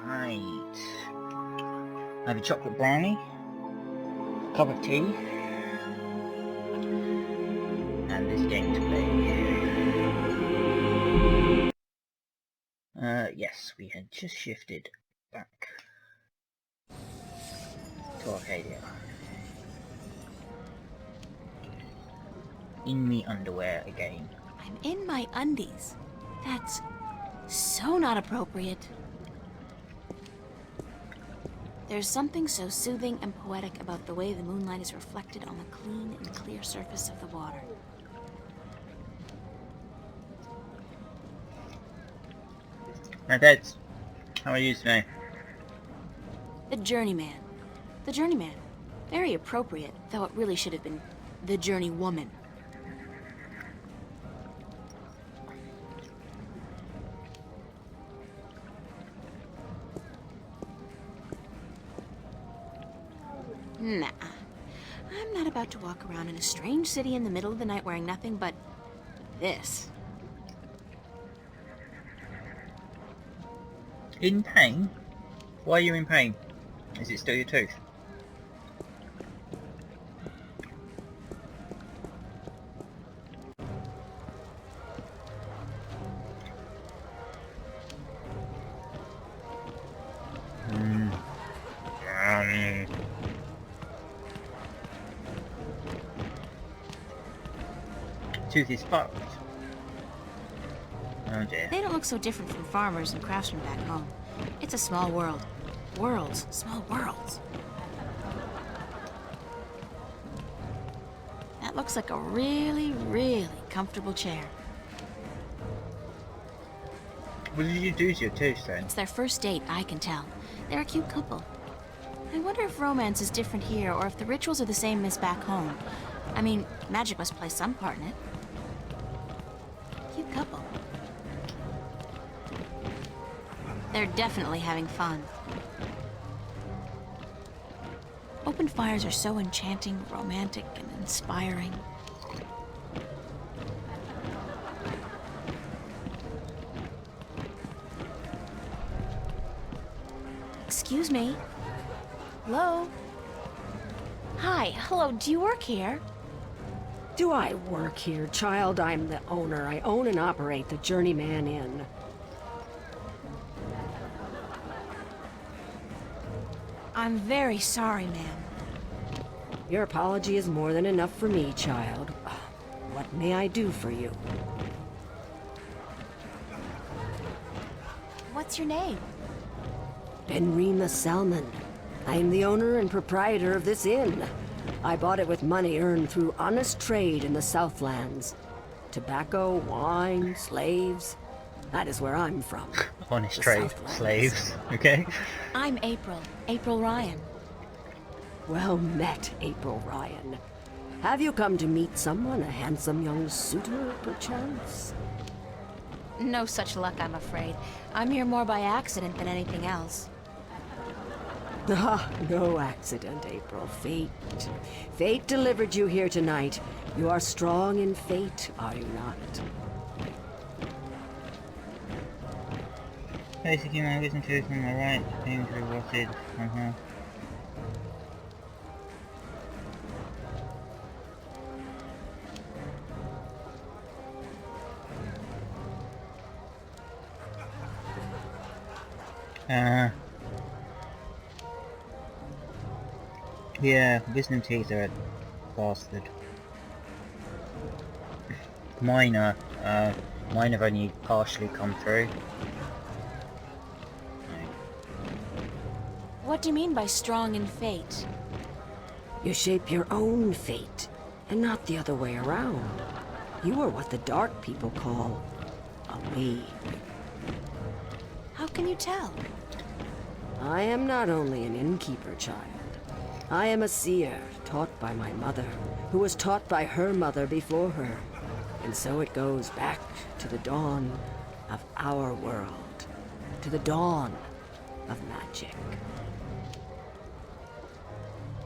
Right. I have a chocolate brownie, a cup of tea, and this game to play. Yes, we had just shifted back to Arcadia. In me underwear again. I'm in my undies. That's so not appropriate. There's something so soothing and poetic about the way the moonlight is reflected on the clean and clear surface of the water. Now, Dads, how are you today? The Journeyman. The Journeyman. Very appropriate, though it really should have been the Journeywoman. Nah. I'm not about to walk around in a strange city in the middle of the night wearing nothing but this. In pain? Why are you in pain? Is it still your tooth? Tooth is fucked. Oh dear. They don't look so different from farmers and craftsmen back home. It's a small world. Worlds. Small worlds. That looks like a really, really comfortable chair. What did you do to your tooth then? It's their first date, I can tell. They're a cute couple. I wonder if romance is different here or if the rituals are the same as back home. I mean, magic must play some part in it. Cute couple. They're definitely having fun. Open fires are so enchanting, romantic, and inspiring. Excuse me. Hello? Hi, hello, do you work here? Do I work here, child? I'm the owner. I own and operate the Journeyman Inn. I'm very sorry, ma'am. Your apology is more than enough for me, child. What may I do for you? What's your name? Benrima Salmon. I am the owner and proprietor of this inn. I bought it with money earned through honest trade in the Southlands. Tobacco, wine, slaves. That is where I'm from. Honest The trade, Southlands. slaves. Okay. I'm April. April Ryan. Well met, April Ryan. Have you come to meet someone, a handsome young suitor, perchance? No such luck, I'm afraid. I'm here more by accident than anything else. Ah, no accident, April. Fate. Fate delivered you here tonight. You are strong in fate, are you not? Basically, my wisdom tooth on my right, being rewarded. Yeah, wisdom teeth are a bastard. Mine have only partially come through. What do you mean by strong in fate? You shape your own fate, and not the other way around. You are what the dark people call a weeb. How can you tell? I am not only an innkeeper, child. I am a seer, taught by my mother, who was taught by her mother before her. And so it goes back to the dawn of our world, to the dawn of magic.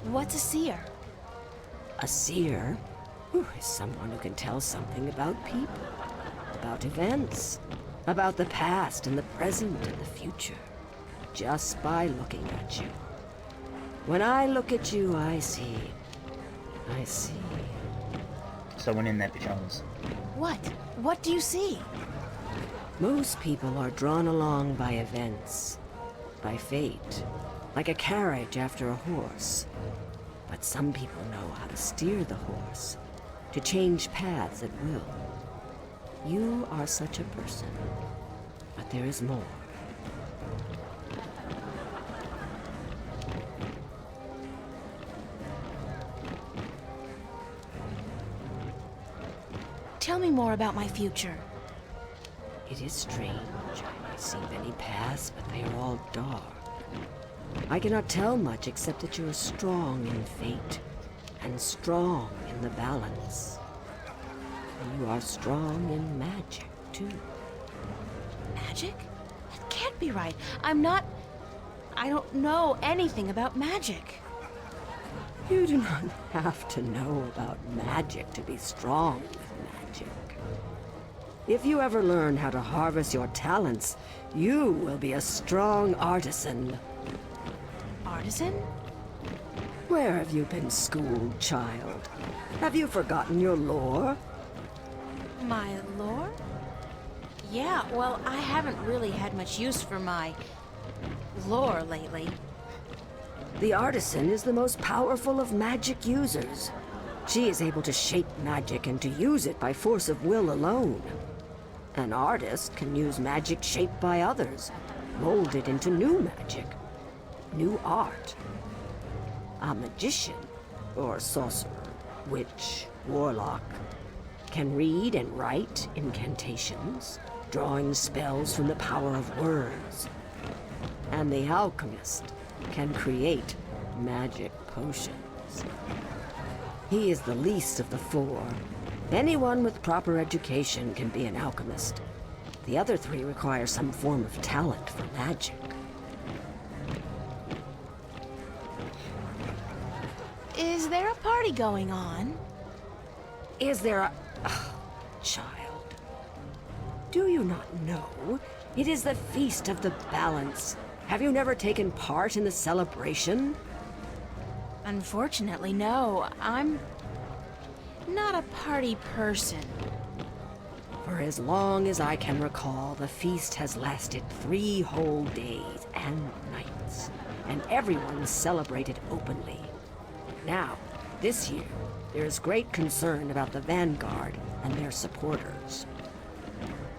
What's a seer? A seer is someone who can tell something about people, about events, about the past and the present and the future, just by looking at you. When I look at you, I see. Someone in their pajamas. What? What do you see? Most people are drawn along by events, by fate, like a carriage after a horse. But some people know how to steer the horse, to change paths at will. You are such a person, but there is more. Tell me more about my future. It is strange. I see many paths, but they are all dark. I cannot tell much except that you are strong in fate, and strong in the balance. And you are strong in magic, too. Magic? That can't be right. I don't know anything about magic. You do not have to know about magic to be strong with magic. If you ever learn how to harvest your talents, you will be a strong artisan. Artisan? Where have you been schooled, child? Have you forgotten your lore? My lore? Yeah, well, I haven't really had much use for my lore lately. The artisan is the most powerful of magic users. She is able to shape magic and to use it by force of will alone. An artist can use magic shaped by others, mold it into new magic, new art. A magician, or sorcerer, witch, warlock, can read and write incantations, drawing spells from the power of words. And the alchemist can create magic potions. He is the least of the four. Anyone with proper education can be an alchemist. The other three require some form of talent for magic. Is there a party going on? Is there a... child. Do you not know? It is the Feast of the Balance. Have you never taken part in the celebration? Unfortunately, no. I'm not a party person. For as long as I can recall, the feast has lasted 3 whole days and nights, and everyone celebrated openly. Now, this year, there is great concern about the Vanguard and their supporters.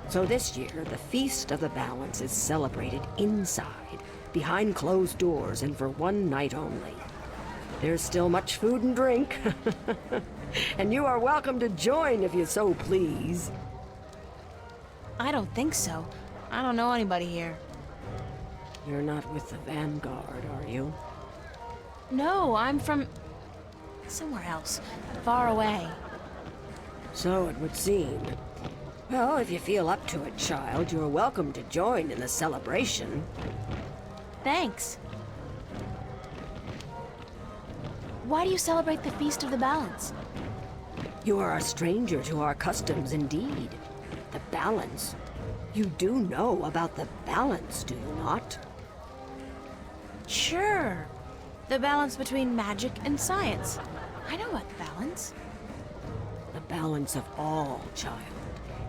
So this year, the Feast of the Balance is celebrated inside, behind closed doors, and for one night only. There's still much food and drink, and you are welcome to join if you so please. I don't think so. I don't know anybody here. You're not with the Vanguard, are you? No, I'm from... somewhere else. Far away. So it would seem. Well, if you feel up to it, child, you're welcome to join in the celebration. Thanks. Why do you celebrate the Feast of the Balance? You are a stranger to our customs indeed. The balance. You do know about the balance, do you not? Sure. The balance between magic and science. I know about the balance. The balance of all, child.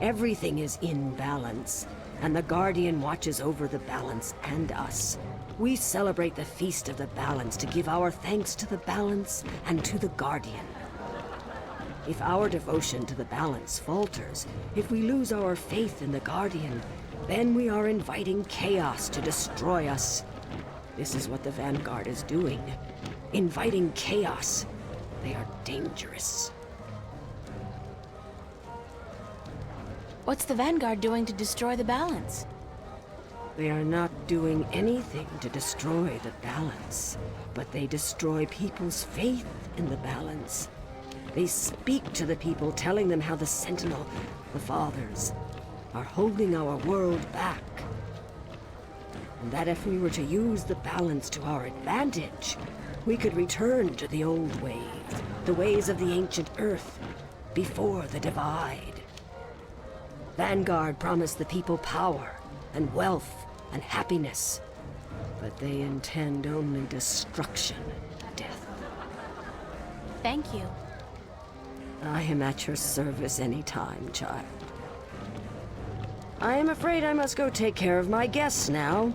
Everything is in balance, and the Guardian watches over the balance and us. We celebrate the Feast of the Balance to give our thanks to the balance and to the Guardian. If our devotion to the balance falters, if we lose our faith in the Guardian, then we are inviting chaos to destroy us. This is what the Vanguard is doing. Inviting chaos. They are dangerous. What's the Vanguard doing to destroy the balance? They are not doing anything to destroy the balance, but they destroy people's faith in the balance. They speak to the people, telling them how the Sentinel, the Fathers, are holding our world back. And that if we were to use the balance to our advantage, we could return to the old ways, the ways of the ancient Earth, before the Divide. Vanguard promised the people power and wealth and happiness, but they intend only destruction, death. Thank you. I am at your service any time, child. I am afraid I must go take care of my guests now.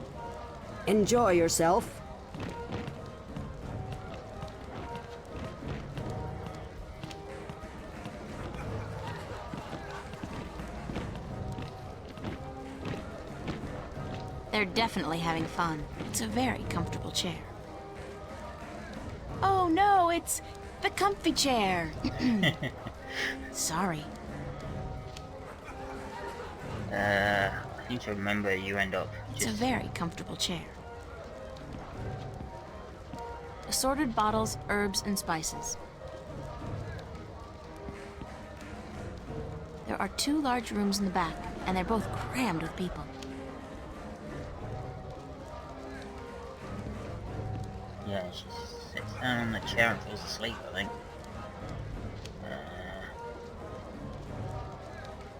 Enjoy yourself. They're definitely having fun. It's a very comfortable chair. Oh no, it's the comfy chair. Sorry. I seem to remember you end up It's just... a very comfortable chair. Assorted bottles, herbs, and spices. There are 2 large rooms in the back, and they're both crammed with people. Yeah, she sits down on the chair and falls asleep, I think.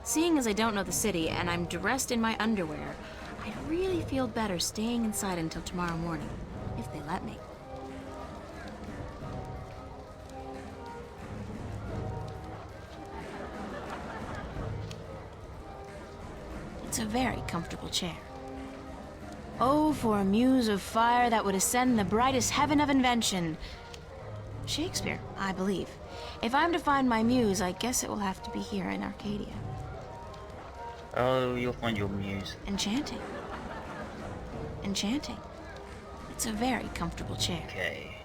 Seeing as I don't know the city and I'm dressed in my underwear, I'd really feel better staying inside until tomorrow morning, if they let me. It's a very comfortable chair. Oh, for a muse of fire that would ascend the brightest heaven of invention. Shakespeare, I believe. If I'm to find my muse, I guess it will have to be here in Arcadia. Oh, you'll find your muse. Enchanting. Enchanting. It's a very comfortable chair. Okay.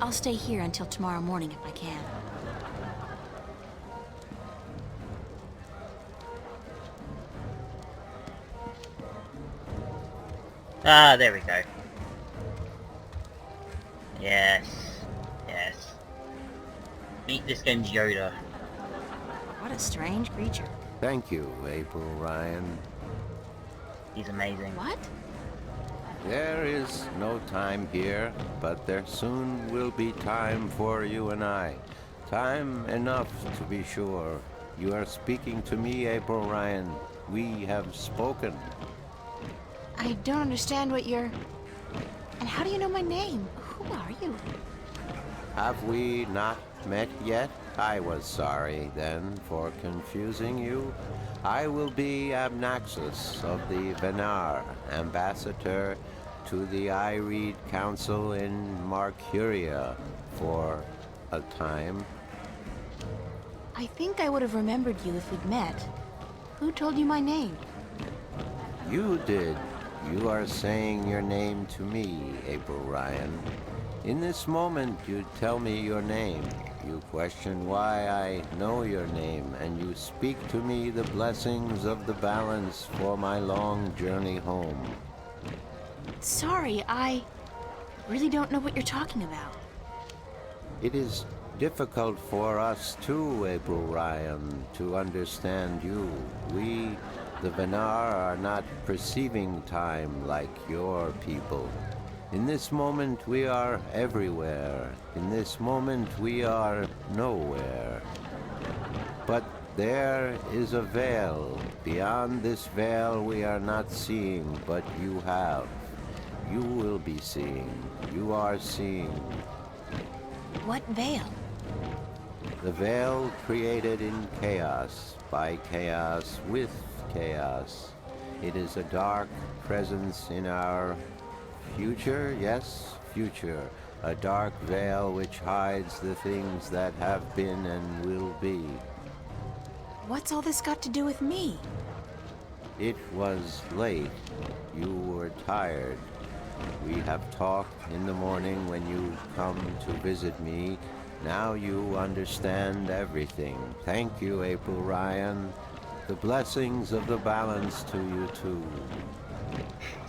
I'll stay here until tomorrow morning if I can. Ah, there we go. Yes. Yes. Meet this game's Yoda. What a strange creature. Thank you, April Ryan. He's amazing. What? There is no time here, but there soon will be time for you and I. Time enough, to be sure. You are speaking to me, April Ryan. We have spoken. I don't understand what you're... And how do you know my name? Who are you? Have we not met yet? I was sorry, then, for confusing you. I will be Abnaxus of the Venar, ambassador to the Ireed Council in Marcuria for a time. I think I would have remembered you if we'd met. Who told you my name? You did. You are saying your name to me, April Ryan. In this moment, you tell me your name. You question why I know your name, and you speak to me the blessings of the balance for my long journey home. Sorry, I really don't know what you're talking about. It is difficult for us too, April Ryan, to understand you. We, the Venar, are not perceiving time like your people. In this moment we are everywhere. In this moment we are nowhere. But there is a veil. Beyond this veil we are not seeing, but you have. You will be seeing. You are seeing. What veil? The veil created in chaos, by chaos, with chaos. It is a dark presence in our future, yes, future. A dark veil which hides the things that have been and will be. What's all this got to do with me? It was late. You were tired. We have talked in the morning when you come to visit me. Now you understand everything. Thank you, April Ryan. The blessings of the balance to you too.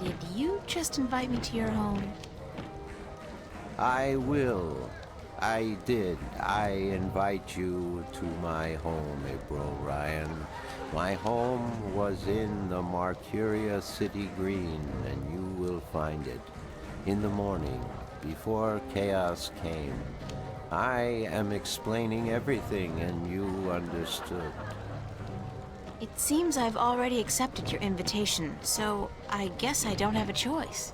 Did you just invite me to your home? I will. I did. I invite you to my home, April Ryan. My home was in the Marcuria City Green, and you will find it in the morning, before chaos came. I am explaining everything, and you understood. It seems I've already accepted your invitation, so I guess I don't have a choice.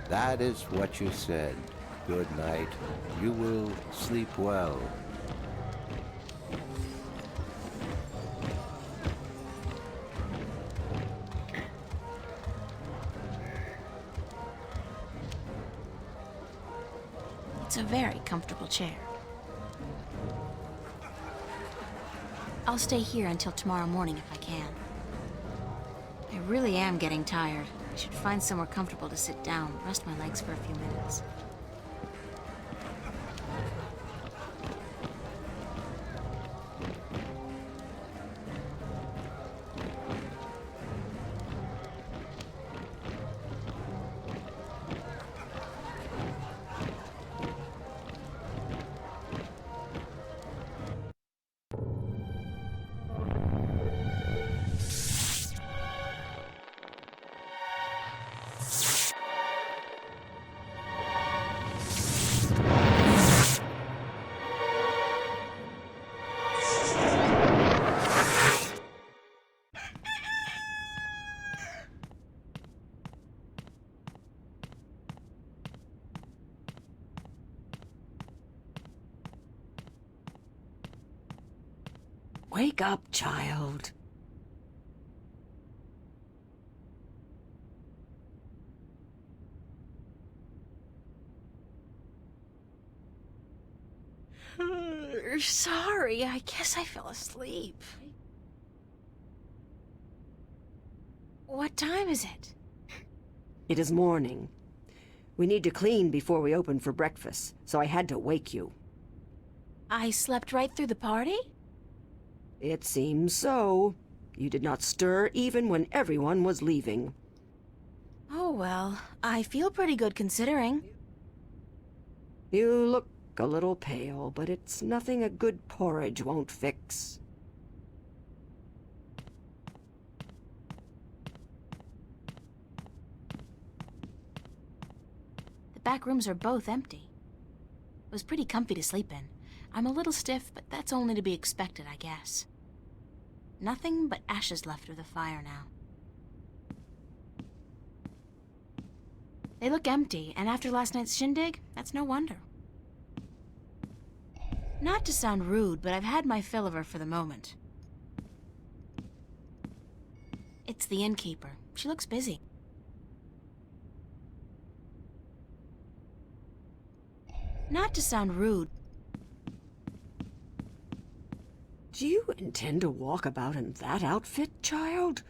That is what you said. Good night. You will sleep well. It's a very comfortable chair. I'll stay here until tomorrow morning if I can. I really am getting tired. I should find somewhere comfortable to sit down, rest my legs for a few minutes. Wake up, child. Sorry, I guess I fell asleep. What time is it? It is morning. We need to clean before we open for breakfast, so I had to wake you. I slept right through the party? It seems so. You did not stir even when everyone was leaving. Oh well, I feel pretty good considering. You look a little pale, but it's nothing a good porridge won't fix. The back rooms are both empty. It was pretty comfy to sleep in. I'm a little stiff, but that's only to be expected, I guess. Nothing but ashes left of the fire now. They look empty, and after last night's shindig, that's no wonder. Not to sound rude, but I've had my fill of her for the moment. It's the innkeeper. She looks busy. Not to sound rude. Do you intend to walk about in that outfit, child?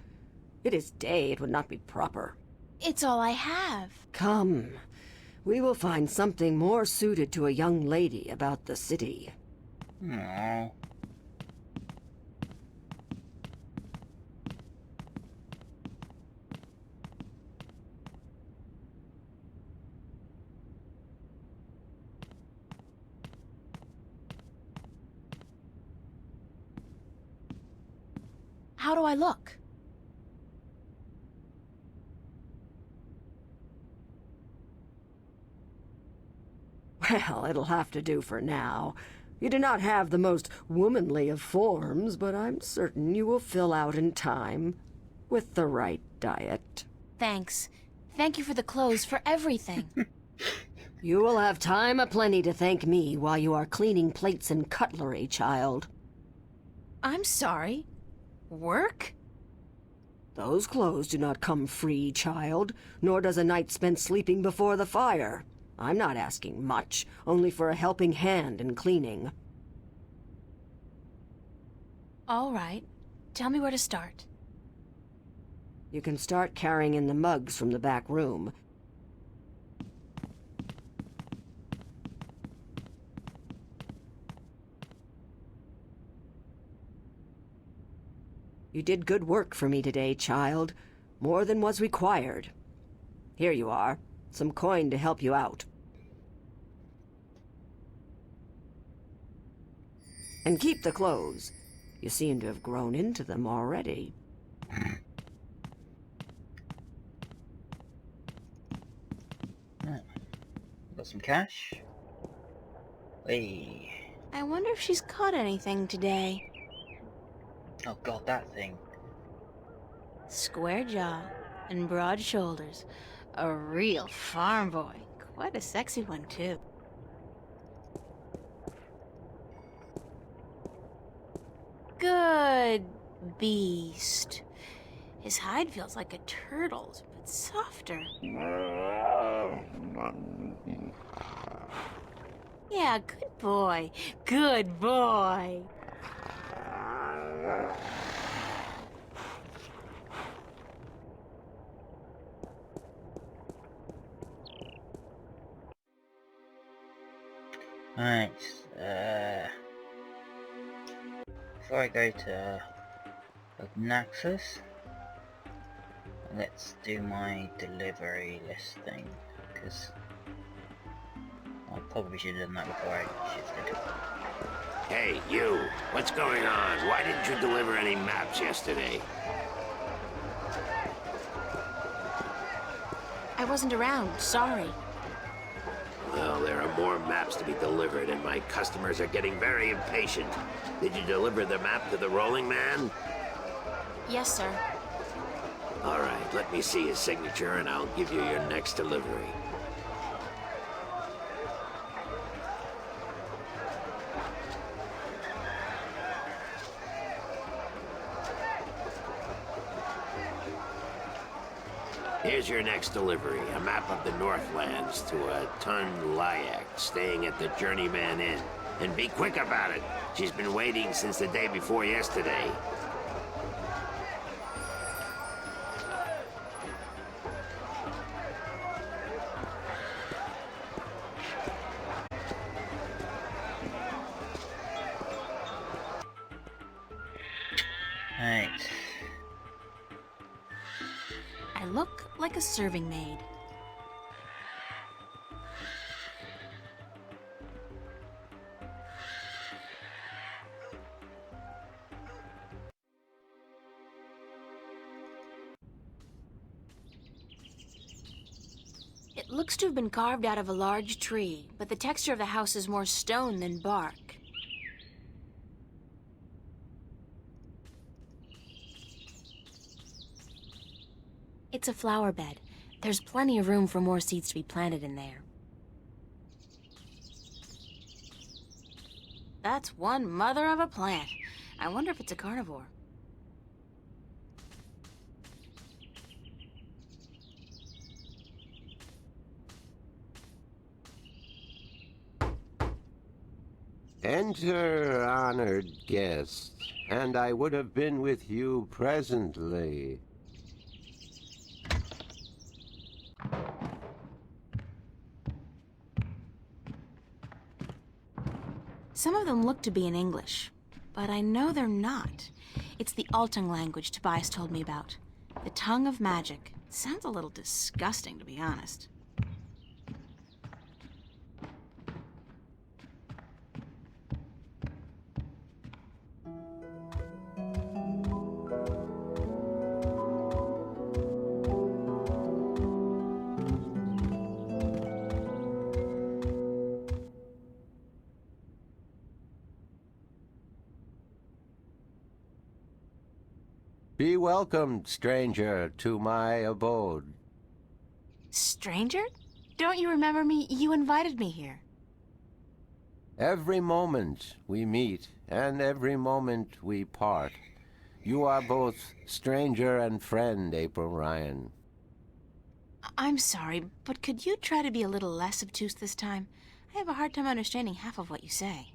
It is day, it would not be proper. It's all I have. Come, we will find something more suited to a young lady about the city. Aww. How do I look? Well, it'll have to do for now. You do not have the most womanly of forms, but I'm certain you will fill out in time with the right diet. Thanks. Thank you for the clothes, for everything. You will have time aplenty to thank me while you are cleaning plates and cutlery, child. I'm sorry. Work? Those clothes do not come free, child, nor does a night spent sleeping before the fire. I'm not asking much, only for a helping hand in cleaning. All right. Tell me where to start. You can start carrying in the mugs from the back room. You did good work for me today, child. More than was required. Here you are. Some coin to help you out. And keep the clothes. You seem to have grown into them already. Right. Got some cash. Hey. I wonder if she's caught anything today. Oh god, that thing. Square jaw and broad shoulders. A real farm boy. Quite a sexy one, too. Good beast. His hide feels like a turtle's, but softer. Yeah, good boy. Good boy. Right, before I go to Naxos, let's do my delivery list thing, because I probably should have done that before I shifted. Hey, you! What's going on? Why didn't you deliver any maps yesterday? I wasn't around, sorry. Well, there are more maps to be delivered, and my customers are getting very impatient. Did you deliver the map to the Rolling Man? Yes, sir. All right, let me see his signature, and I'll give you your next delivery. Here's your next delivery, a map of the Northlands to a Tun Layak, staying at the Journeyman Inn. And be quick about it. She's been waiting since the day before yesterday. Right. I look like a serving maid. It looks to have been carved out of a large tree, but the texture of the house is more stone than bark. It's a flower bed. There's plenty of room for more seeds to be planted in there. That's one mother of a plant. I wonder if it's a carnivore. Enter, honored guest, and I would have been with you presently. Some of them look to be in English, but I know they're not. It's the Altung language Tobias told me about. The tongue of magic. Sounds a little disgusting, to be honest. Be welcomed, stranger, to my abode. Stranger? Don't you remember me? You invited me here. Every moment we meet, and every moment we part. You are both stranger and friend, April Ryan. I'm sorry, but could you try to be a little less obtuse this time? I have a hard time understanding half of what you say.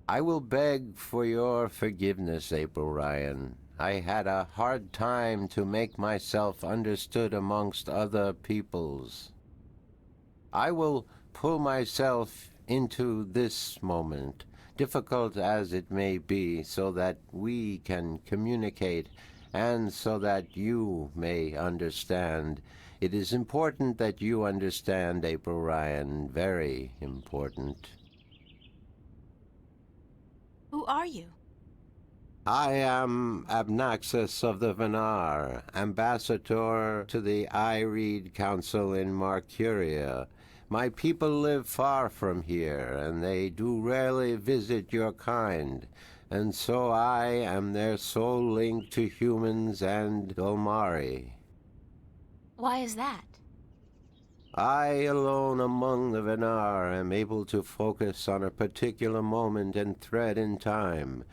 I will beg for your forgiveness, April Ryan. I had a hard time to make myself understood amongst other peoples. I will pull myself into this moment, difficult as it may be, so that we can communicate and so that you may understand. It is important that you understand, April Ryan, very important. Who are you? I am Abnaxus of the Venar, ambassador to the Ireed Council in Marcuria. My people live far from here, and they do rarely visit your kind, and so I am their sole link to humans and Dolmari. Why is that? I alone among the Venar am able to focus on a particular moment and thread in time,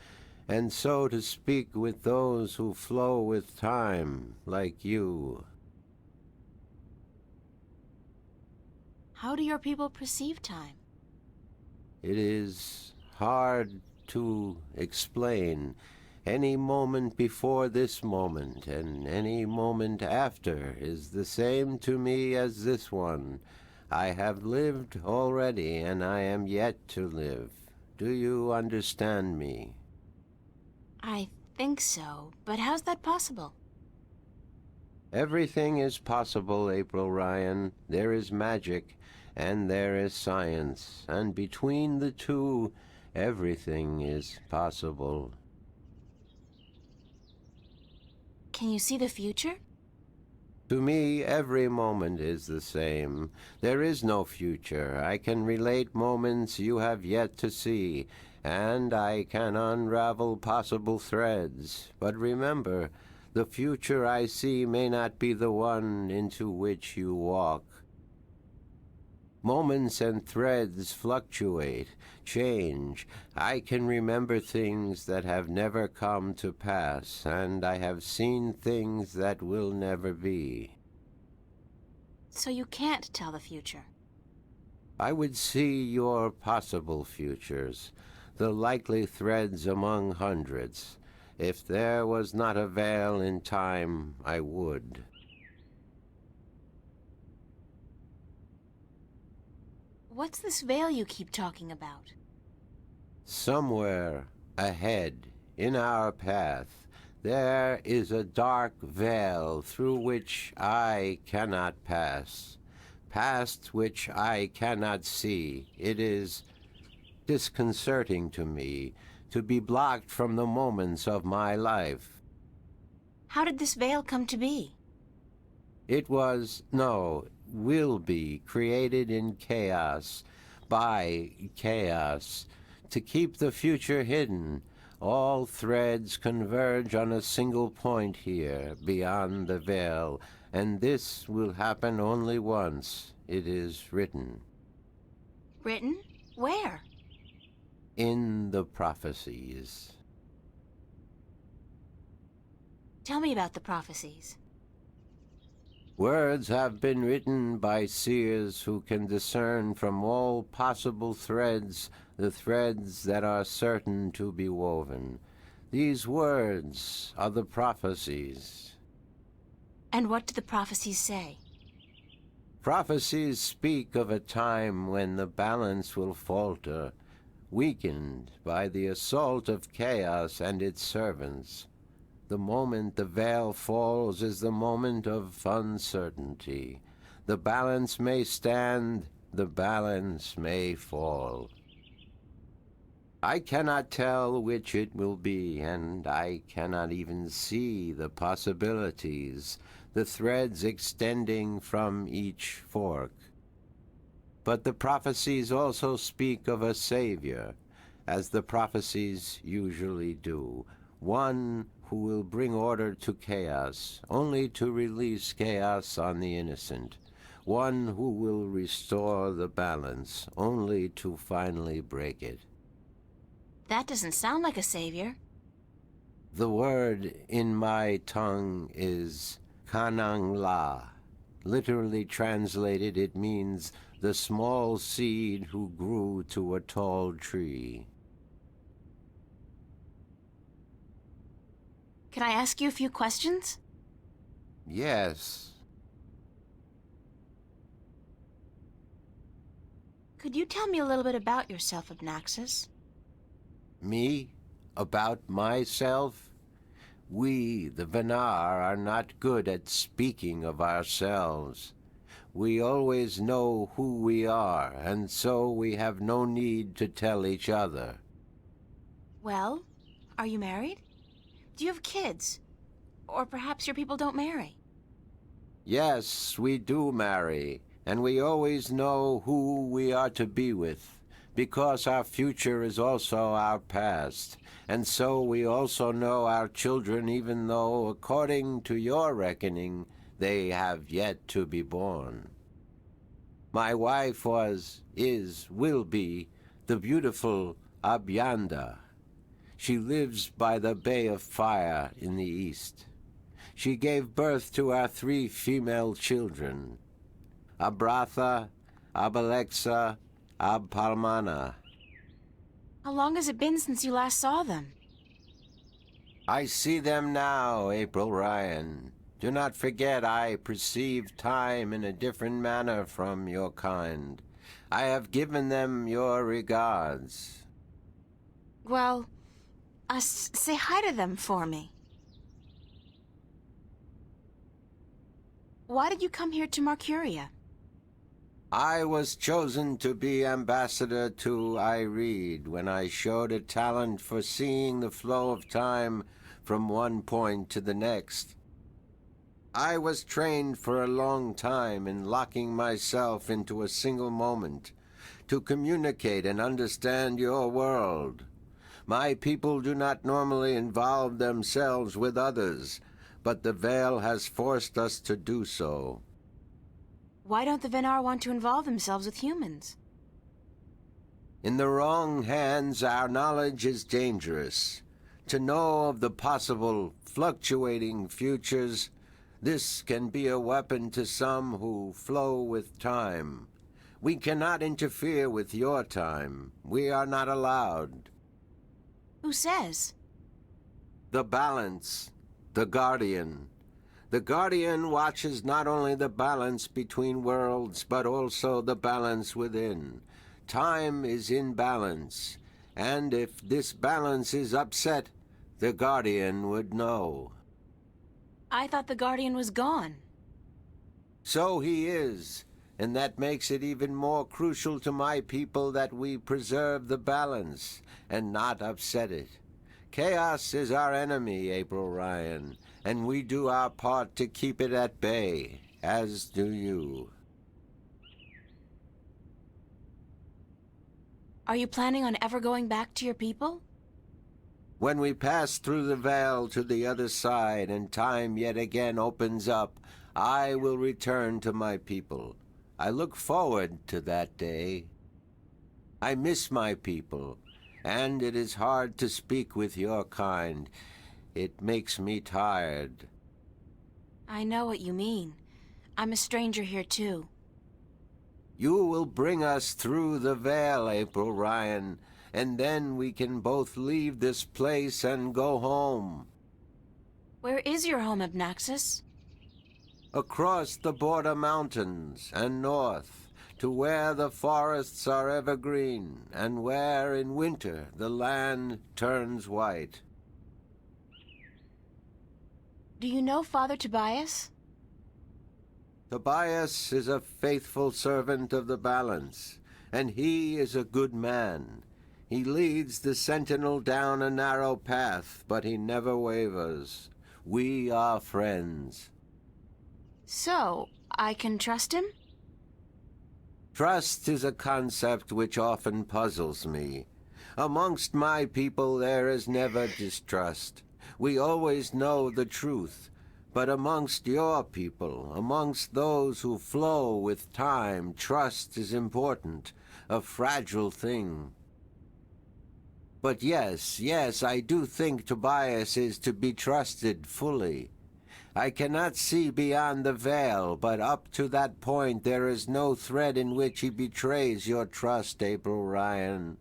and so to speak with those who flow with time, like you. How do your people perceive time? It is hard to explain. Any moment before this moment and any moment after is the same to me as this one. I have lived already, and I am yet to live. Do you understand me? I think so, but how's that possible? Everything is possible, April Ryan. There is magic, and there is science, and between the two, everything is possible. Can you see the future? To me, every moment is the same. There is no future. I can relate moments you have yet to see, and I can unravel possible threads. But remember, the future I see may not be the one into which you walk. Moments and threads fluctuate, change. I can remember things that have never come to pass, and I have seen things that will never be. So you can't tell the future. I would see your possible futures, the likely threads among hundreds. If there was not a veil in time, I would. What's this veil you keep talking about? Somewhere ahead, in our path, there is a dark veil through which I cannot pass, past which I cannot see. It is disconcerting to me to be blocked from the moments of my life. How did this veil come to be? It was, no, will be created in chaos, by chaos, to keep the future hidden. All threads converge on a single point here, beyond the veil, and this will happen only once. It is written. Written? Where? In the prophecies. Tell me about the prophecies. Words have been written by seers who can discern from all possible threads the threads that are certain to be woven. These words are the prophecies. And what do the prophecies say? Prophecies speak of a time when the balance will falter, weakened by the assault of chaos and its servants. The moment the veil falls is the moment of uncertainty. The balance may stand, the balance may fall. I cannot tell which it will be, and I cannot even see the possibilities, the threads extending from each fork. But the prophecies also speak of a Savior, as the prophecies usually do, one who will bring order to chaos, only to release chaos on the innocent, one who will restore the balance, only to finally break it. That doesn't sound like a savior. The word in my tongue is Kanang La. Literally translated, it means the small seed who grew to a tall tree. Can I ask you a few questions? Yes. Could you tell me a little bit about yourself, Abnaxis? Me? About myself? We, the Venar, are not good at speaking of ourselves. We always know who we are, and so we have no need to tell each other. Well, are you married? Do you have kids? Or perhaps your people don't marry? Yes, we do marry, and we always know who we are to be with, because our future is also our past, and so we also know our children, even though, according to your reckoning, they have yet to be born. My wife will be, the beautiful Abyanda. She lives by the Bay of Fire in the east. She gave birth to our 3 female children, Abratha, Abalexa, Abpalmana. How long has it been since you last saw them? I see them now, April Ryan. Do not forget I perceive time in a different manner from your kind. I have given them your regards. Well, say hi to them for me. Why did you come here to Marcuria? I was chosen to be ambassador to Ireed when I showed a talent for seeing the flow of time from one point to the next. I was trained for a long time in locking myself into a single moment to communicate and understand your world. My people do not normally involve themselves with others, but the Veil has forced us to do so. Why don't the Venar want to involve themselves with humans? In the wrong hands, our knowledge is dangerous. To know of the possible fluctuating futures, this can be a weapon to some who flow with time. We cannot interfere with your time. We are not allowed. Who says? The balance, the Guardian. The Guardian watches not only the balance between worlds, but also the balance within. Time is in balance, and if this balance is upset, the Guardian would know. I thought the Guardian was gone. So he is, and that makes it even more crucial to my people that we preserve the balance and not upset it. Chaos is our enemy, April Ryan, and we do our part to keep it at bay, as do you. Are you planning on ever going back to your people? When we pass through the veil to the other side and time yet again opens up, I will return to my people. I look forward to that day. I miss my people, and it is hard to speak with your kind. It makes me tired. I know what you mean. I'm a stranger here too. You will bring us through the veil, April Ryan. and then we can both leave this place and go home. Where is your home, Abnaxus? Across the border mountains and north, to where the forests are evergreen, and where in winter the land turns white. Do you know Father Tobias? Tobias is a faithful servant of the Balance, and he is a good man. He leads the Sentinel down a narrow path, but he never wavers. We are friends. So, I can trust him? Trust is a concept which often puzzles me. Amongst my people there is never distrust. We always know the truth. But amongst your people, amongst those who flow with time, trust is important, a fragile thing. But yes, I do think Tobias is to be trusted fully. I cannot see beyond the veil, but up to that point there is no thread in which he betrays your trust, April Ryan.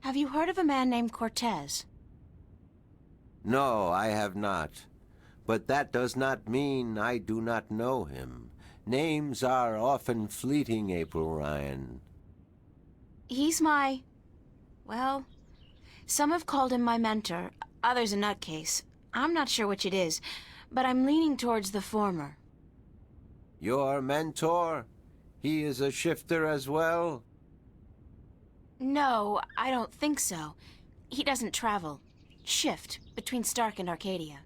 Have you heard of a man named Cortez? No, I have not. But that does not mean I do not know him. Names are often fleeting, April Ryan. He's my... well, some have called him my mentor, others a nutcase. I'm not sure which it is, but I'm leaning towards the former. Your mentor? He is a shifter as well? No, I don't think so. He doesn't travel. Shift between Stark and Arcadia.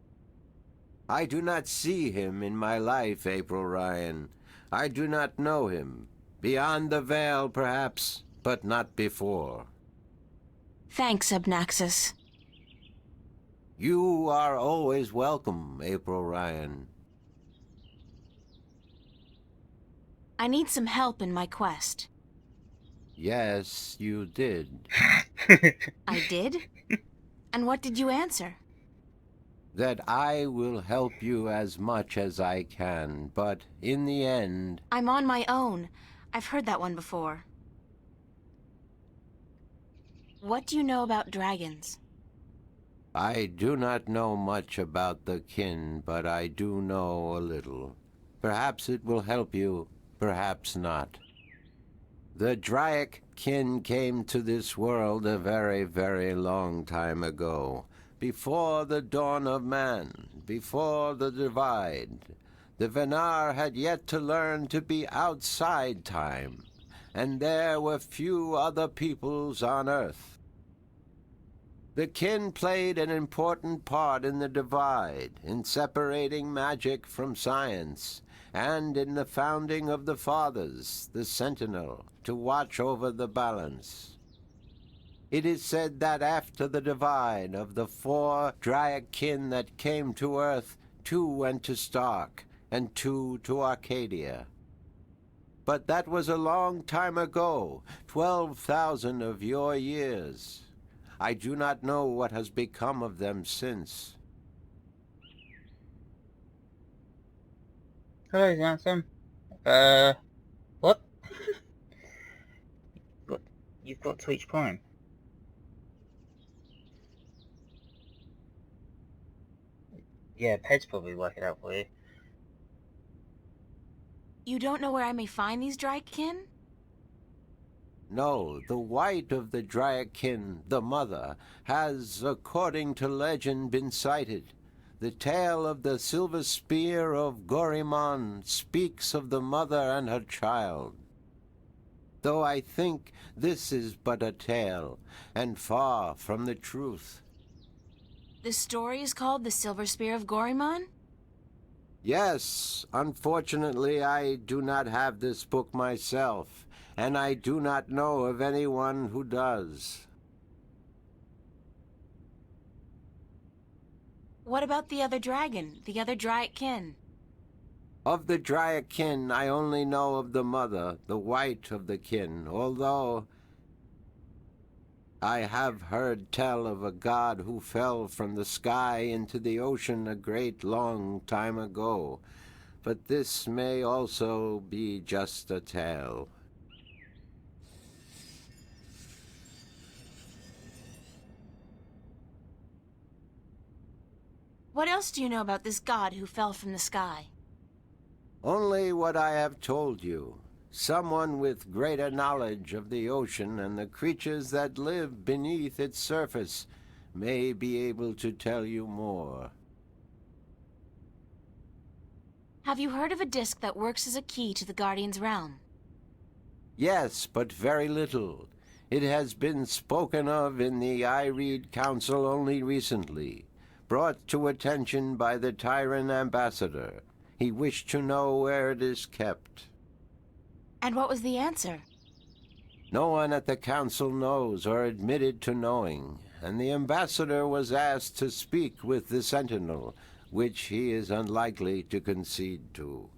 I do not see him in my life, April Ryan. I do not know him. Beyond the veil, perhaps, but not before. Thanks, Abnaxus. You are always welcome, April Ryan. I need some help in my quest. Yes, you did. I did? And what did you answer? That I will help you as much as I can, but in the end... I'm on my own. I've heard that one before. What do you know about dragons? I do not know much about the kin, but I do know a little. Perhaps it will help you, perhaps not. The Draic kin came to this world a very, very long time ago. Before the dawn of man, before the divide. The Venar had yet to learn to be outside time, and there were few other peoples on Earth. The kin played an important part in the divide, in separating magic from science, and in the founding of the Fathers, the Sentinel, to watch over the balance. It is said that after the divide of the 4 Draic kin that came to Earth, 2 went to Stark, and 2 to Arcadia. But that was a long time ago, 12,000 of your years. I do not know what has become of them since. Hello, Ransom. What? You've got Twitch Prime. Yeah, Ped's probably working out for you. You don't know where I may find these Drykin? No, the white of the Draic kin, the mother, has, according to legend, been sighted. The tale of the silver spear of Gorimon speaks of the mother and her child. Though I think this is but a tale, and far from the truth. The story is called The Silver Spear of Gorimon? Yes, unfortunately I do not have this book myself, and I do not know of anyone who does. What about the other dragon, the other Draic kin? Of the Draic kin, I only know of the mother, the white of the kin, although I have heard tell of a god who fell from the sky into the ocean a great long time ago. But this may also be just a tale. What else do you know about this god who fell from the sky? Only what I have told you. Someone with greater knowledge of the ocean and the creatures that live beneath its surface may be able to tell you more. Have you heard of a disc that works as a key to the Guardian's realm? Yes, but very little. It has been spoken of in the Ireed Council only recently, brought to attention by the Tyrant Ambassador. He wished to know where it is kept. And what was the answer? No one at the council knows or admitted to knowing, and the ambassador was asked to speak with the Sentinel, which he is unlikely to concede to.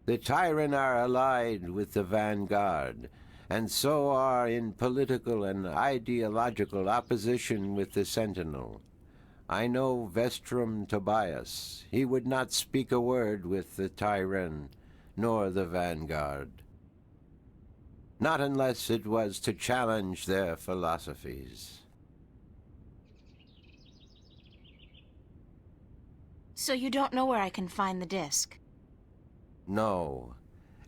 The Tyrant are allied with the Vanguard, and so are in political and ideological opposition with the Sentinel. I know Vestrum Tobias. He would not speak a word with the Tyrant, nor the Vanguard. Not unless it was to challenge their philosophies. So you don't know where I can find the disc? No.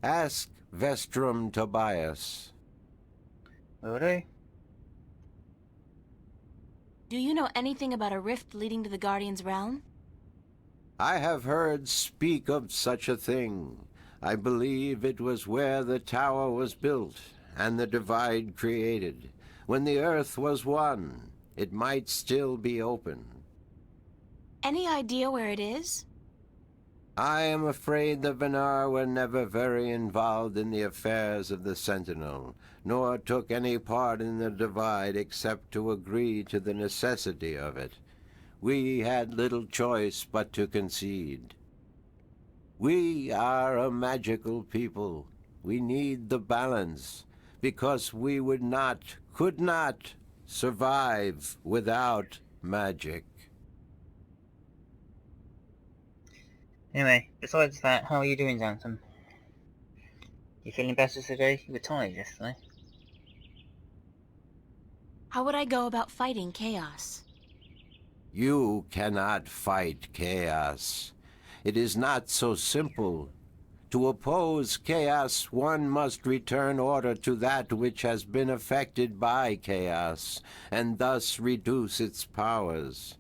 Ask Vestrum Tobias. Will do. Do you know anything about a rift leading to the Guardian's realm? I have heard speak of such a thing. I believe it was where the tower was built and the divide created. When the earth was one, it might still be open. Any idea where it is? I am afraid the Venar were never very involved in the affairs of the Sentinel, nor took any part in the divide except to agree to the necessity of it. We had little choice but to concede. We are a magical people. We need the balance, because we could not survive without magic. Anyway, besides that, how are you doing, Xanthan? You feeling better today? You were tired yesterday. How would I go about fighting chaos? You cannot fight chaos. It is not so simple. To oppose chaos, one must return order to that which has been affected by chaos, and thus reduce its powers.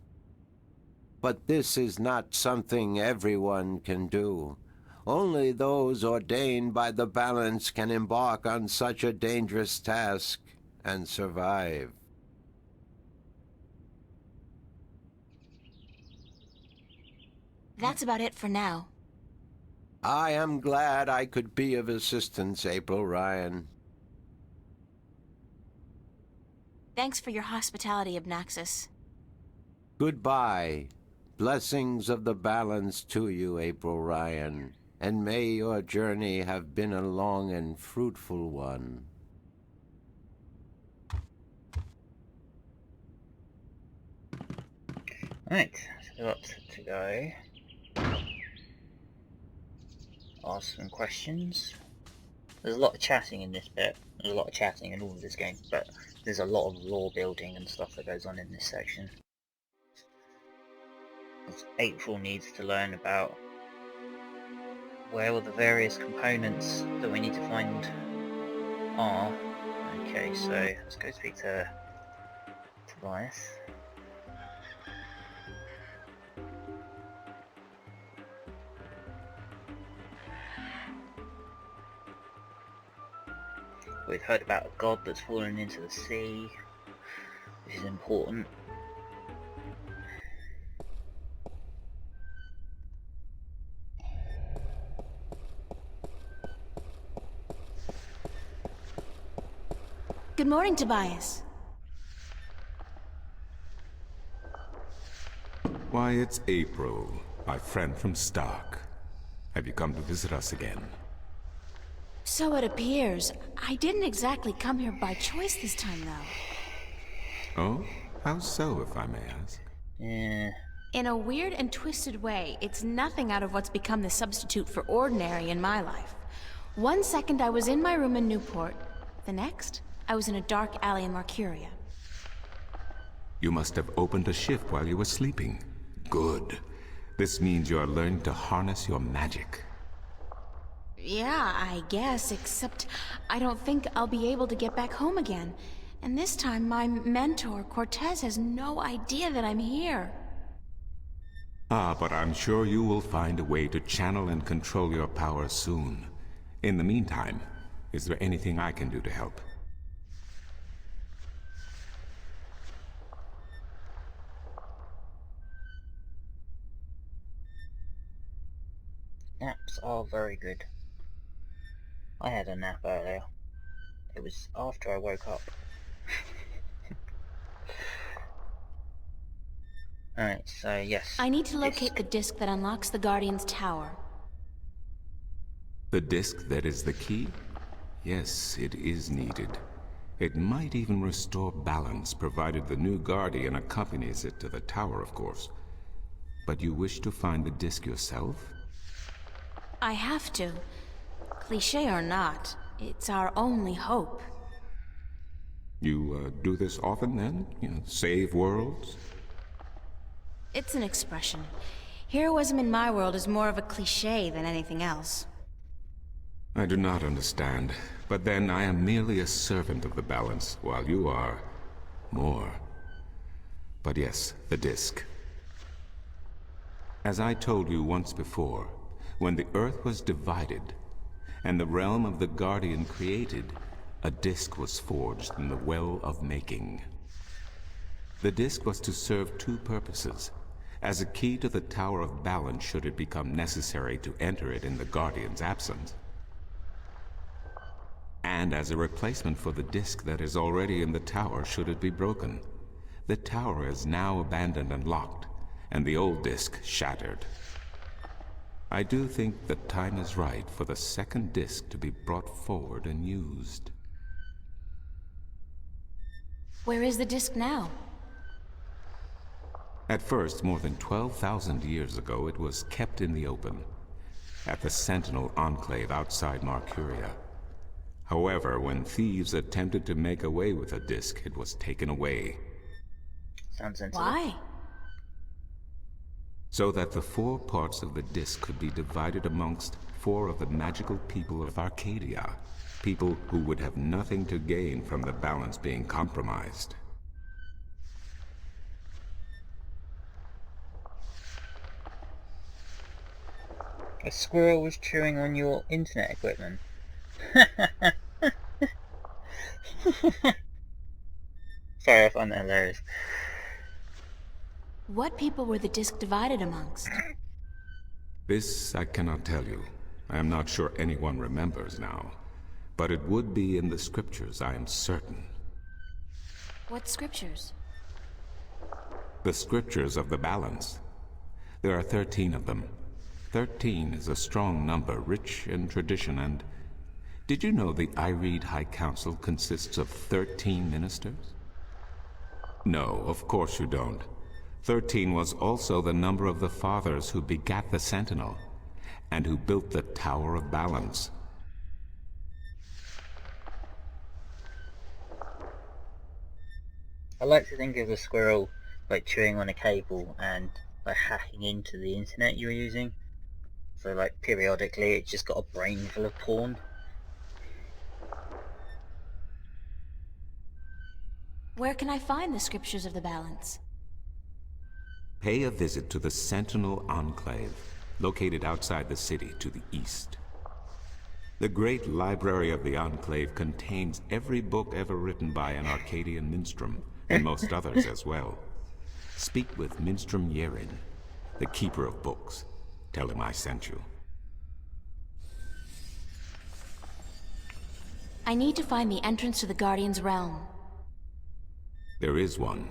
But this is not something everyone can do. Only those ordained by the balance can embark on such a dangerous task and survive. That's about it for now. I am glad I could be of assistance, April Ryan. Thanks for your hospitality, Abnaxis. Goodbye. Blessings of the balance to you, April Ryan, and may your journey have been a long and fruitful one. Right, so we've got to go. Ask some questions. There's a lot of chatting in this bit. There's a lot of chatting in all of this game, but there's a lot of lore building and stuff that goes on in this section. April needs to learn about where all the various components that we need to find are. Okay, so let's go speak to Tobias. We've heard about a god that's fallen into the sea, which is important. Good morning, Tobias. Why, it's April, my friend from Stark. Have you come to visit us again? So it appears. I didn't exactly come here by choice this time, though. Oh? How so, if I may ask? Yeah. In a weird and twisted way, it's nothing out of what's become the substitute for ordinary in my life. One second I was in my room in Newport. The next, I was in a dark alley in Marcuria. You must have opened a shift while you were sleeping. Good. This means you are learning to harness your magic. Yeah, I guess, except I don't think I'll be able to get back home again. And this time, my mentor, Cortez, has no idea that I'm here. Ah, but I'm sure you will find a way to channel and control your power soon. In the meantime, is there anything I can do to help? Naps are very good. I had a nap earlier. It was after I woke up. Alright, so yes. I need to locate the disc that unlocks the Guardian's tower. The disc that is the key? Yes, it is needed. It might even restore balance, provided the new Guardian accompanies it to the tower, of course. But you wish to find the disc yourself? I have to. Cliché or not, it's our only hope. You do this often then? You know, save worlds? It's an expression. Heroism in my world is more of a cliché than anything else. I do not understand. But then I am merely a servant of the balance, while you are more. But yes, the disc. As I told you once before, when the Earth was divided, and the realm of the Guardian created, a disc was forged in the Well of Making. The disc was to serve two purposes: as a key to the Tower of Balance should it become necessary to enter it in the Guardian's absence, and as a replacement for the disc that is already in the tower should it be broken. The tower is now abandoned and locked, and the old disc shattered. I do think the time is right for the second disc to be brought forward and used. Where is the disc now? At first, more than 12,000 years ago, it was kept in the open, at the Sentinel Enclave outside Marcuria. However, when thieves attempted to make away with the disc, it was taken away. Sounds sensible. Why? So that the 4 parts of the disc could be divided amongst 4 of the magical people of Arcadia. People who would have nothing to gain from the balance being compromised. A squirrel was chewing on your internet equipment. Sorry, I find that hilarious. What people were the disc divided amongst? This I cannot tell you. I am not sure anyone remembers now. But it would be in the scriptures, I am certain. What scriptures? The scriptures of the balance. There are 13 of them. 13 is a strong number, rich in tradition, and... Did you know the Ireed High Council consists of 13 ministers? No, of course you don't. 13 was also the number of the fathers who begat the Sentinel, and who built the Tower of Balance. I like to think of a squirrel like chewing on a cable and like hacking into the internet you were using. So like periodically it's just got a brain full of porn. Where can I find the scriptures of the balance? Pay a visit to the Sentinel Enclave, located outside the city to the east. The great library of the Enclave contains every book ever written by an Arcadian minstrel, and most others as well. Speak with Minstrom Yerin, the keeper of books. Tell him I sent you. I need to find the entrance to the Guardian's realm. There is one.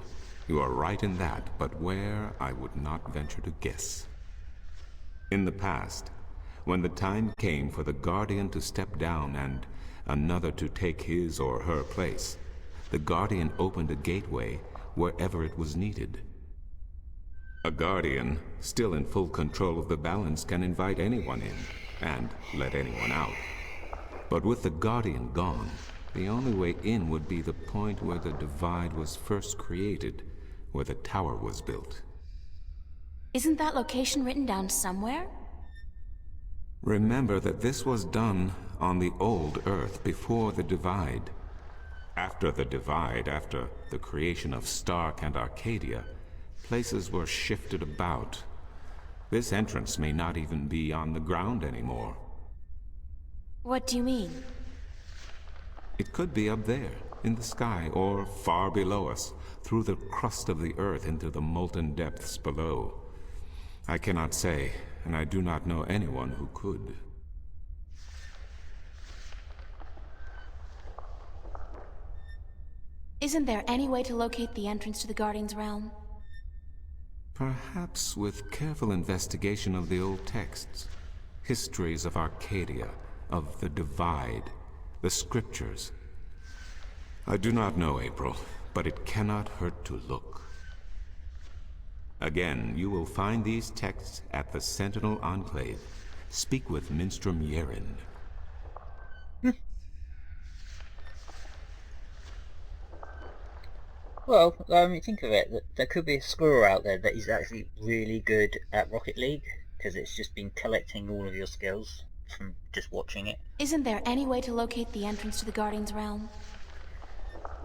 You are right in that, but where, I would not venture to guess. In the past, when the time came for the Guardian to step down and another to take his or her place, the Guardian opened a gateway wherever it was needed. A Guardian, still in full control of the balance, can invite anyone in, and let anyone out. But with the Guardian gone, the only way in would be the point where the divide was first created, where the tower was built. Isn't that location written down somewhere? Remember that this was done on the old Earth before the Divide. After the Divide, after the creation of Stark and Arcadia, places were shifted about. This entrance may not even be on the ground anymore. What do you mean? It could be up there, in the sky, or far below us, through the crust of the Earth into the molten depths below. I cannot say, and I do not know anyone who could. Isn't there any way to locate the entrance to the Guardian's realm? Perhaps with careful investigation of the old texts, histories of Arcadia, of the Divide, the scriptures. I do not know, April, but it cannot hurt to look. Again, you will find these texts at the Sentinel Enclave. Speak with Minstrom Yeren. Well, think of it, there could be a squirrel out there that is actually really good at Rocket League, because it's just been collecting all of your skills from just watching it. Isn't there any way to locate the entrance to the Guardian's realm?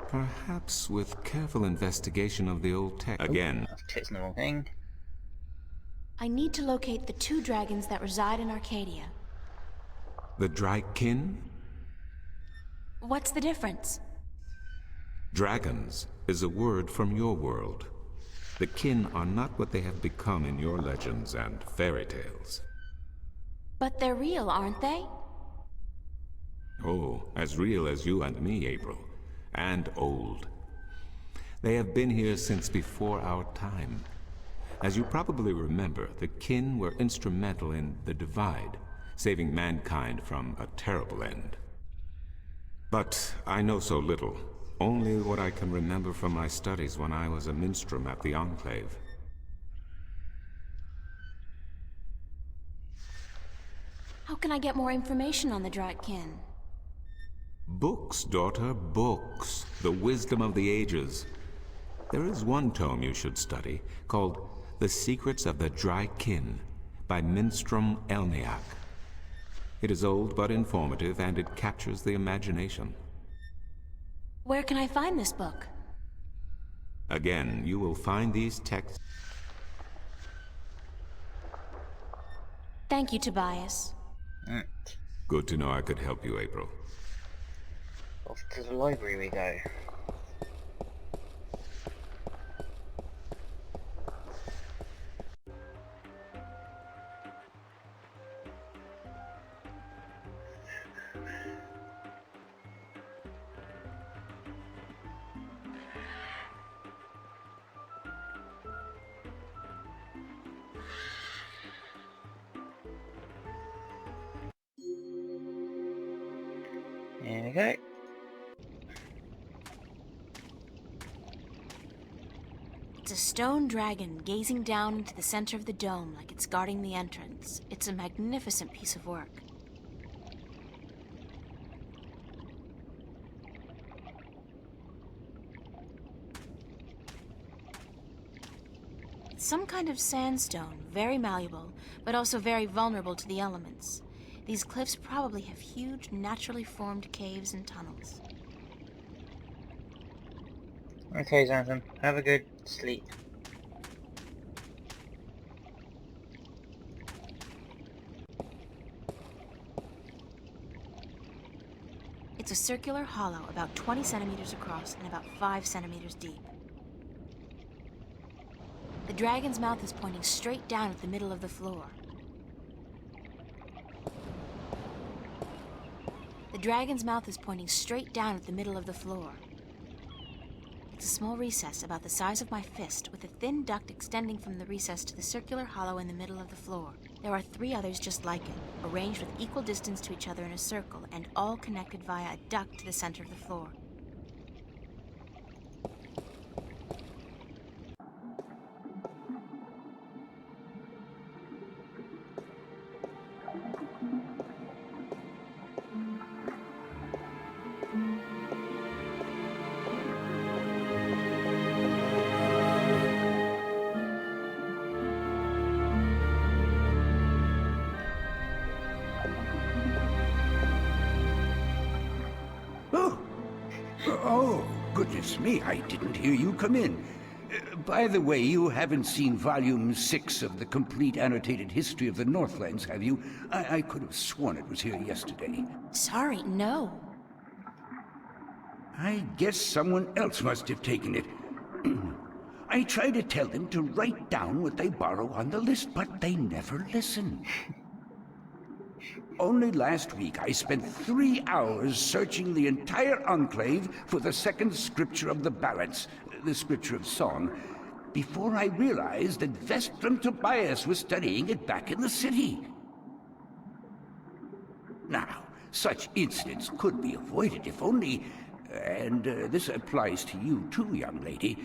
Perhaps with careful investigation of the old text. Again. I've clicked on the wrong thing. I need to locate the 2 dragons that reside in Arcadia. The Drykin? What's the difference? Dragons is a word from your world. The kin are not what they have become in your legends and fairy tales. But they're real, aren't they? Oh, as real as you and me, April. And old. They have been here since before our time. As you probably remember, the kin were instrumental in the Divide, saving mankind from a terrible end. But I know so little. Only what I can remember from my studies when I was a minstrel at the Enclave. How can I get more information on the Drykin? Books, daughter, books. The wisdom of the ages. There is one tome you should study, called The Secrets of the Drykin, by Minstrom Elniak. It is old but informative, and it captures the imagination. Where can I find this book? Again, you will find these texts. Thank you, Tobias. Good to know I could help you, April. Off to the library we go. There we go. It's a stone dragon gazing down into the center of the dome like it's guarding the entrance. It's a magnificent piece of work. It's some kind of sandstone, very malleable, but also very vulnerable to the elements. These cliffs probably have huge, naturally formed caves and tunnels. Okay, Xanthan, have a good sleep. It's a circular hollow about 20 centimeters across and about 5 centimeters deep. The dragon's mouth is pointing straight down at the middle of the floor. The dragon's mouth is pointing straight down at the middle of the floor. It's a small recess about the size of my fist, with a thin duct extending from the recess to the circular hollow in the middle of the floor. There are 3 others just like it, arranged with equal distance to each other in a circle, and all connected via a duct to the center of the floor. goodness me, I didn't hear you come in. By the way, you haven't seen Volume 6 of the Complete Annotated History of the Northlands, have you? I could have sworn it was here yesterday. Sorry, no. I guess someone else must have taken it. I try to tell them to write down what they borrow on the list, but they never listen. Only last week I spent 3 hours searching the entire Enclave for the second scripture of the balance, the scripture of song, before I realized that Vestrum Tobias was studying it back in the city. Now, such incidents could be avoided if only, and this applies to you too, young lady,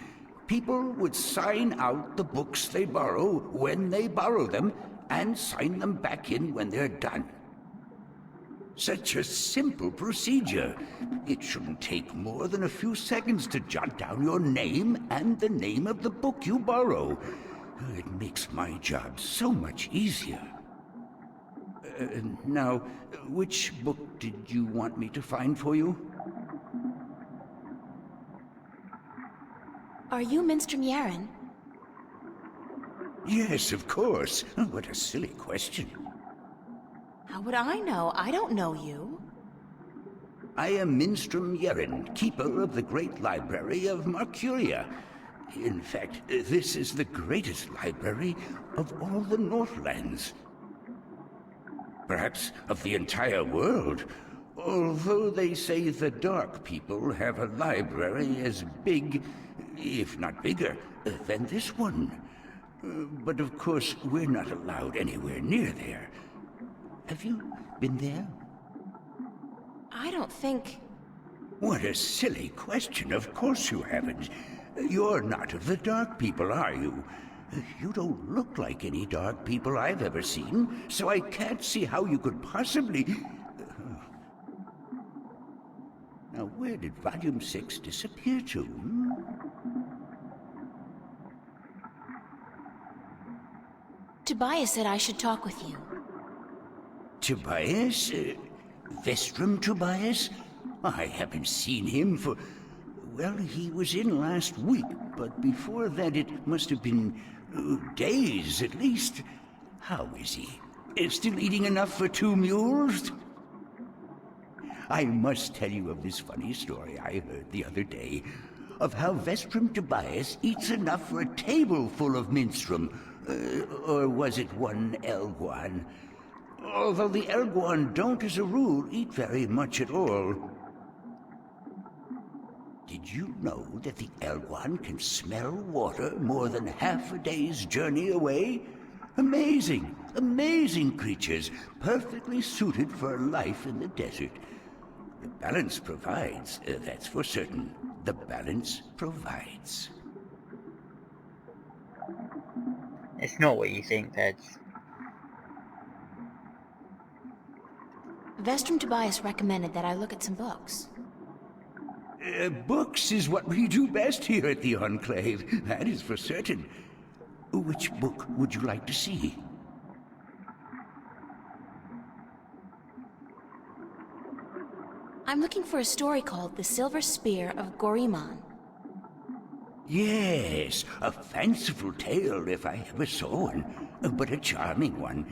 people would sign out the books they borrow when they borrow them and sign them back in when they're done. Such a simple procedure. It shouldn't take more than a few seconds to jot down your name and the name of the book you borrow. It makes my job so much easier. Now, which book did you want me to find for you? Are you Minstrom Yaren? Yes, of course. What a silly question. How would I know? I don't know you. I am Minstrom Yeren, keeper of the Great Library of Marcuria. In fact, this is the greatest library of all the Northlands. Perhaps of the entire world, although they say the Dark People have a library as big, if not bigger, than this one. But of course, we're not allowed anywhere near there. Have you been there? I don't think... What a silly question. Of course you haven't. You're not of the Dark People, are you? You don't look like any Dark People I've ever seen, so I can't see how you could possibly... Now, where did Volume 6 disappear to? Tobias said I should talk with you. Tobias? Vestrum Tobias? I haven't seen him for... Well, he was in last week, but before that it must have been days at least. How is he? Still eating enough for 2 mules? I must tell you of this funny story I heard the other day, of how Vestrum Tobias eats enough for a table full of minstrum. Or was it 1 Elguan? Although the Elguan don't, as a rule, eat very much at all. Did you know that the Elguan can smell water more than half a day's journey away? Amazing, amazing creatures, perfectly suited for life in the desert. The balance provides, that's for certain. The balance provides. It's not what you think, Peds. Vestrum Tobias recommended that I look at some books. Books is what we do best here at the Enclave, that is for certain. Which book would you like to see? I'm looking for a story called The Silver Spear of Goriman. Yes, a fanciful tale if I ever saw one, but a charming one.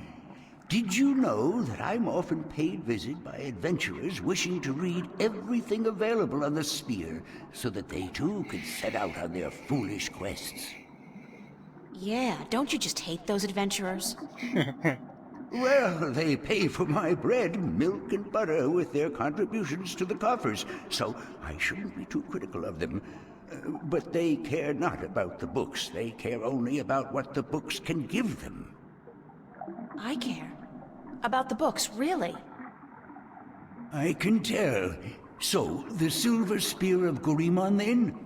Did you know that I'm often paid visit by adventurers wishing to read everything available on the spear so that they too can set out on their foolish quests? Yeah, don't you just hate those adventurers? Well, they pay for my bread, milk, and butter with their contributions to the coffers, so I shouldn't be too critical of them. But they care not about the books. They care only about what the books can give them. I care. About the books, really. I can tell. So, the Silver Spear of Goriman, then?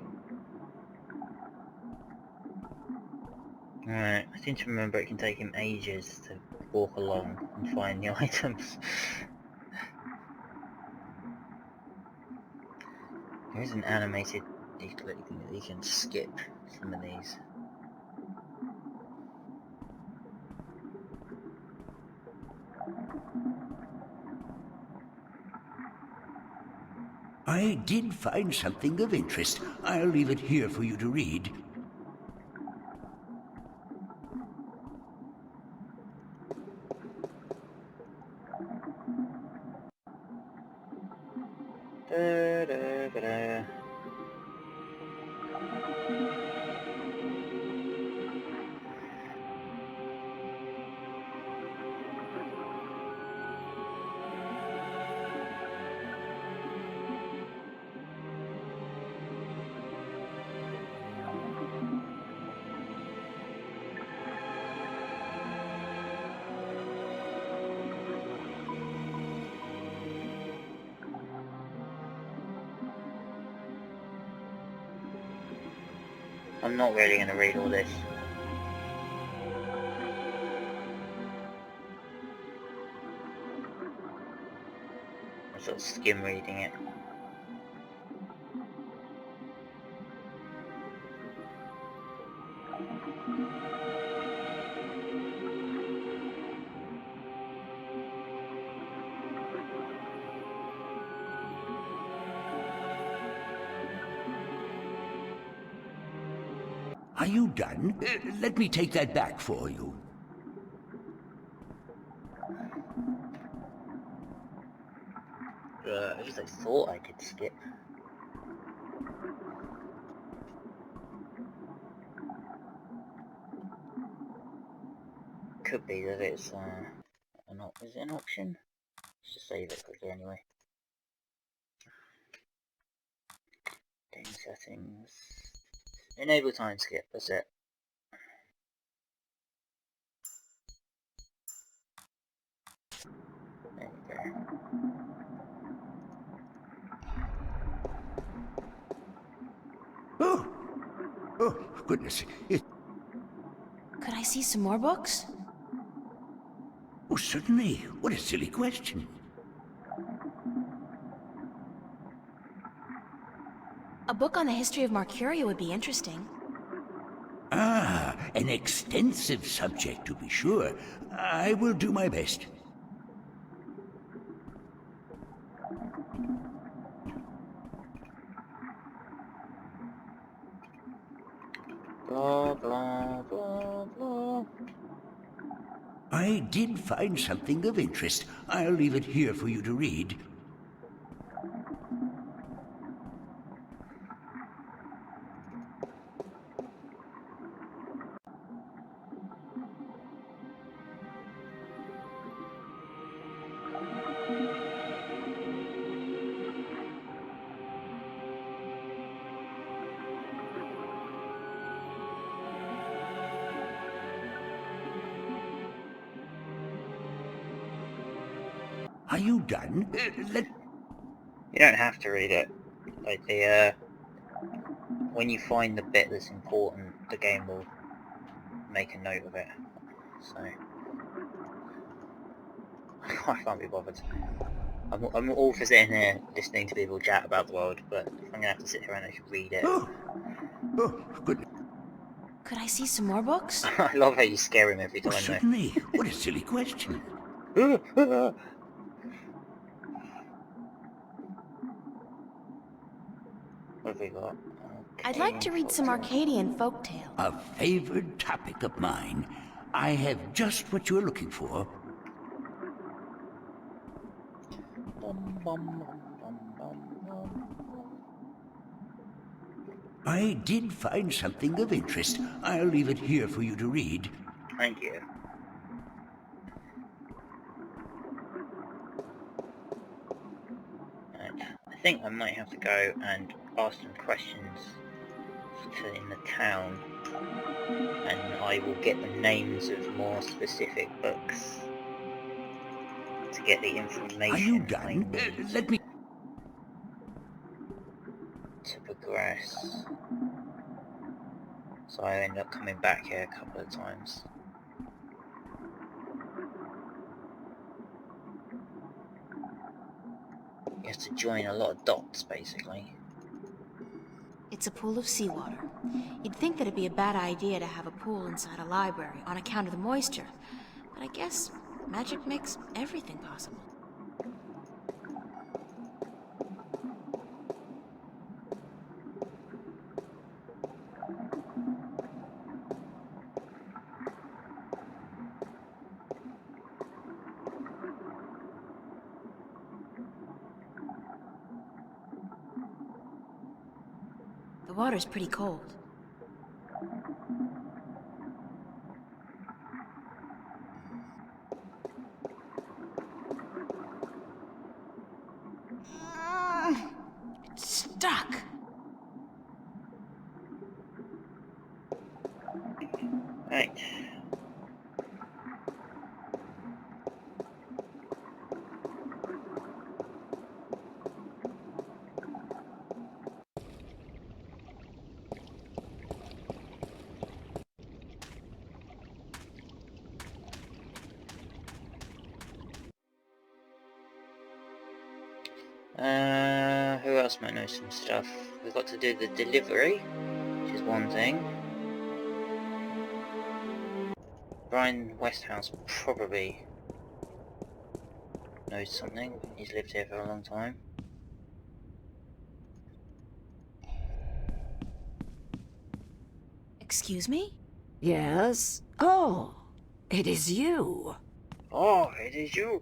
Alright, I seem to remember it can take him ages to walk along and find the items. There is an animated decoding that you can skip some of these. I did find something of interest. I'll leave it here for you to read. Da-da-da-da. I'm not really going to read all this. I'm sort of skim reading it. Are you done? Let me take that back for you. At least I thought I could skip. Could be that it's is it an option? Let's just save it quickly anyway. Game settings. Enable time skip, that's it. There you go. Oh, goodness. Could I see some more books? Oh, certainly. What a silly question. A book on the history of Marcuria would be interesting. Ah, an extensive subject, to be sure. I will do my best. Blah, blah, blah, blah. I did find something of interest. I'll leave it here for you to read. Are you done? You don't have to read it. Like when you find the bit that's important, the game will make a note of it. So I can't be bothered. I'm all for sitting here listening to people chat about the world, but if I'm gonna have to sit here and actually read it. Oh, good. Could I see some more books? I love how you scare him every Oh, time certainly. What a silly question. though. What have we got? I'd like to read some Arcadian folktale. A favored topic of mine. I have just what you're looking for. Bum, bum, bum, bum, bum, bum. I did find something of interest. I'll leave it here for you to read. Thank you. Right. I think I might have to go and ask some questions in the town, and I will get the names of more specific books to get the information Are you I done? need Let me... to progress. So I end up coming back here a couple of times. You have to join a lot of dots, basically. It's a pool of seawater. You'd think that it'd be a bad idea to have a pool inside a library on account of the moisture, but I guess magic makes everything possible. water's pretty cold. It's stuck. Right. Who else might know some stuff? We've got to do the delivery, which is one thing. Brian Westhouse probably knows something. He's lived here for a long time. Excuse me? Yes? Oh, it is you. Oh, it is you!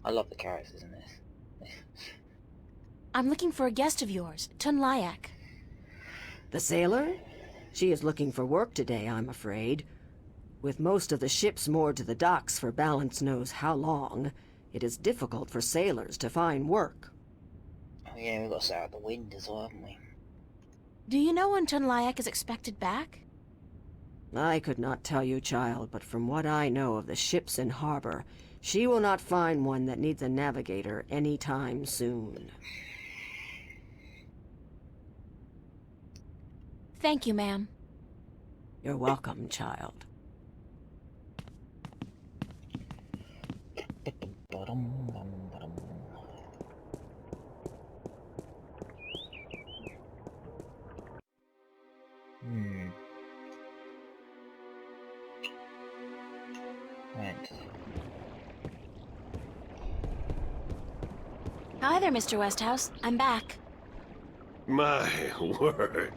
I love the characters in this. I'm looking for a guest of yours, Tun Layak. The sailor? She is looking for work today, I'm afraid. With most of the ships moored to the docks for balance knows how long, it is difficult for sailors to find work. Oh yeah, we've got to stay out of the wind as well, haven't we? Do you know when Tun Layak is expected back? I could not tell you, child, but from what I know of the ships in harbor, she will not find one that needs a navigator any time soon. Thank you, ma'am. You're welcome, child. Right. Hi there, Mr. Westhouse. I'm back. My word.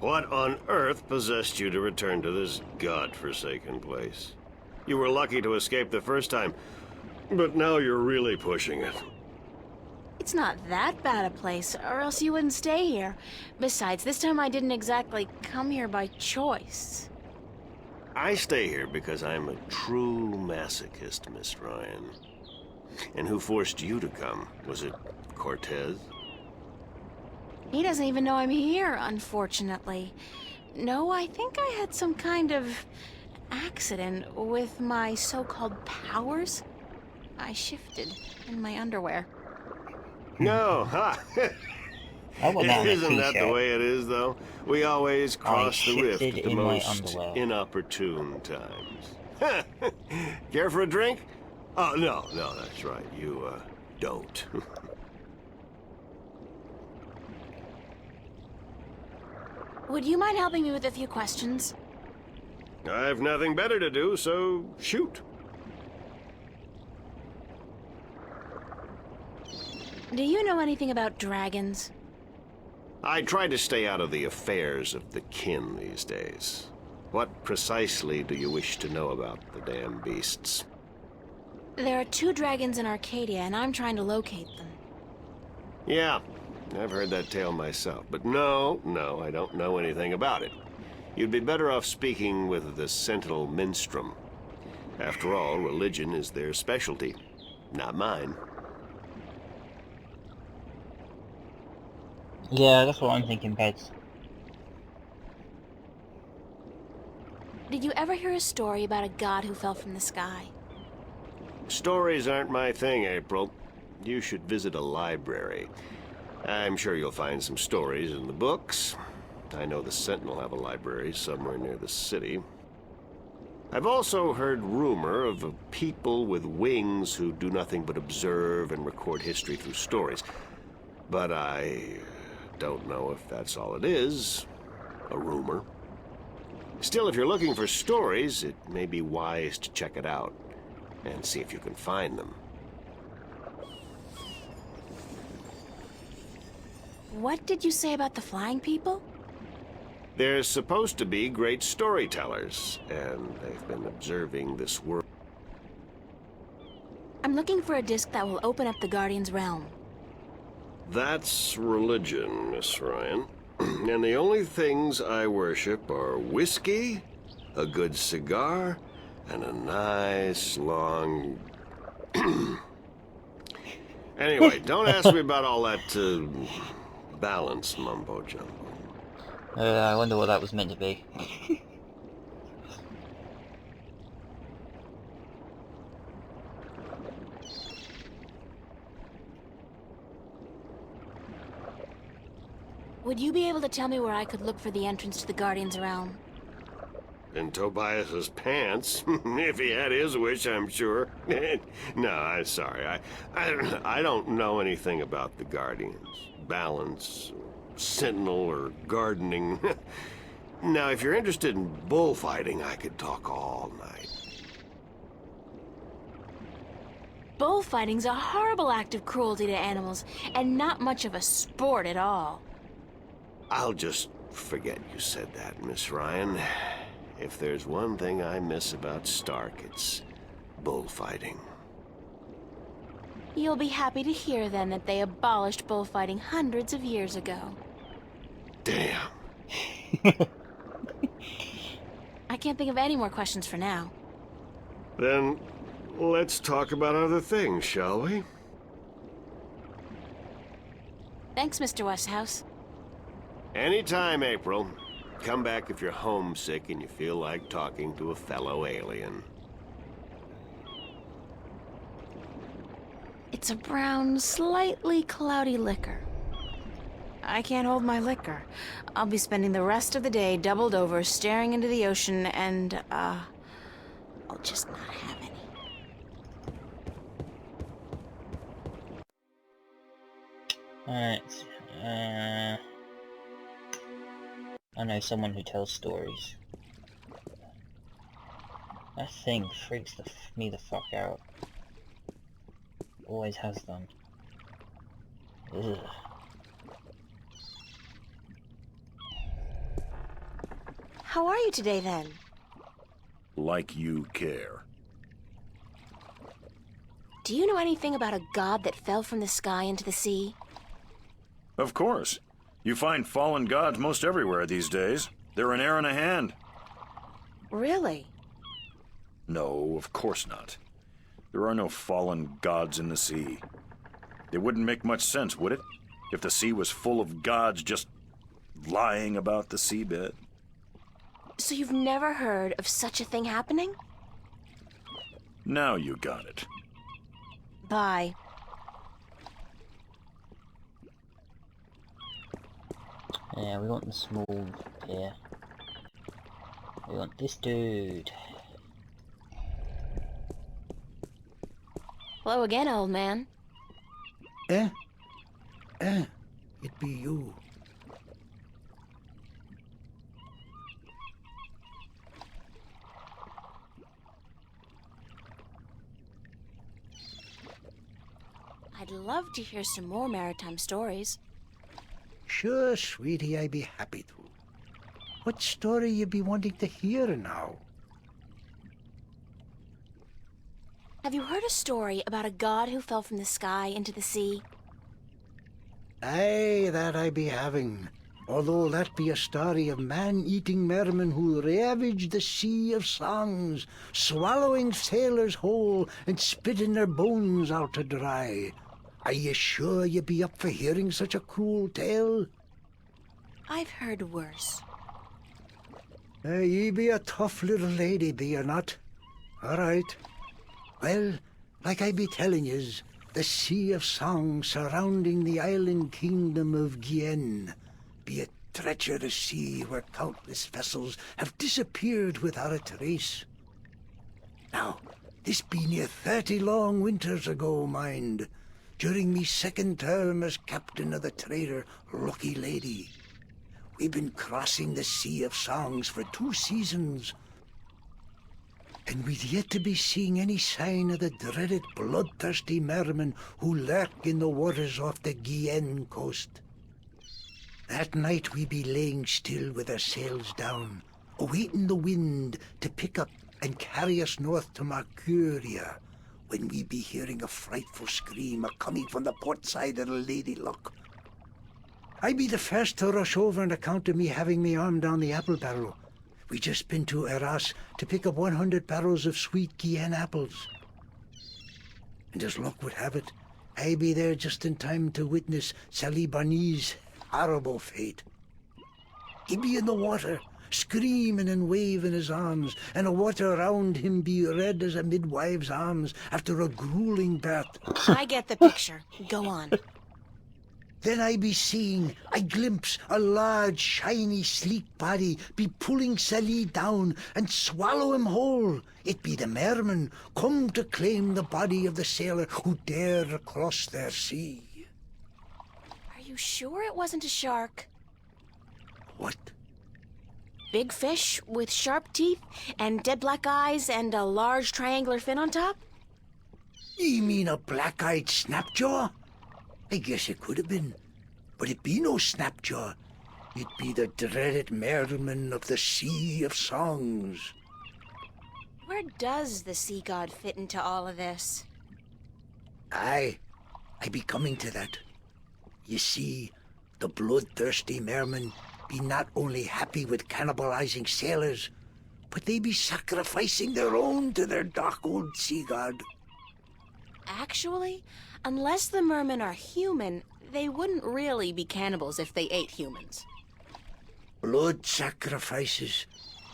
What on earth possessed you to return to this godforsaken place? You were lucky to escape the first time, but now you're really pushing it. It's not that bad a place, or else you wouldn't stay here. Besides, this time I didn't exactly come here by choice. I stay here because I'm a true masochist, Miss Ryan. And who forced you to come? Was it Cortez? He doesn't even know I'm here, unfortunately. No, I think I had some kind of accident with my so-called powers. I shifted in my underwear. No, ha! I want that on a Isn't that the t-shirt. way it is, though? We always cross the rift shifted at the in my most underwear. inopportune times. Care for a drink? Oh, no, that's right. You, don't. Would you mind helping me with a few questions? I've nothing better to do, so shoot. Do you know anything about dragons? I try to stay out of the affairs of the kin these days. What precisely do you wish to know about the damn beasts? There are 2 dragons in Arcadia, and I'm trying to locate them. Yeah, I've heard that tale myself, but no, I don't know anything about it. You'd be better off speaking with the Sentinel Minstrom. After all, religion is their specialty, not mine. Yeah, that's what I'm thinking, Beds. Did you ever hear a story about a god who fell from the sky? Stories aren't my thing, April. You should visit a library. I'm sure you'll find some stories in the books. I know the Sentinel have a library somewhere near the city. I've also heard rumor of a people with wings who do nothing but observe and record history through stories. But I don't know if that's all it is. A rumor. Still, if you're looking for stories, it may be wise to check it out and see if you can find them. What did you say about the flying people? They're supposed to be great storytellers, and they've been observing this world. I'm looking for a disc that will open up the Guardian's realm. That's religion, Miss Ryan. And the only things I worship are whiskey, a good cigar, and a nice long... Anyway, don't ask me about all that balance mumbo-jumbo. I wonder what that was meant to be. Would you be able to tell me where I could look for the entrance to the Guardian's realm? In Tobias's pants, if he had his wish, I'm sure. No, I'm sorry. I don't know anything about the Guardians, balance, sentinel, or gardening. Now, if you're interested in bullfighting, I could talk all night. Bullfighting's a horrible act of cruelty to animals, and not much of a sport at all. I'll just forget you said that, Miss Ryan. If there's one thing I miss about Stark, it's bullfighting. You'll be happy to hear, then, that they abolished bullfighting hundreds of years ago. Damn. I can't think of any more questions for now. Then, let's talk about other things, shall we? Thanks, Mr. Westhouse. Anytime, April. Come back if you're homesick and you feel like talking to a fellow alien. It's a brown, slightly cloudy liquor. I can't hold my liquor. I'll be spending the rest of the day doubled over, staring into the ocean, and, I'll just not have any. Alright, I know someone who tells stories. That thing freaks me the fuck out. Always has done. Ugh. How are you today, then? Like you care. Do you know anything about a god that fell from the sky into the sea? Of course. You find fallen gods most everywhere these days. They're an air and a hand. Really? No, of course not. There are no fallen gods in the sea. It wouldn't make much sense, would it? If the sea was full of gods just lying about the seabed. So you've never heard of such a thing happening? Now you got it. Bye. Yeah, we want the small here. We want this dude. Hello again, old man. It be you. I'd love to hear some more maritime stories. Sure, sweetie, I'd be happy to. What story you be wanting to hear now? Have you heard a story about a god who fell from the sky into the sea? Aye, that I be having. Although that be a story of man-eating mermen who ravaged the sea of songs, swallowing sailors whole and spitting their bones out to dry. Are you sure you be up for hearing such a cruel tale? I've heard worse. Ye be a tough little lady, be you not? All right. Well, like I be telling yous, the Sea of Song surrounding the island kingdom of Gien be a treacherous sea where countless vessels have disappeared without a trace. Now, this be near 30 long winters ago, mind, during me second term as captain of the trader Lucky Lady. We've been crossing the Sea of Songs for 2 seasons, and we'd yet to be seeing any sign of the dreaded bloodthirsty mermen who lurk in the waters off the Gien coast. That night we be laying still with our sails down, awaiting the wind to pick up and carry us north to Mercuria, when we be hearing a frightful scream a-coming from the port side of the Lady Luck. I be the first to rush over on account of me having me arm down the apple barrel. We just been to Arras to pick up 100 barrels of sweet Guyenne apples. And as luck would have it, I be there just in time to witness Sally Barney's horrible fate. He be in the water, screaming and waving his arms, and the water around him be red as a midwife's arms after a grueling birth. I get the picture. Go on. Then I be seeing, I glimpse a large, shiny, sleek body be pulling Sally down and swallow him whole. It be the merman come to claim the body of the sailor who dare across their sea. Are you sure it wasn't a shark? What? Big fish with sharp teeth and dead black eyes and a large triangular fin on top? You mean a black-eyed snapjaw? I guess it could have been, but it be no snapjaw. It be the dreaded merman of the Sea of Songs. Where does the sea god fit into all of this? Aye, I be coming to that. You see, the bloodthirsty mermen be not only happy with cannibalizing sailors, but they be sacrificing their own to their dark old sea god. Actually, unless the mermen are human, they wouldn't really be cannibals if they ate humans. Blood sacrifices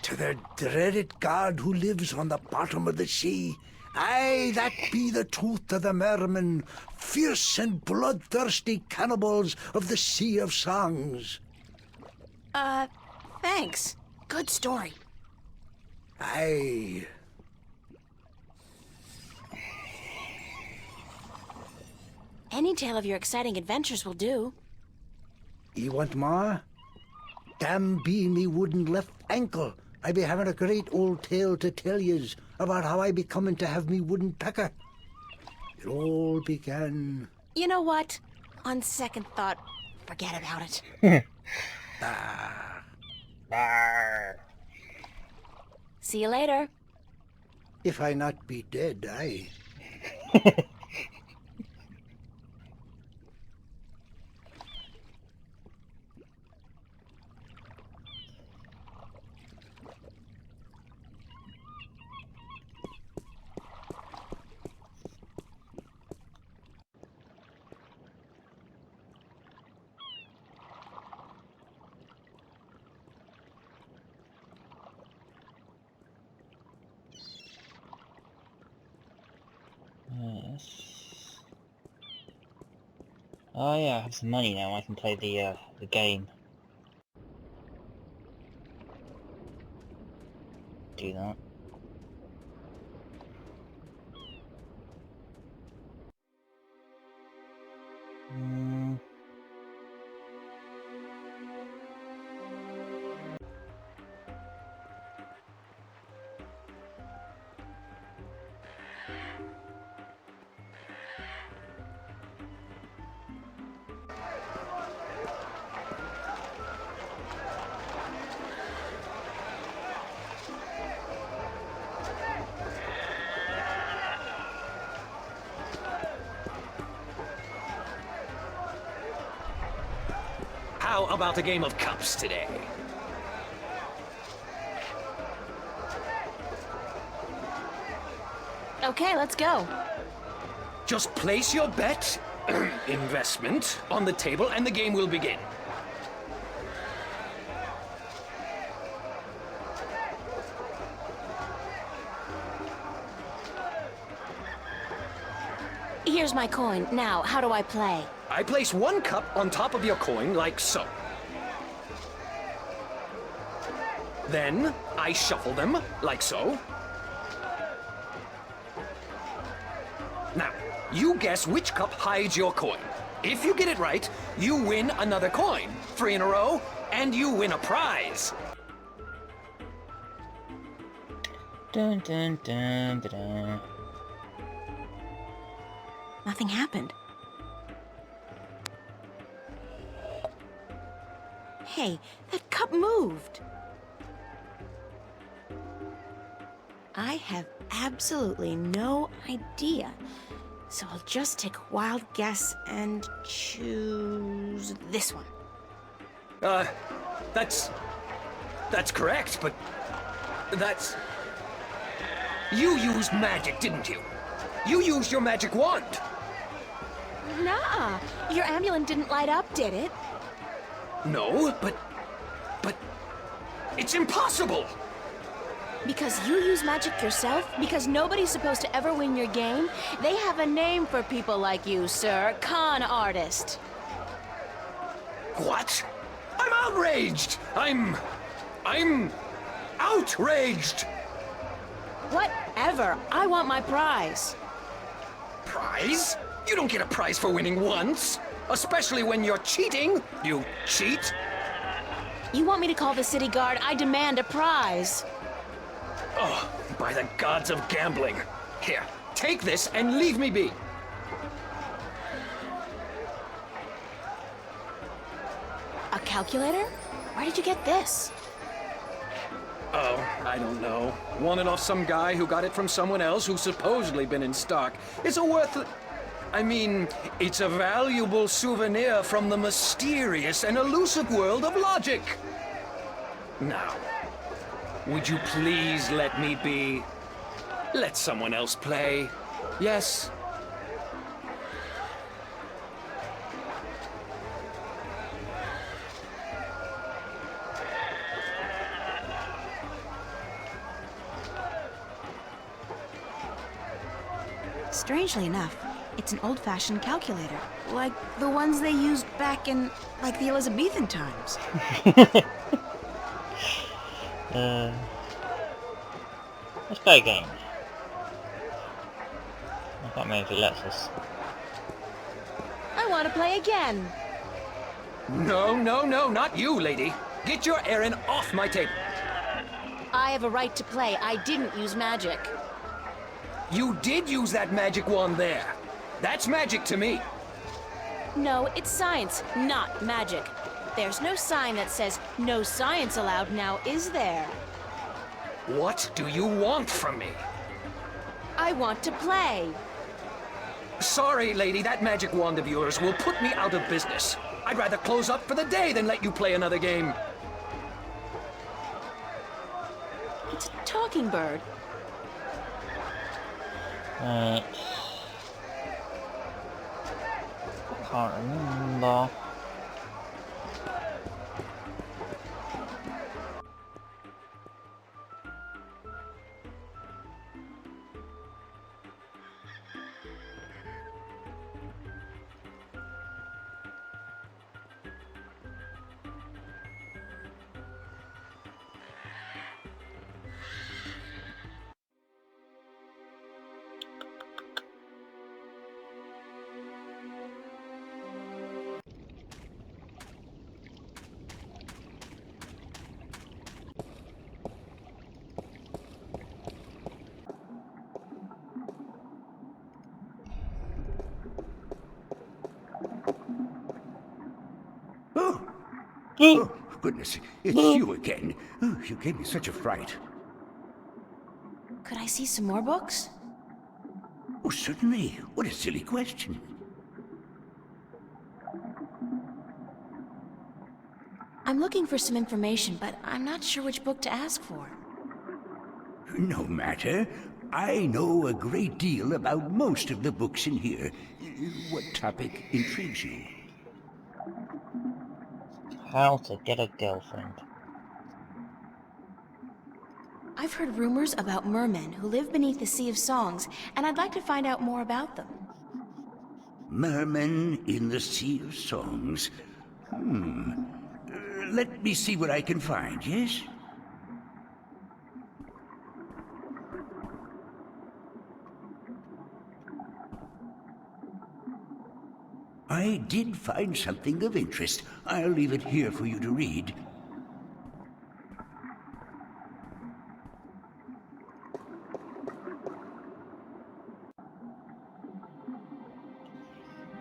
to their dreaded god who lives on the bottom of the sea. Aye, that be the truth of the mermen, fierce and bloodthirsty cannibals of the Sea of Songs. Thanks. Good story. Aye. Any tale of your exciting adventures will do. You want more? Damn be me wooden left ankle. I be having a great old tale to tell yez about how I be coming to have me wooden pecker. It all began... You know what? On second thought, forget about it. See you later. If I not be dead, aye. Yes. Oh yeah, I have some money now. I can play the game. Do that. How about a game of cups today? Okay, let's go. Just place your bet, investment, on the table and the game will begin. Here's my coin. Now, how do I play? I place one cup on top of your coin like so. Then I shuffle them like so. Now, you guess which cup hides your coin. If you get it right, you win another coin. 3 in a row, and you win a prize. Dun dun dun dun dun. Nothing happened. Hey, that cup moved. I have absolutely no idea. So I'll just take a wild guess and choose this one. That's correct, but that's... You used magic, didn't you? You used your magic wand. Nah, your amulet didn't light up, did it? No, but it's impossible. Because you use magic yourself? Because nobody's supposed to ever win your game? They have a name for people like you, sir. Con artist. What? I'm outraged! I'm outraged! Whatever. I want my prize. Prize? You don't get a prize for winning once. Especially when you're cheating. You cheat. You want me to call the city guard? I demand a prize. Oh, by the gods of gambling. Here, take this and leave me be. A calculator? Where did you get this? Oh, I don't know. Won it off some guy who got it from someone else who's supposedly been in stock. It's it's a valuable souvenir from the mysterious and elusive world of logic. Now, would you please let me be? Let someone else play. Yes? Strangely enough, it's an old-fashioned calculator, like the ones they used back in, like, the Elizabethan times. Let's play a game. I can't remember if it lets us. I want to play again. No, not you, lady. Get your errand off my table. I have a right to play. I didn't use magic. You did use that magic wand there. That's magic to me. No, it's science, not magic. There's no sign that says no science allowed now, is there? What do you want from me? I want to play. Sorry, lady, that magic wand of yours will put me out of business. I'd rather close up for the day than let you play another game. It's a talking bird. Right. I can't remember. Oh, goodness, it's you again. Oh, you gave me such a fright. Could I see some more books? Oh, certainly. What a silly question. I'm looking for some information, but I'm not sure which book to ask for. No matter. I know a great deal about most of the books in here. What topic intrigues you? How to get a girlfriend. I've heard rumors about mermen who live beneath the Sea of Songs, and I'd like to find out more about them. Mermen in the Sea of Songs. Let me see what I can find, yes? I did find something of interest. I'll leave it here for you to read.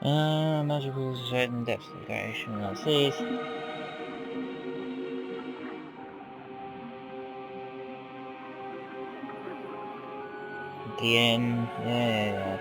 Magic rules are certain depths of the ocean and seas. Gien, yeah.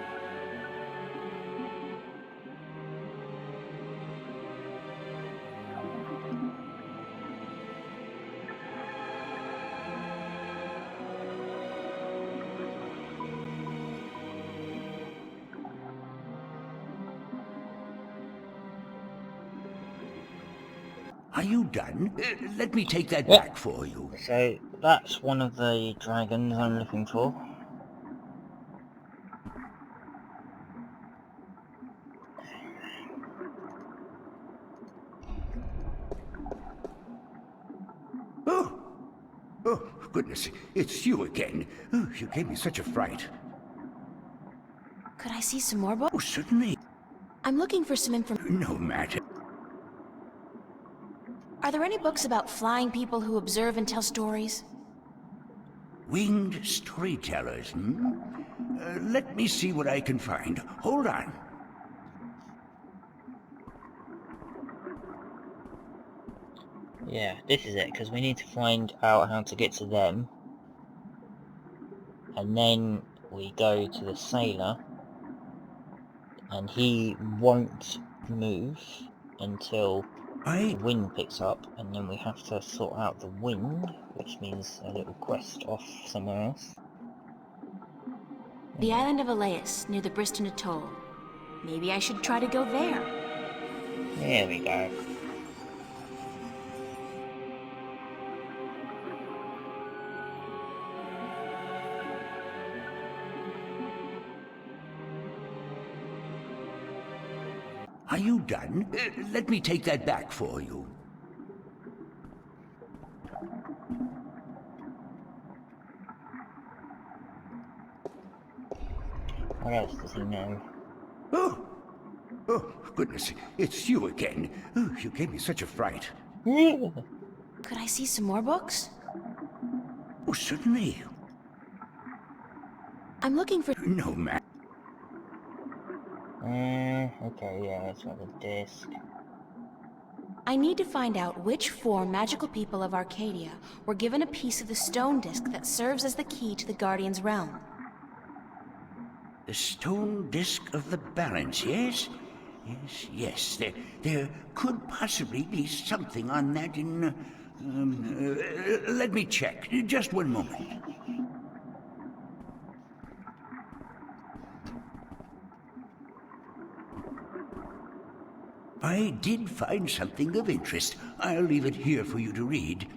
Are you done? Let me take that back for you. So that's one of the dragons I'm looking for. Oh, goodness, it's you again. Oh, you gave me such a fright. Could I see some more books? Oh, certainly. I'm looking for some information. No matter. Are there any books about flying people who observe and tell stories? Winged storytellers, hmm? Let me see what I can find. Hold on. Yeah, this is it, because we need to find out how to get to them. And then we go to the sailor. And he won't move until the wind picks up, and then we have to sort out the wind, which means a little quest off somewhere else. The island of Elias, near the Briston Atoll. Maybe I should try to go there. There we go. Are you done? Let me take that back for you. What else does he know? Oh, goodness, it's you again. Oh, you gave me such a fright. Could I see some more books? Oh, certainly. I'm looking for... No, man. Okay, yeah, let's have a disc. I need to find out which 4 magical people of Arcadia were given a piece of the stone disc that serves as the key to the Guardian's realm. The stone disc of the balance, yes? Yes. There could possibly be something on that in... let me check. Just one moment. I did find something of interest. I'll leave it here for you to read.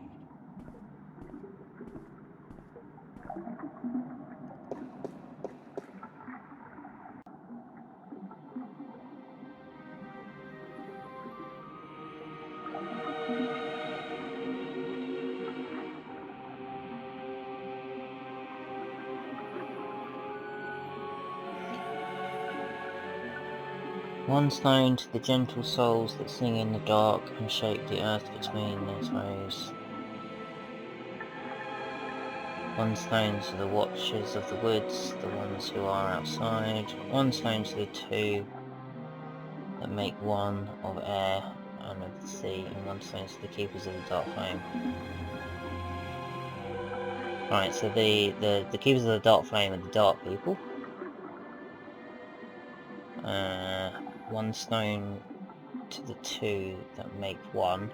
One stone to the gentle souls that sing in the dark and shape the earth between their toes. One stone to the watchers of the woods, the ones who are outside. One stone to the 2 that make one of air and of the sea, and one stone to the keepers of the dark flame. Right, so the keepers of the dark flame are the dark people. One stone to the 2 that make one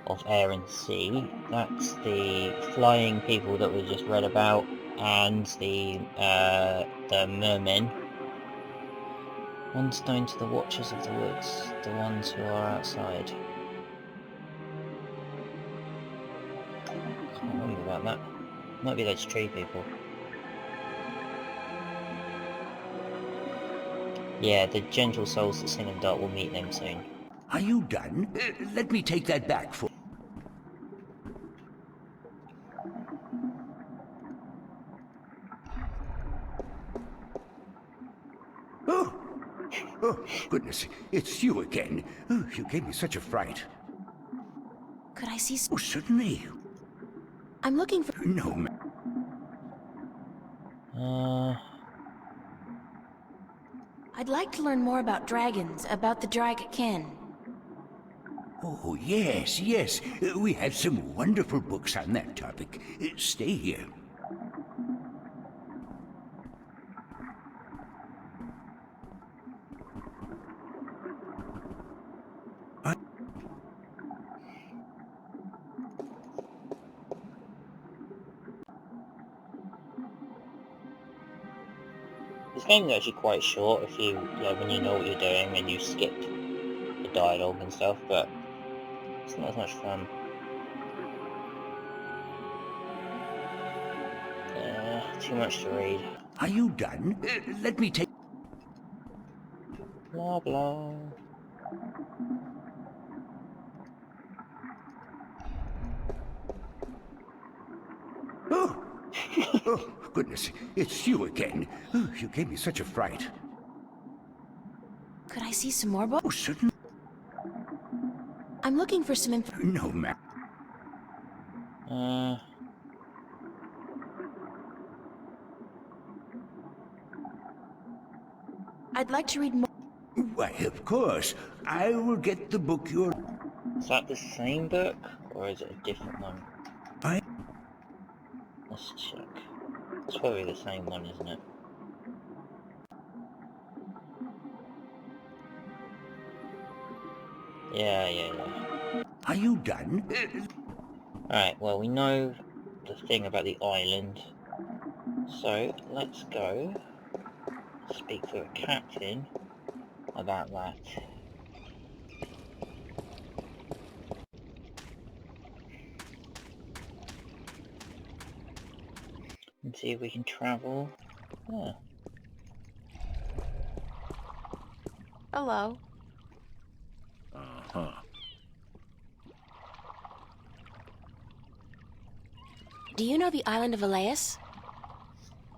of air and sea. That's the flying people that we just read about, and the mermen. One stone to the watchers of the woods, the ones who are outside. Can't remember about that. Might be those tree people. Yeah, the gentle souls that sing in the dark, will meet them soon. Are you done? Let me take that back for... Oh, goodness, it's you again. Oh, you gave me such a fright. Could I see some... Oh, certainly. I'm looking for... No, man. I'd like to learn more about dragons, about the Dragakin. Oh, yes. We have some wonderful books on that topic. Stay here. This game's actually quite short if you, when you know what you're doing and you skip the dialogue and stuff, but it's not as much fun. Too much to read. Are you done? Let me take... Blah blah. Oh! Oh, goodness, it's you again. Oh, you gave me such a fright. Could I see some more books? Oh, certainly. I'm looking for some info. No, ma'am. I'd like to read more. Why, of course. I will get the book you're... Is that the same book, or is it a different one? Let's check. It's probably the same one, isn't it? Yeah. Are you done? Alright, well, we know the thing about the island. So, let's go speak to the captain about that. And see if we can travel. Yeah. Hello. Uh-huh. Do you know the island of Elias?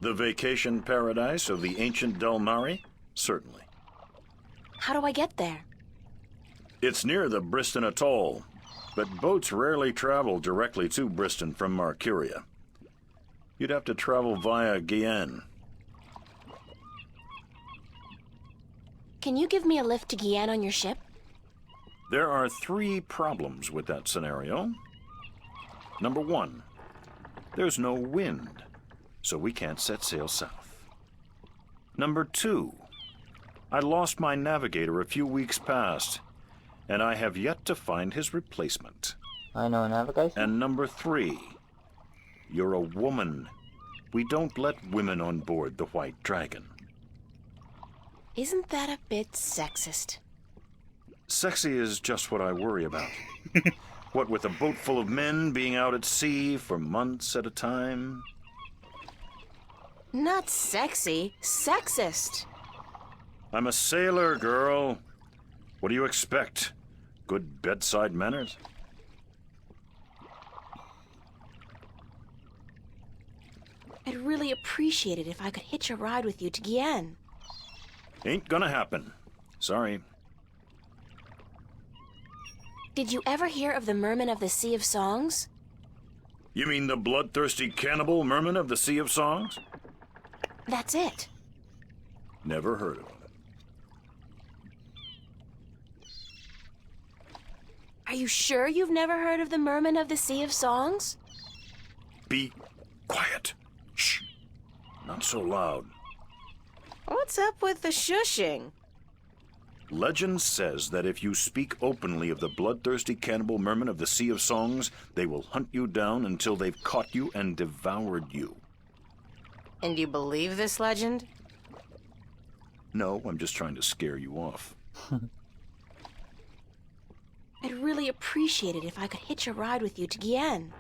The vacation paradise of the ancient Delmari? Certainly. How do I get there? It's near the Briston Atoll, but boats rarely travel directly to Briston from Marcuria. You'd have to travel via Guyenne. Can you give me a lift to Guyenne on your ship? There are 3 problems with that scenario. Number 1, there's no wind, so we can't set sail south. Number 2, I lost my navigator a few weeks past, and I have yet to find his replacement. I know a navigator. And number 3, you're a woman. We don't let women on board the White Dragon. Isn't that a bit sexist? Sexy is just what I worry about. What with a boat full of men being out at sea for months at a time? Not sexy, sexist. I'm a sailor, girl. What do you expect? Good bedside manners? I'd really appreciate it if I could hitch a ride with you to Guyenne. Ain't gonna happen. Sorry. Did you ever hear of the Merman of the Sea of Songs? You mean the bloodthirsty cannibal merman of the Sea of Songs? That's it. Never heard of him. Are you sure you've never heard of the Merman of the Sea of Songs? Be quiet. Shh. Not so loud. What's up with the shushing? Legend says that if you speak openly of the bloodthirsty cannibal merman of the Sea of Songs, they will hunt you down until they've caught you and devoured you. And you believe this legend? No, I'm just trying to scare you off. I'd really appreciate it if I could hitch a ride with you to Guyenne.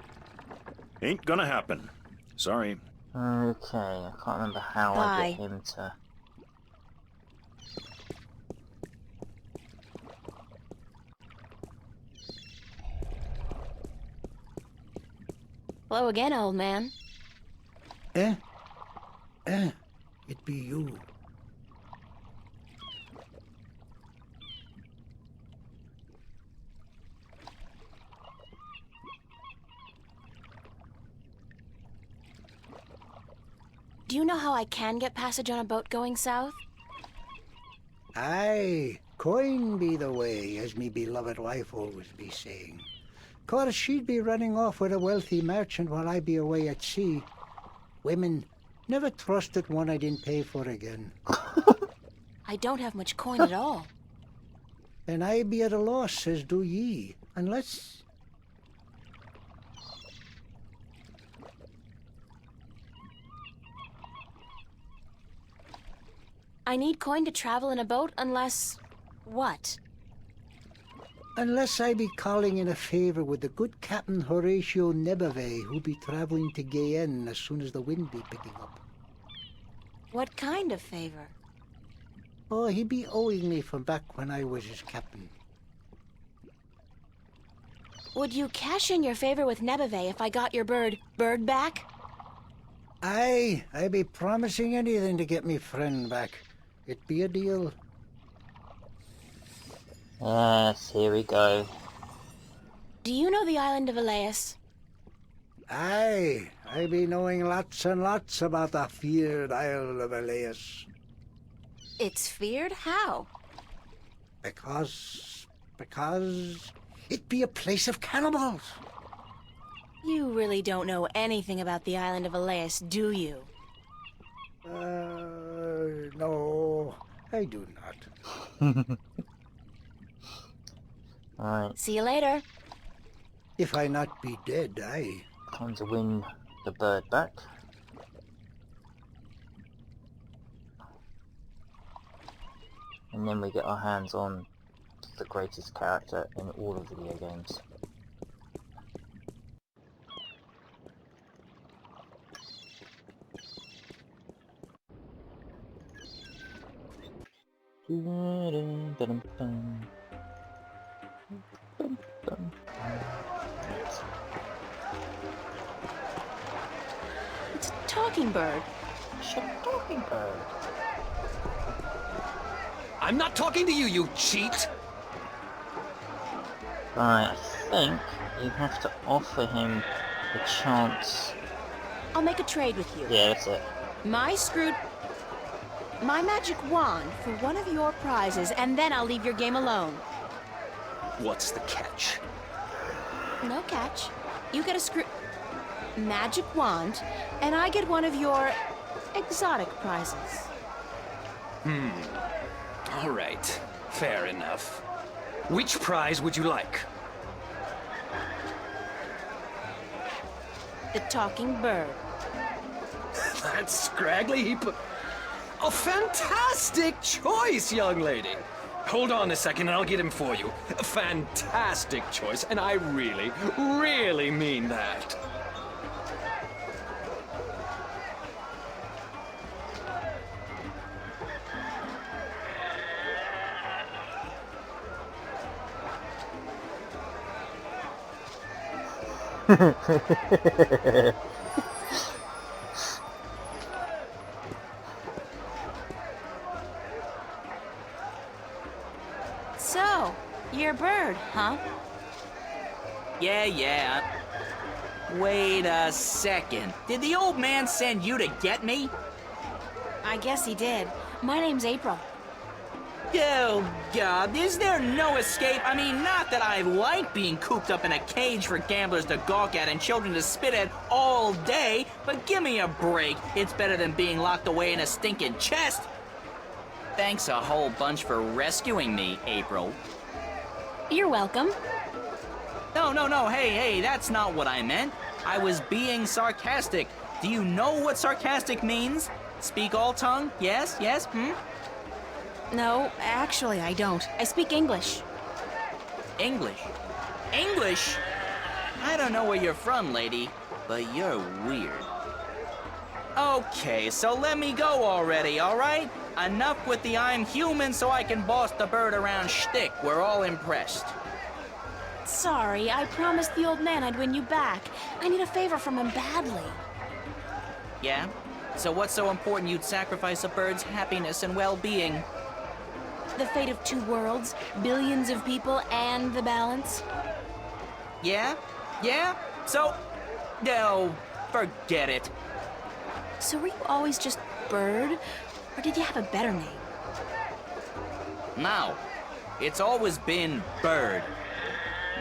Ain't gonna happen. Sorry. Okay, I can't remember how I get him to... Hello again, old man. It be you. Do you know how I can get passage on a boat going south? Aye, coin be the way, as me beloved wife always be saying. 'Course she'd be running off with a wealthy merchant while I be away at sea. Women, never trusted one I didn't pay for again. I don't have much coin at all. And I be at a loss, as do ye, unless... I need coin to travel in a boat unless... what? Unless I be calling in a favor with the good Captain Horatio Nebave, who be traveling to Guyenne as soon as the wind be picking up. What kind of favor? Oh, he be owing me from back when I was his captain. Would you cash in your favor with Nebave if I got your bird back? Aye, I be promising anything to get me friend back. It be a deal. Yes, here we go. Do you know the island of Elias? Aye, I be knowing lots and lots about the feared Isle of Elias. It's feared? How? Because it be a place of cannibals. You really don't know anything about the island of Elias, do you? No, I do not. Alright, See you later. If I not be dead, aye. time to win the bird back. And then we get our hands on the greatest character in all of video games. It's a talking bird. It's a talking bird. I'm not talking to you, you cheat! Right, I think you have to offer him the chance. I'll make a trade with you. Yeah, that's it. My magic wand for one of your prizes, and then I'll leave your game alone. What's the catch? No catch. You get a magic wand, and I get one of your exotic prizes. All right, fair enough. Which prize would you like? The talking bird. That scraggly heap of... A fantastic choice, young lady! Hold on a second and I'll get him for you. A fantastic choice, and I really, really mean that. So, you're a bird, huh? Yeah. Wait a second. Did the old man send you to get me? I guess he did. My name's April. Oh, God, is there no escape? I mean, not that I like being cooped up in a cage for gamblers to gawk at and children to spit at all day, but give me a break. It's better than being locked away in a stinking chest. Thanks a whole bunch for rescuing me, April. You're welcome. No, hey, that's not what I meant. I was being sarcastic. Do you know what sarcastic means? Speak all tongue? Yes, No, actually, I don't. I speak English. English? I don't know where you're from, lady, but you're weird. Okay, so let me go already, all right? Enough with the I'm human so I can boss the bird around shtick. We're all impressed. Sorry, I promised the old man I'd win you back. I need a favor from him badly. Yeah? So what's so important you'd sacrifice a bird's happiness and well-being? The fate of two worlds, billions of people, and the balance. Yeah? So... No, forget it. So were you always just Bird? Or did you have a better name? No, it's always been Bird.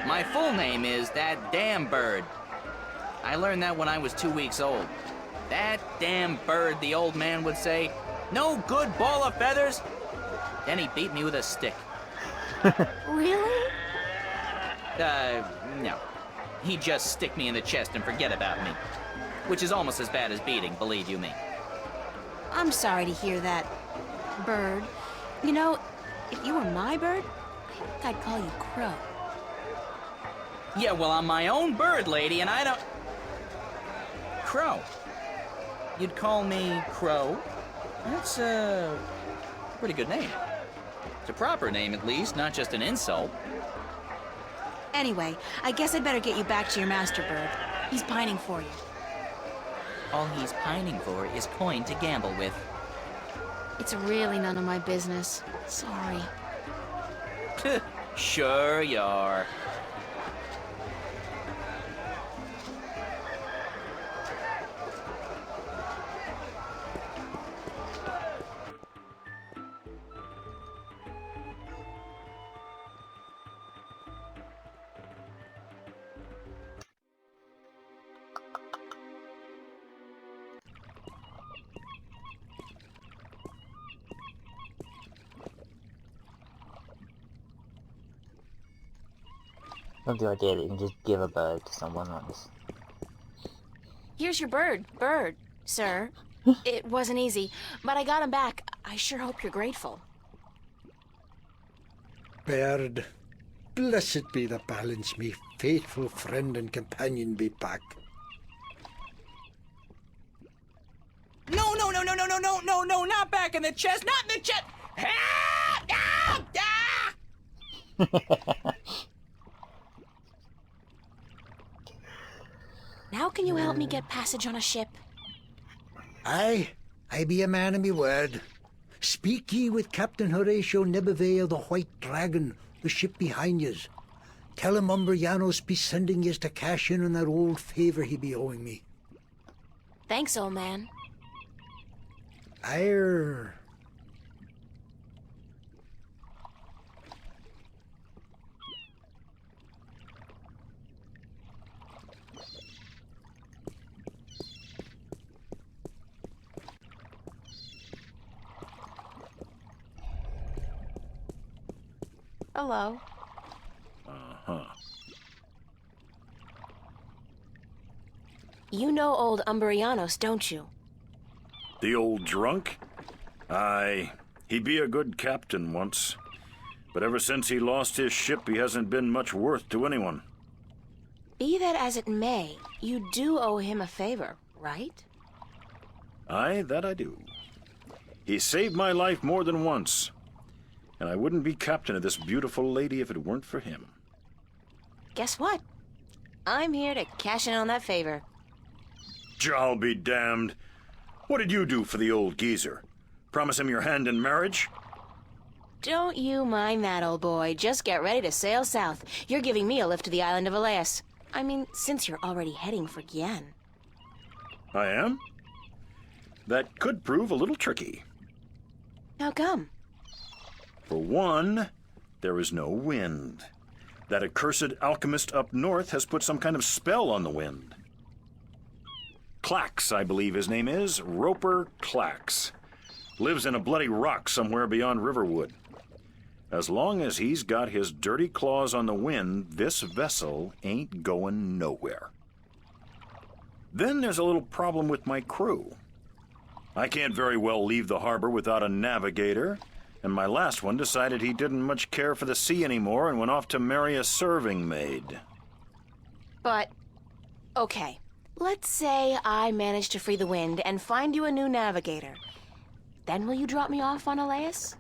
My full name is That Damn Bird. I learned that when I was 2 weeks old. That damn bird, the old man would say. No good ball of feathers. Then he beat me with a stick. Really? No. He'd just stick me in the chest and forget about me. Which is almost as bad as beating, believe you me. I'm sorry to hear that. Bird. You know, if you were my bird, I think I'd call you Crow. Yeah, well, I'm my own bird, lady, and I don't... Crow. You'd call me Crow? That's a pretty good name. It's a proper name, at least, not just an insult. Anyway, I guess I'd better get you back to your master bird. He's pining for you. All he's pining for is coin to gamble with. It's really none of my business. Sorry. Sure you are. Love the idea that you can just give a bird to someone like this. Here's your bird, sir. It wasn't easy, but I got him back. I sure hope you're grateful. Bird, blessed be the balance me faithful friend and companion be back. No, not back in the chest, not in the chest! Now can you help me get passage on a ship? Aye, I be a man of me word. Speak ye with Captain Horatio Nebervale, the White Dragon, the ship behind yous. Tell him Umbrianos be sending yous to cash in on that old favour he be owing me. Thanks, old man. Aye. Hello. Uh-huh. You know old Umbrianos, don't you? The old drunk? Aye, he be a good captain once. But ever since he lost his ship, he hasn't been much worth to anyone. Be that as it may, you do owe him a favor, right? Aye, that I do. He saved my life more than once. And I wouldn't be captain of this beautiful lady if it weren't for him. Guess what? I'm here to cash in on that favor. I'll be damned. What did you do for the old geezer? Promise him your hand in marriage? Don't you mind that, old boy. Just get ready to sail south. You're giving me a lift to the island of Elias. I mean, since you're already heading for Gien. I am? That could prove a little tricky. How come? For one, there is no wind. That accursed alchemist up north has put some kind of spell on the wind. Clax, I believe his name is. Roper Clax. Lives in a bloody rock somewhere beyond Riverwood. As long as he's got his dirty claws on the wind, this vessel ain't going nowhere. Then there's a little problem with my crew. I can't very well leave the harbor without a navigator, and my last one decided he didn't much care for the sea anymore and went off to marry a serving maid. But, okay. Let's say I manage to free the wind and find you a new navigator. Then will you drop me off on Elias?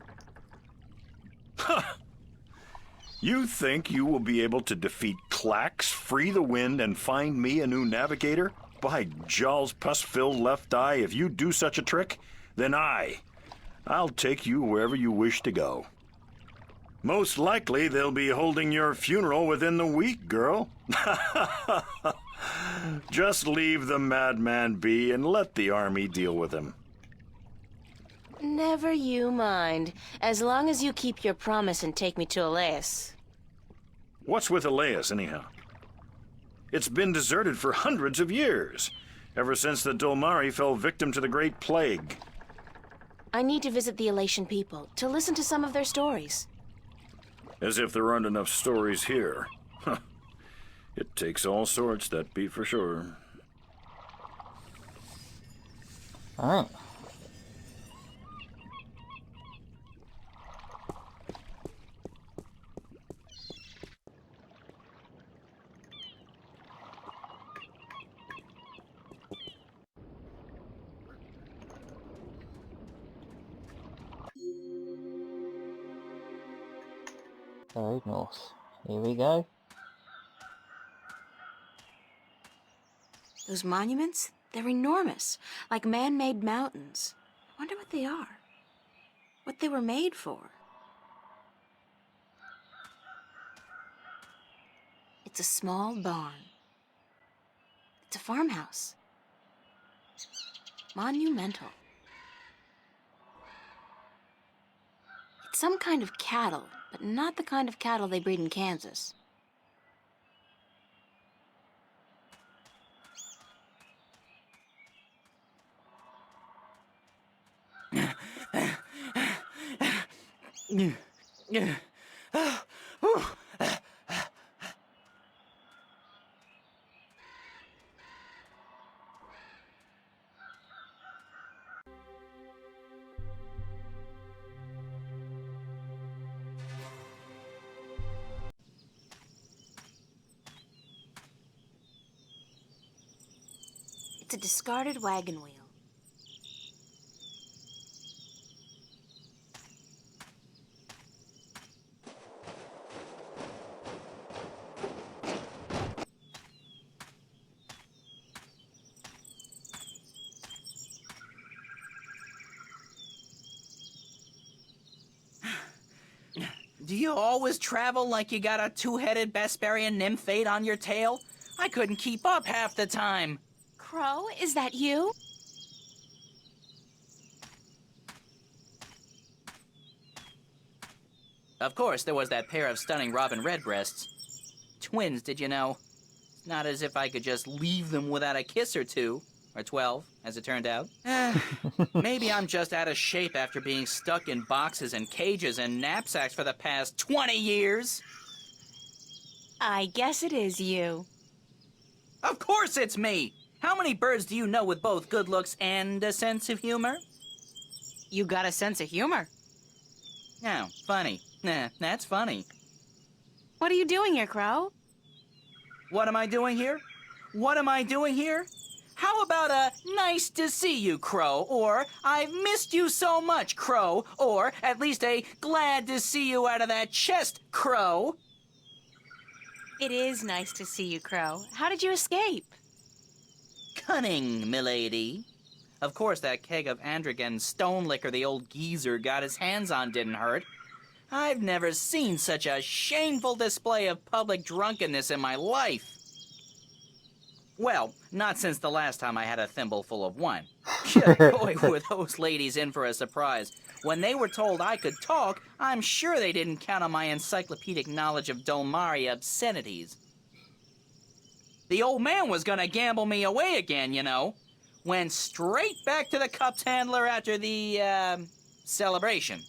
You think you will be able to defeat Clax, free the wind, and find me a new navigator? By Jaw's pus-filled left eye, if you do such a trick, then I'll take you wherever you wish to go. Most likely they'll be holding your funeral within the week, girl. Just leave the madman be and let the army deal with him. Never you mind, as long as you keep your promise and take me to Elias. What's with Elias, anyhow? It's been deserted for hundreds of years, ever since the Dolmari fell victim to the Great Plague. I need to visit the Elation people, to listen to some of their stories. As if there aren't enough stories here. It takes all sorts, that be for sure. Alright. So, north. Here we go. Those monuments, they're enormous, like man-made mountains. I wonder what they are. What they were made for. It's a small barn. It's a farmhouse. Monumental. It's some kind of cattle, but not the kind of cattle they breed in Kansas. It's a discarded wagon wheel. Do you always travel like you got a two-headed Besparian nymphate on your tail? I couldn't keep up half the time. Crow, is that you? Of course, there was that pair of stunning robin redbreasts. Twins, did you know? Not as if I could just leave them without a kiss or two. Or 12, as it turned out. Maybe I'm just out of shape after being stuck in boxes and cages and knapsacks for the past 20 years. I guess it is you. Of course it's me! How many birds do you know with both good looks and a sense of humor? You got a sense of humor. Oh, funny. Nah, that's funny. What are you doing here, Crow? What am I doing here? What am I doing here? How about a nice to see you, Crow, or I've missed you so much, Crow, or at least a glad to see you out of that chest, Crow? It is nice to see you, Crow. How did you escape? Cunning, milady. Of course, that keg of Androgen stone liquor the old geezer got his hands on didn't hurt. I've never seen such a shameful display of public drunkenness in my life. Well, not since the last time I had a thimble full of wine. Boy, were those ladies in for a surprise. When they were told I could talk, I'm sure they didn't count on my encyclopedic knowledge of Dolmari obscenities. The old man was gonna gamble me away again, you know. Went straight back to the cups handler after the, celebration.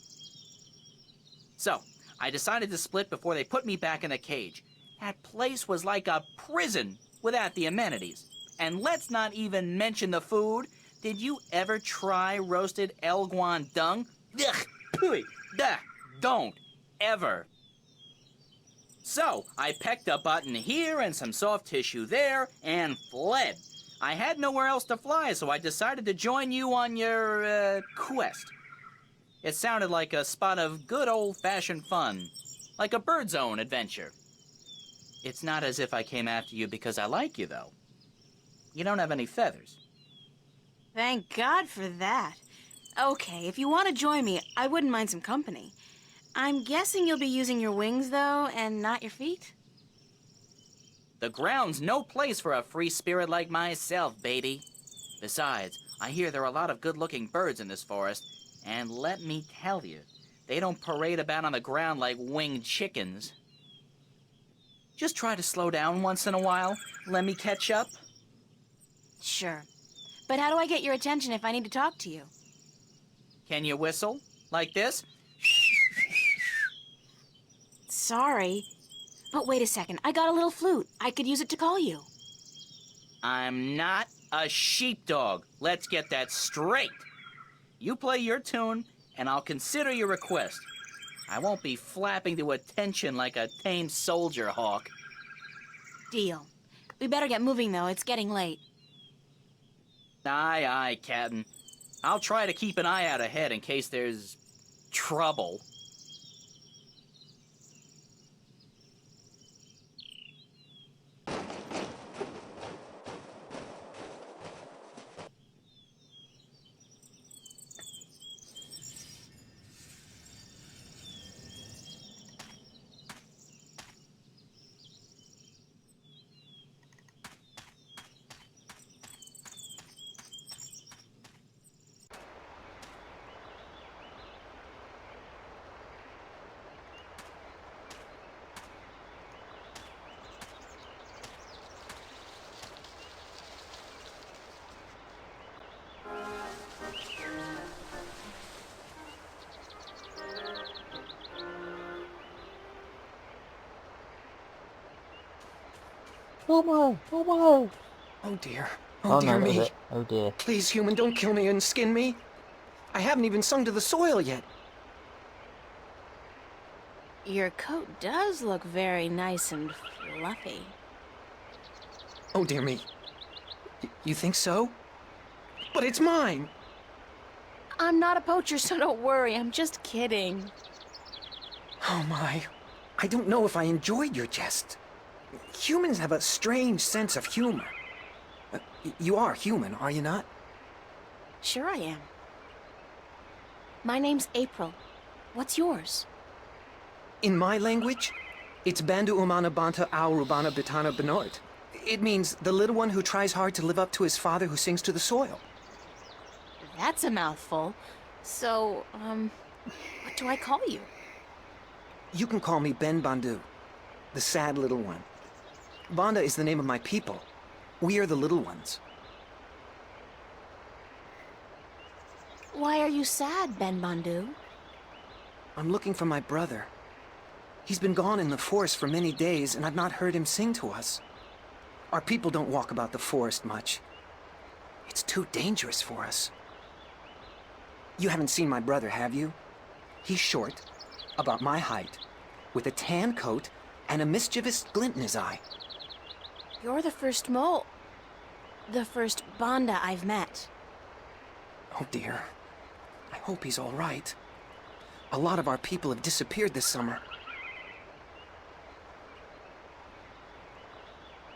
So, I decided to split before they put me back in the cage. That place was like a prison without the amenities. And let's not even mention the food. Did you ever try roasted Elguan dung? Ugh, pooey, duh, don't, ever. So, I pecked a button here and some soft tissue there and fled. I had nowhere else to fly, so I decided to join you on your, quest. It sounded like a spot of good old-fashioned fun, like a Bird Zone adventure. It's not as if I came after you because I like you, though. You don't have any feathers. Thank God for that. Okay, if you want to join me, I wouldn't mind some company. I'm guessing you'll be using your wings, though, and not your feet? The ground's no place for a free spirit like myself, baby. Besides, I hear there are a lot of good-looking birds in this forest, and let me tell you, they don't parade about on the ground like winged chickens. Just try to slow down once in a while. Let me catch up. Sure. But how do I get your attention if I need to talk to you? Can you whistle? Like this? Sorry. But wait a second, I got a little flute. I could use it to call you. I'm not a sheepdog. Let's get that straight. You play your tune, and I'll consider your request. I won't be flapping to attention like a tame soldier hawk. Deal. We better get moving, though. It's getting late. Aye, aye, Captain. I'll try to keep an eye out ahead in case there's trouble. Oh dear. Oh dear no, that was me. it. Oh dear. Please, human, don't kill me and skin me. I haven't even sung to the soil yet. Your coat does look very nice and fluffy. Oh dear me. You think so? But it's mine. I'm not a poacher, so don't worry. I'm just kidding. Oh my. I don't know if I enjoyed your jest. Humans have a strange sense of humor. You are human, are you not? Sure I am. My name's April. What's yours? In my language, it's Bandu Umana Banta Au Rubana Bitana Benort. It means the little one who tries hard to live up to his father who sings to the soil. That's a mouthful. So, what do I call you? You can call me Ben Bandu, the sad little one. Banda is the name of my people. We are the little ones. Why are you sad, Ben Bandu? I'm looking for my brother. He's been gone in the forest for many days, and I've not heard him sing to us. Our people don't walk about the forest much. It's too dangerous for us. You haven't seen my brother, have you? He's short, about my height, with a tan coat and a mischievous glint in his eye. You're the first mole. The first Banda I've met. Oh dear. I hope he's all right. A lot of our people have disappeared this summer.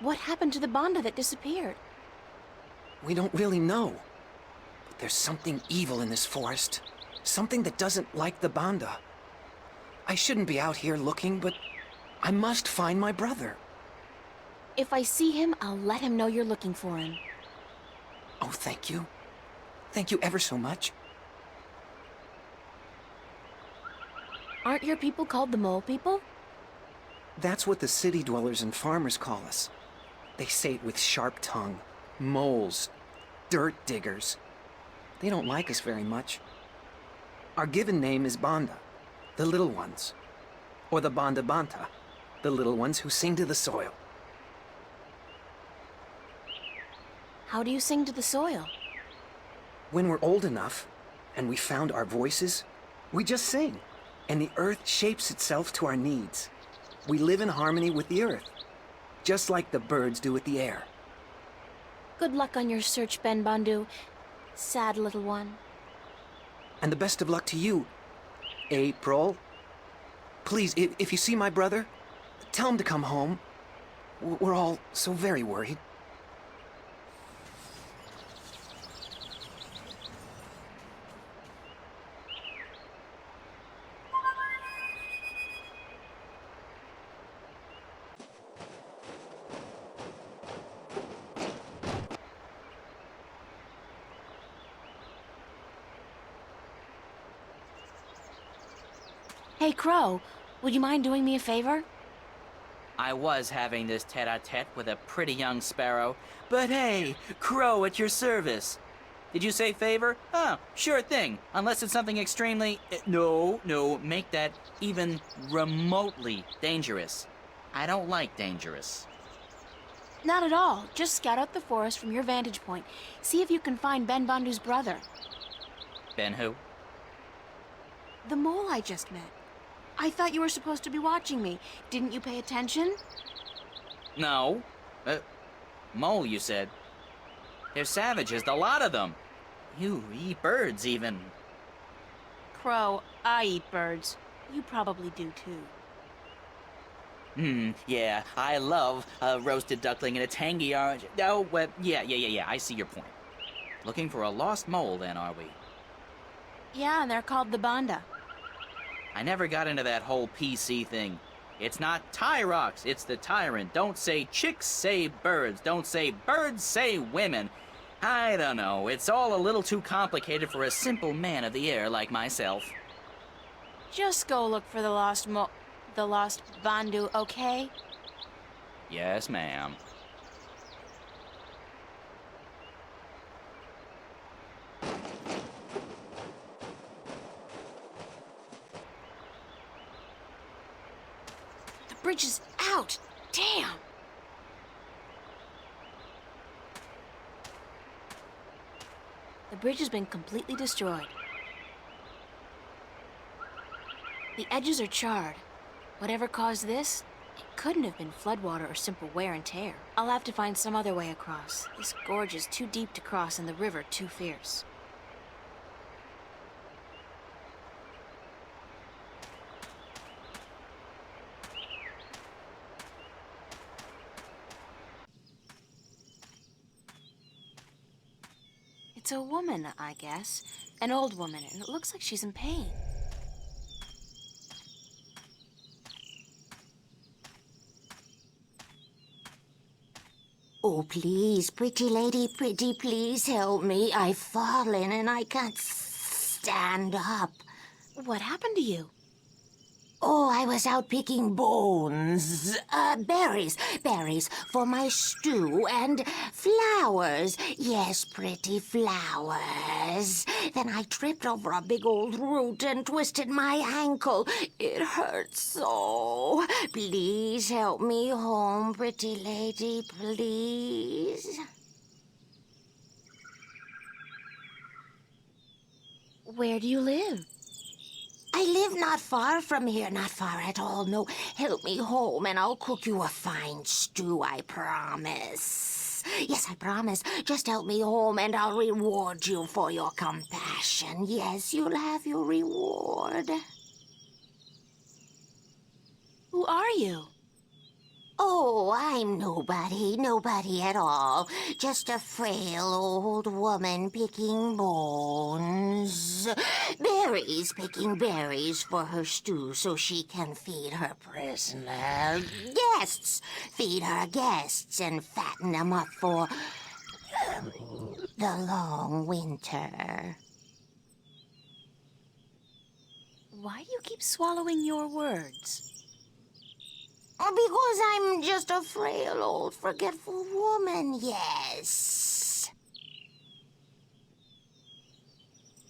What happened to the Banda that disappeared? We don't really know. But there's something evil in this forest. Something that doesn't like the Banda. I shouldn't be out here looking, but I must find my brother. If I see him, I'll let him know you're looking for him. Oh, thank you. Thank you ever so much. Aren't your people called the Mole People? That's what the city dwellers and farmers call us. They say it with sharp tongue. Moles. Dirt diggers. They don't like us very much. Our given name is Banda, the little ones. Or the Banda Banta, the little ones who sing to the soil. How do you sing to the soil? When we're old enough, and we found our voices, we just sing, and the earth shapes itself to our needs. We live in harmony with the earth, just like the birds do with the air. Good luck on your search, Ben Bandu. Sad little one. And the best of luck to you, April. Please, if you see my brother, tell him to come home. We're all so very worried. Hey, Crow, would you mind doing me a favor? I was having this tete-a-tete with a pretty young sparrow, but hey, Crow at your service. Did you say favor? Oh, sure thing, unless it's something extremely... No, make that even remotely dangerous. I don't like dangerous. Not at all. Just scout out the forest from your vantage point. See if you can find Ben Bandu's brother. Ben who? The mole I just met. I thought you were supposed to be watching me. Didn't you pay attention? No. Mole, you said. They're savages, the lot of them. You eat birds, even. Crow, I eat birds. You probably do, too. Yeah, I love a roasted duckling and a tangy orange. Oh, well, yeah, I see your point. Looking for a lost mole, then, are we? Yeah, and they're called the Banda. I never got into that whole PC thing. It's not Tyrox, it's the tyrant. Don't say chicks, say birds. Don't say birds, say women. I don't know, it's all a little too complicated for a simple man of the air like myself. Just go look for the lost Bandu, okay? Yes, ma'am. The bridge is out! Damn! The bridge has been completely destroyed. The edges are charred. Whatever caused this, it couldn't have been floodwater or simple wear and tear. I'll have to find some other way across. This gorge is too deep to cross and the river too fierce. It's a woman, I guess. An old woman, and it looks like she's in pain. Oh, please, pretty lady, pretty, please help me. I've fallen and I can't stand up. What happened to you? Oh, I was out picking bones. Berries for my stew and flowers. Yes, pretty flowers. Then I tripped over a big old root and twisted my ankle. It hurts so. Please help me home, pretty lady, please. Where do you live? I live not far from here, not far at all. No, help me home and I'll cook you a fine stew, I promise. Yes, I promise. Just help me home and I'll reward you for your compassion. Yes, you'll have your reward. Who are you? Oh, I'm nobody at all. Just a frail old woman picking bones. Picking berries for her stew so she can feed her prisoner. Guests! Feed her guests and fatten them up for the long winter. Why do you keep swallowing your words? Because I'm just a frail old forgetful woman, yes.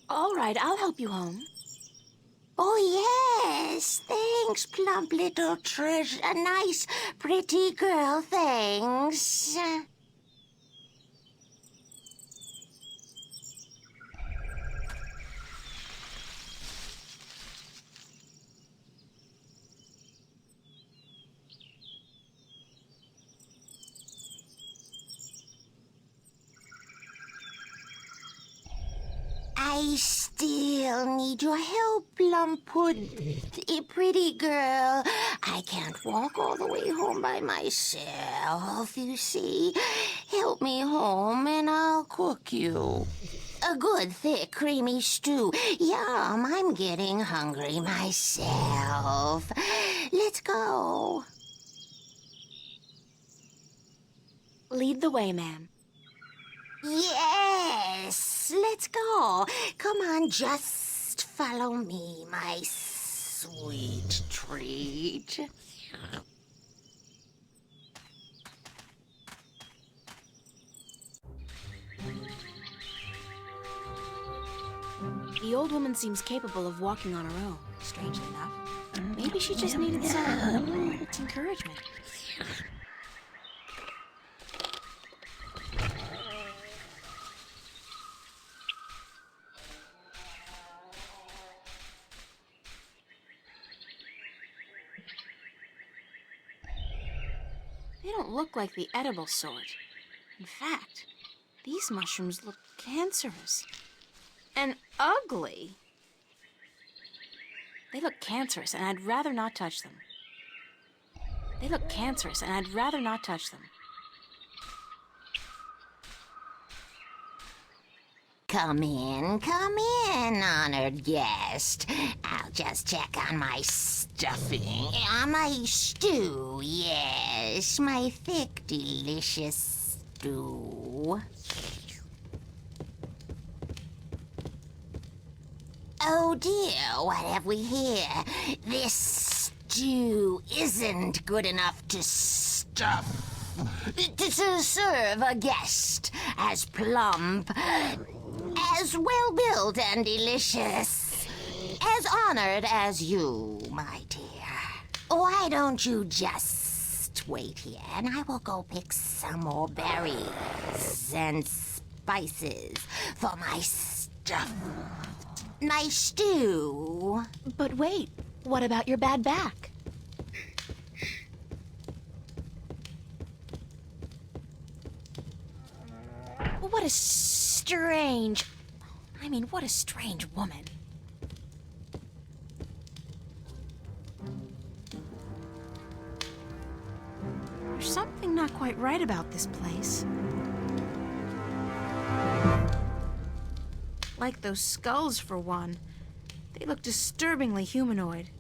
All right, I'll help you home. Oh, yes. Thanks, plump little treasure. A nice, pretty girl, thanks. I still need your help, Plumpwood, pretty girl. I can't walk all the way home by myself, you see. Help me home and I'll cook you a good, thick, creamy stew. Yum, I'm getting hungry myself. Let's go. Lead the way, ma'am. Yes, let's go. Come on, just follow me, my sweet treat. The old woman seems capable of walking on her own, strangely enough. Maybe she just needed some encouragement. They don't look like the edible sort. In fact, these mushrooms look cancerous. And ugly. They look cancerous, and I'd rather not touch them. They look cancerous, and I'd rather not touch them. Come in, honored guest. I'll just check on my stuffing. On my stew, yes. My thick, delicious stew. Oh dear, what have we here? This stew isn't good enough to stuff. To serve a guest as plump, as well-built and delicious, as honored as you, my dear. Why don't you just wait here, and I will go pick some more berries and spices for my stuff. My stew. But wait, what about your bad back? What a strange... what a strange woman. There's something not quite right about this place. Like those skulls, for one. They look disturbingly humanoid.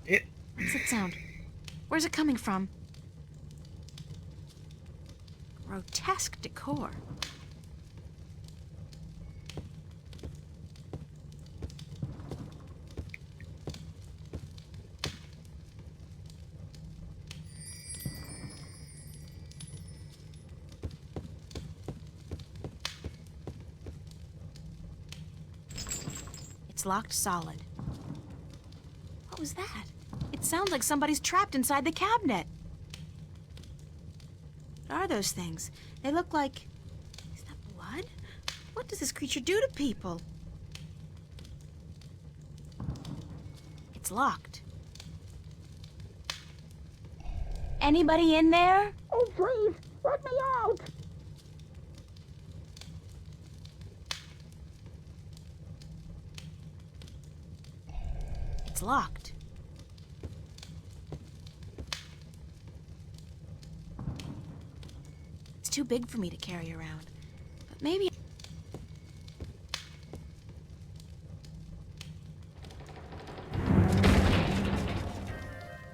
What's that sound? Where's it coming from? Grotesque decor. It's locked solid. What was that? It sounds like somebody's trapped inside the cabinet. What are those things? They look like... Is that blood? What does this creature do to people? It's locked. Anybody in there? Oh, please, let me out. It's locked. It's too big for me to carry around. But maybe...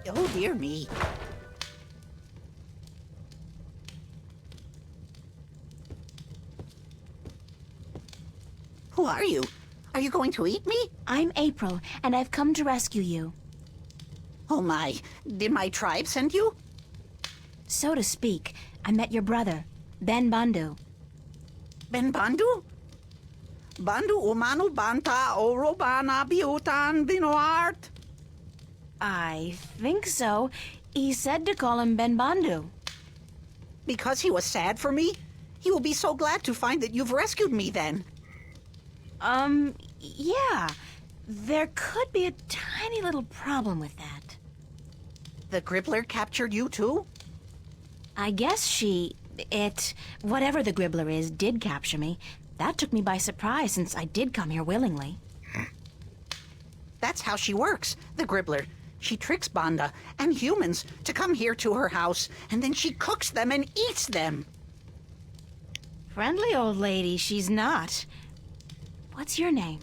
Oh, dear me. Who are you? Are you going to eat me? I'm April, and I've come to rescue you. Oh my, did my tribe send you? So to speak. I met your brother, Ben Bandu. Ben Bandu? Bandu umanu banta orobana biutan binoart? I think so. He said to call him Ben Bandu. Because he was sad for me? He will be so glad to find that you've rescued me then. Yeah. There could be a tiny little problem with that. The Gribbler captured you too? I guess whatever the Gribbler is, did capture me. That took me by surprise since I did come here willingly. That's how she works, the Gribbler. She tricks Banda and humans to come here to her house, and then she cooks them and eats them. Friendly old lady, she's not. What's your name?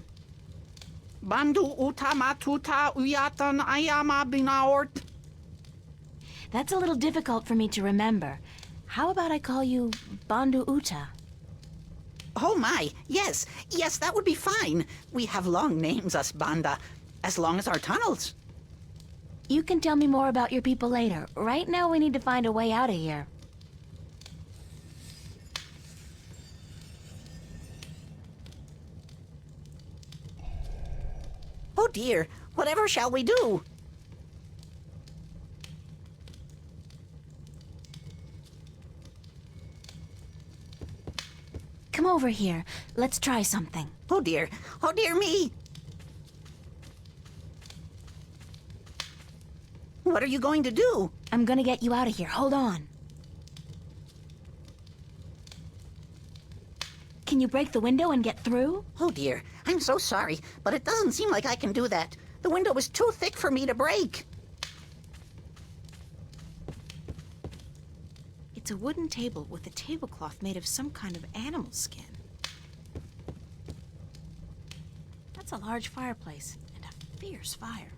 Bandu utamatuta uyatan ayama binaort. That's a little difficult for me to remember. How about I call you Bandu Uta? Oh my, yes, that would be fine. We have long names, us Banda, as long as our tunnels. You can tell me more about your people later. Right now we need to find a way out of here. Oh dear, whatever shall we do? Come over here. Let's try something. Oh dear me. What are you going to do? I'm gonna get you out of here. Hold on. Can you break the window and get through? Oh dear, I'm so sorry, but it doesn't seem like I can do that. The window is too thick for me to break. It's a wooden table with a tablecloth made of some kind of animal skin. That's a large fireplace and a fierce fire.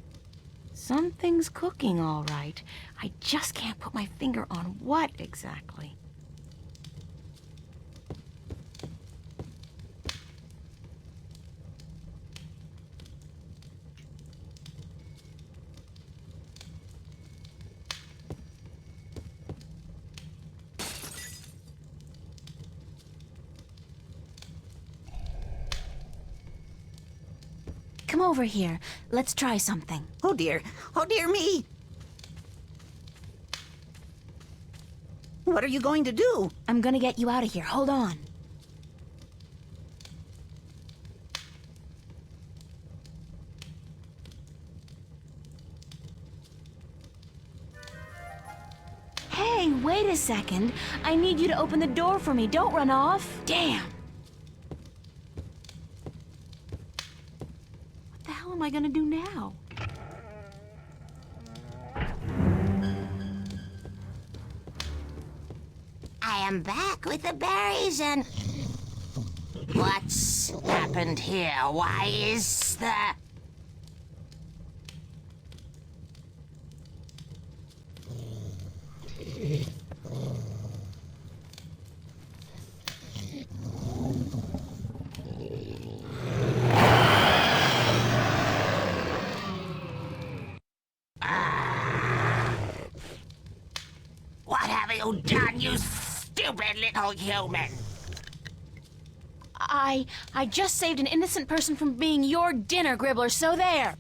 Something's cooking, all right. I just can't put my finger on what exactly. Come over here. Let's try something. Oh dear me. What are you going to do? I'm gonna get you out of here. Hold on. Hey, wait a second. I need you to open the door for me. Don't run off. Damn. What the hell am I gonna do now? I am back with the berries and... What's happened here? Why is the... What have you done, you stupid little human? I just saved an innocent person from being your dinner, Gribbler, so there.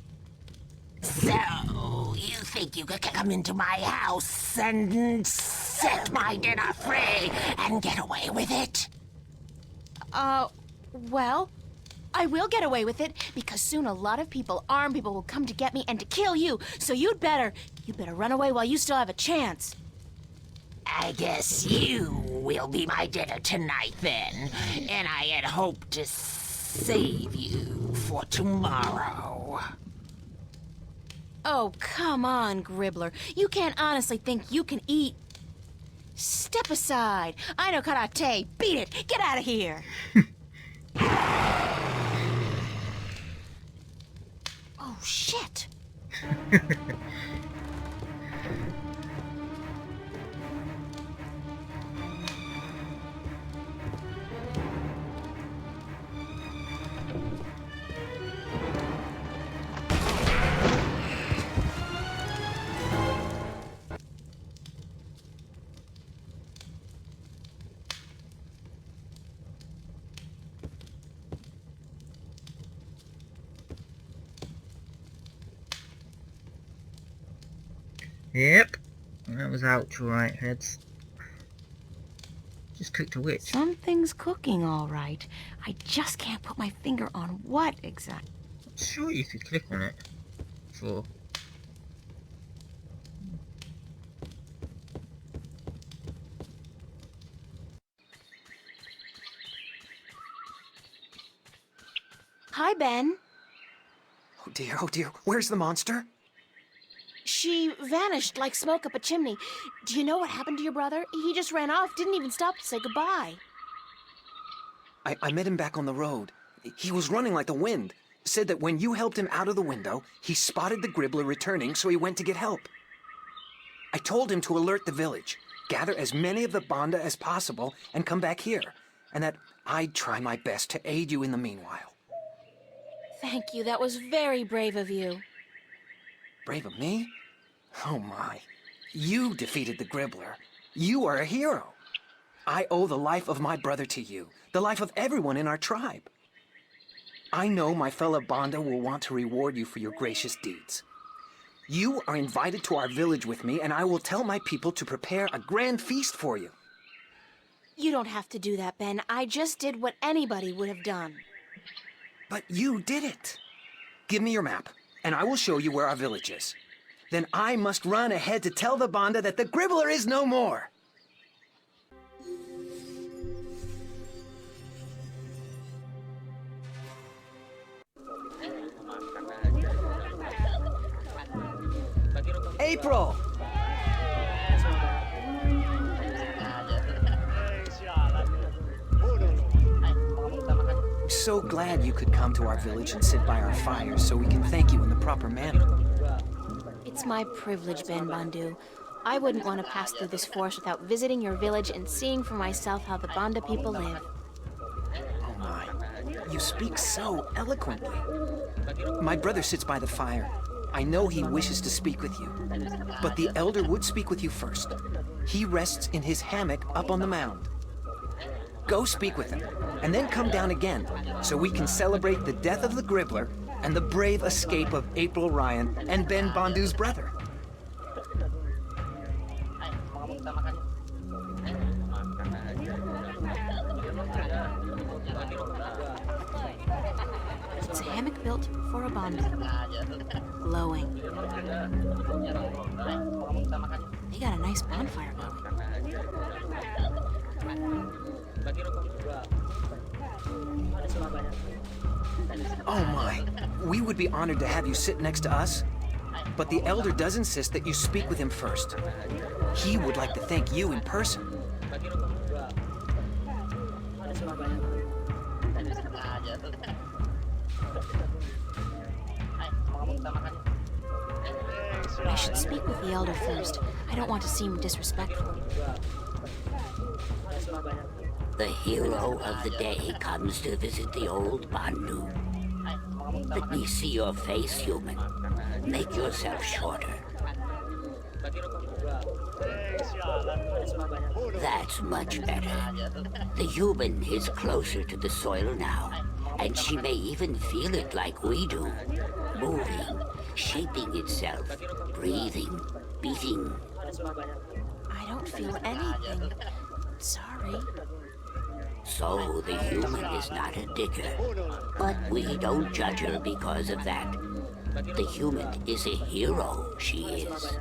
So, you think you could come into my house and set my dinner free and get away with it? Well, I will get away with it, because soon a lot of people, armed people, will come to get me and to kill you, so you'd better run away while you still have a chance. I guess you will be my dinner tonight, then. And I had hoped to save you for tomorrow. Oh, come on, Gribbler. You can't honestly think you can eat... Step aside. I know karate. Beat it. Get out of here. Oh, shit. Yep, that was ouch, alright, heads. Just cooked a witch. Something's cooking, all right. I just can't put my finger on what exactly. Sure, you could click on it. For... Hi, Ben. Oh dear, where's the monster? She vanished like smoke up a chimney. Do you know what happened to your brother? He just ran off, didn't even stop to say goodbye. I met him back on the road. He was running like the wind. Said that when you helped him out of the window, he spotted the Gribbler returning, so he went to get help. I told him to alert the village, gather as many of the Banda as possible, and come back here, and that I'd try my best to aid you in the meanwhile. Thank you, that was very brave of you. Brave of me? Oh my. You defeated the Gribbler. You are a hero. I owe the life of my brother to you, the life of everyone in our tribe. I know my fellow Banda will want to reward you for your gracious deeds. You are invited to our village with me, and I will tell my people to prepare a grand feast for you. You don't have to do that, Ben. I just did what anybody would have done. But you did it. Give me your map, and I will show you where our village is. Then I must run ahead to tell the Banda that the Gribbler is no more. April! I'm so glad you could come to our village and sit by our fire so we can thank you in the proper manner. It's my privilege, Ben Bandu. I wouldn't want to pass through this forest without visiting your village and seeing for myself how the Banda people live. Oh my, you speak so eloquently. My brother sits by the fire. I know he wishes to speak with you, but the elder would speak with you first. He rests in his hammock up on the mound. Go speak with him, and then come down again, so we can celebrate the death of the Gribbler and the brave escape of April Ryan and Ben Bandu's brother. It's a hammock built for a banda. Glowing. They got a nice bonfire going. Oh my, we would be honored to have you sit next to us, but the Elder does insist that you speak with him first. He would like to thank you in person. I should speak with the Elder first. I don't want to seem disrespectful. The hero of the day comes to visit the old Bandu. Let me see your face, human. Make yourself shorter. That's much better. The human is closer to the soil now, and she may even feel it like we do. Moving, shaping itself, breathing, beating. I don't feel anything. Sorry. So the human is not a digger, but we don't judge her because of that. The human is a hero, she is.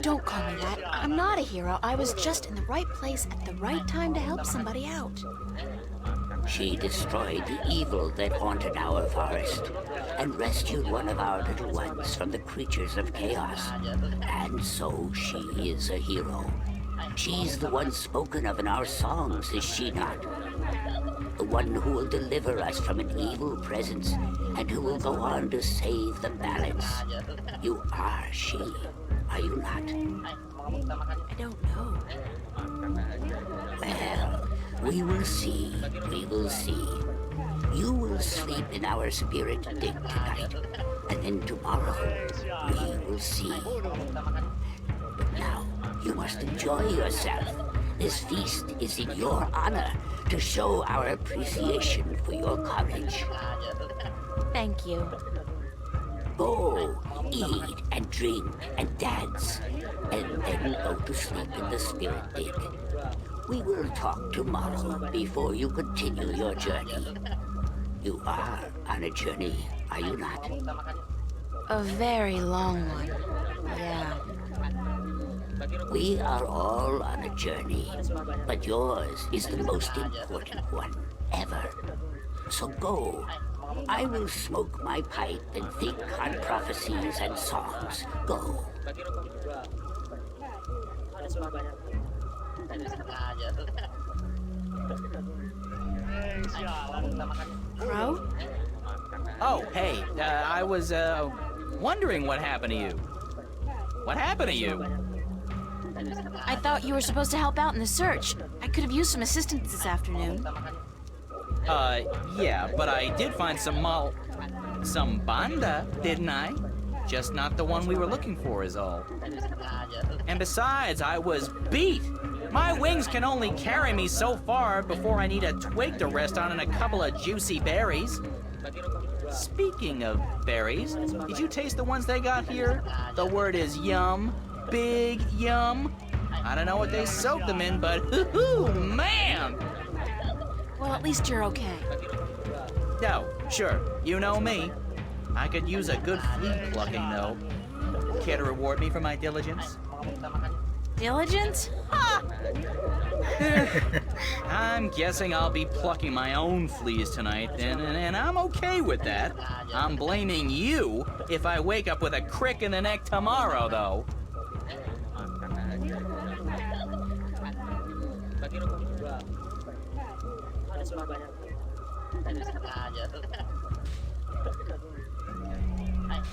Don't call me that. I'm not a hero. I was just in the right place at the right time to help somebody out. She destroyed the evil that haunted our forest and rescued one of our little ones from the creatures of chaos. And so she is a hero. She's the one spoken of in our songs, is she not? The one who will deliver us from an evil presence and who will go on to save the balance. You are she, are you not? I don't know. Well, we will see, we will see. You will sleep in our spirit dig tonight, and then tomorrow we will see. But now, you must enjoy yourself. This feast is in your honor to show our appreciation for your courage. Thank you. Go, eat and drink and dance, and then go to sleep in the spirit dig. We will talk tomorrow before you continue your journey. You are on a journey, are you not? A very long one. Yeah. We are all on a journey, but yours is the most important one ever. So go. I will smoke my pipe and think on prophecies and songs. Go. Crow? Oh, hey, I was, wondering what happened to you. What happened to you? I thought you were supposed to help out in the search. I could have used some assistance this afternoon. Yeah, but I did find some banda, didn't I? Just not the one we were looking for is all. And besides, I was beat. My wings can only carry me so far before I need a twig to rest on and a couple of juicy berries. Speaking of berries, did you taste the ones they got here? The word is yum. Big yum. I don't know what they soaked them in, but hoo-hoo, man! Well, at least you're okay. Oh, sure. You know me. I could use a good flea plucking, though. Care to reward me for my diligence? Diligence? Ha! I'm guessing I'll be plucking my own fleas tonight, and I'm okay with that. I'm blaming you if I wake up with a crick in the neck tomorrow, though.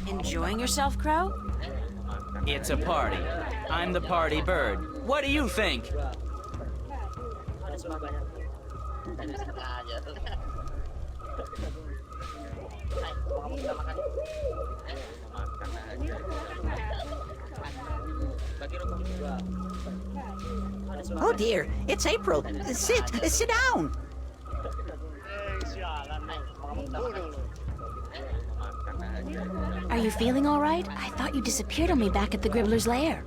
Enjoying yourself, Crow? It's a party. I'm the party bird. What do you think? Oh dear, it's April. Sit down. Are you feeling all right? I thought you disappeared on me back at the Gribbler's lair.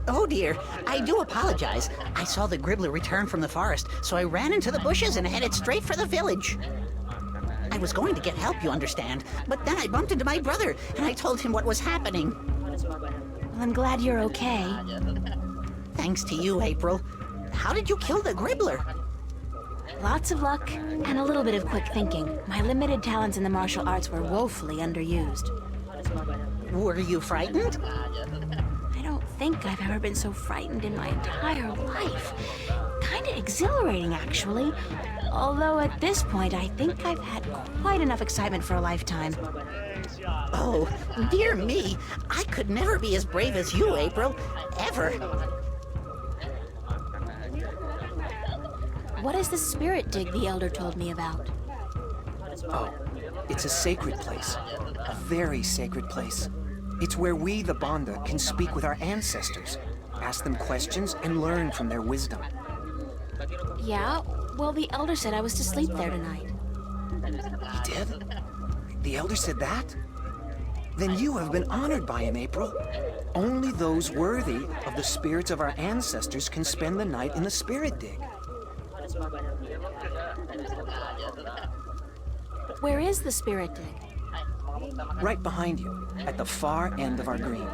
Oh dear, I do apologize. I saw the Gribbler return from the forest, so I ran into the bushes and headed straight for the village. I was going to get help, you understand. But then I bumped into my brother, and I told him what was happening. Well, I'm glad you're okay. Thanks to you, April. How did you kill the Gribbler? Lots of luck and a little bit of quick thinking. My limited talents in the martial arts were woefully underused. Were you frightened? I don't think I've ever been so frightened in my entire life. Kinda exhilarating, actually. Although at this point, I think I've had quite enough excitement for a lifetime. Oh, dear me. I could never be as brave as you, April. Ever. What is the spirit dig the Elder told me about? Oh, it's a sacred place. A very sacred place. It's where we, the Banda, can speak with our ancestors, ask them questions, and learn from their wisdom. Yeah? Well, the Elder said I was to sleep there tonight. He did? The Elder said that? Then you have been honored by him, April. Only those worthy of the spirits of our ancestors can spend the night in the spirit dig. Where is the spirit dig? Right behind you, at the far end of our green.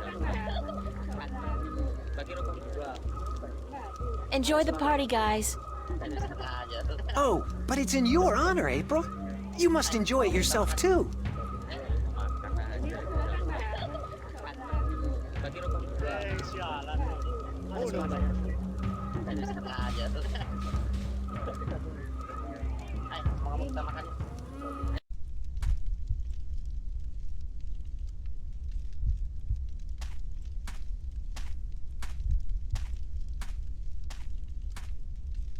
Enjoy the party, guys. Oh, but it's in your honor, April. You must enjoy it yourself, too.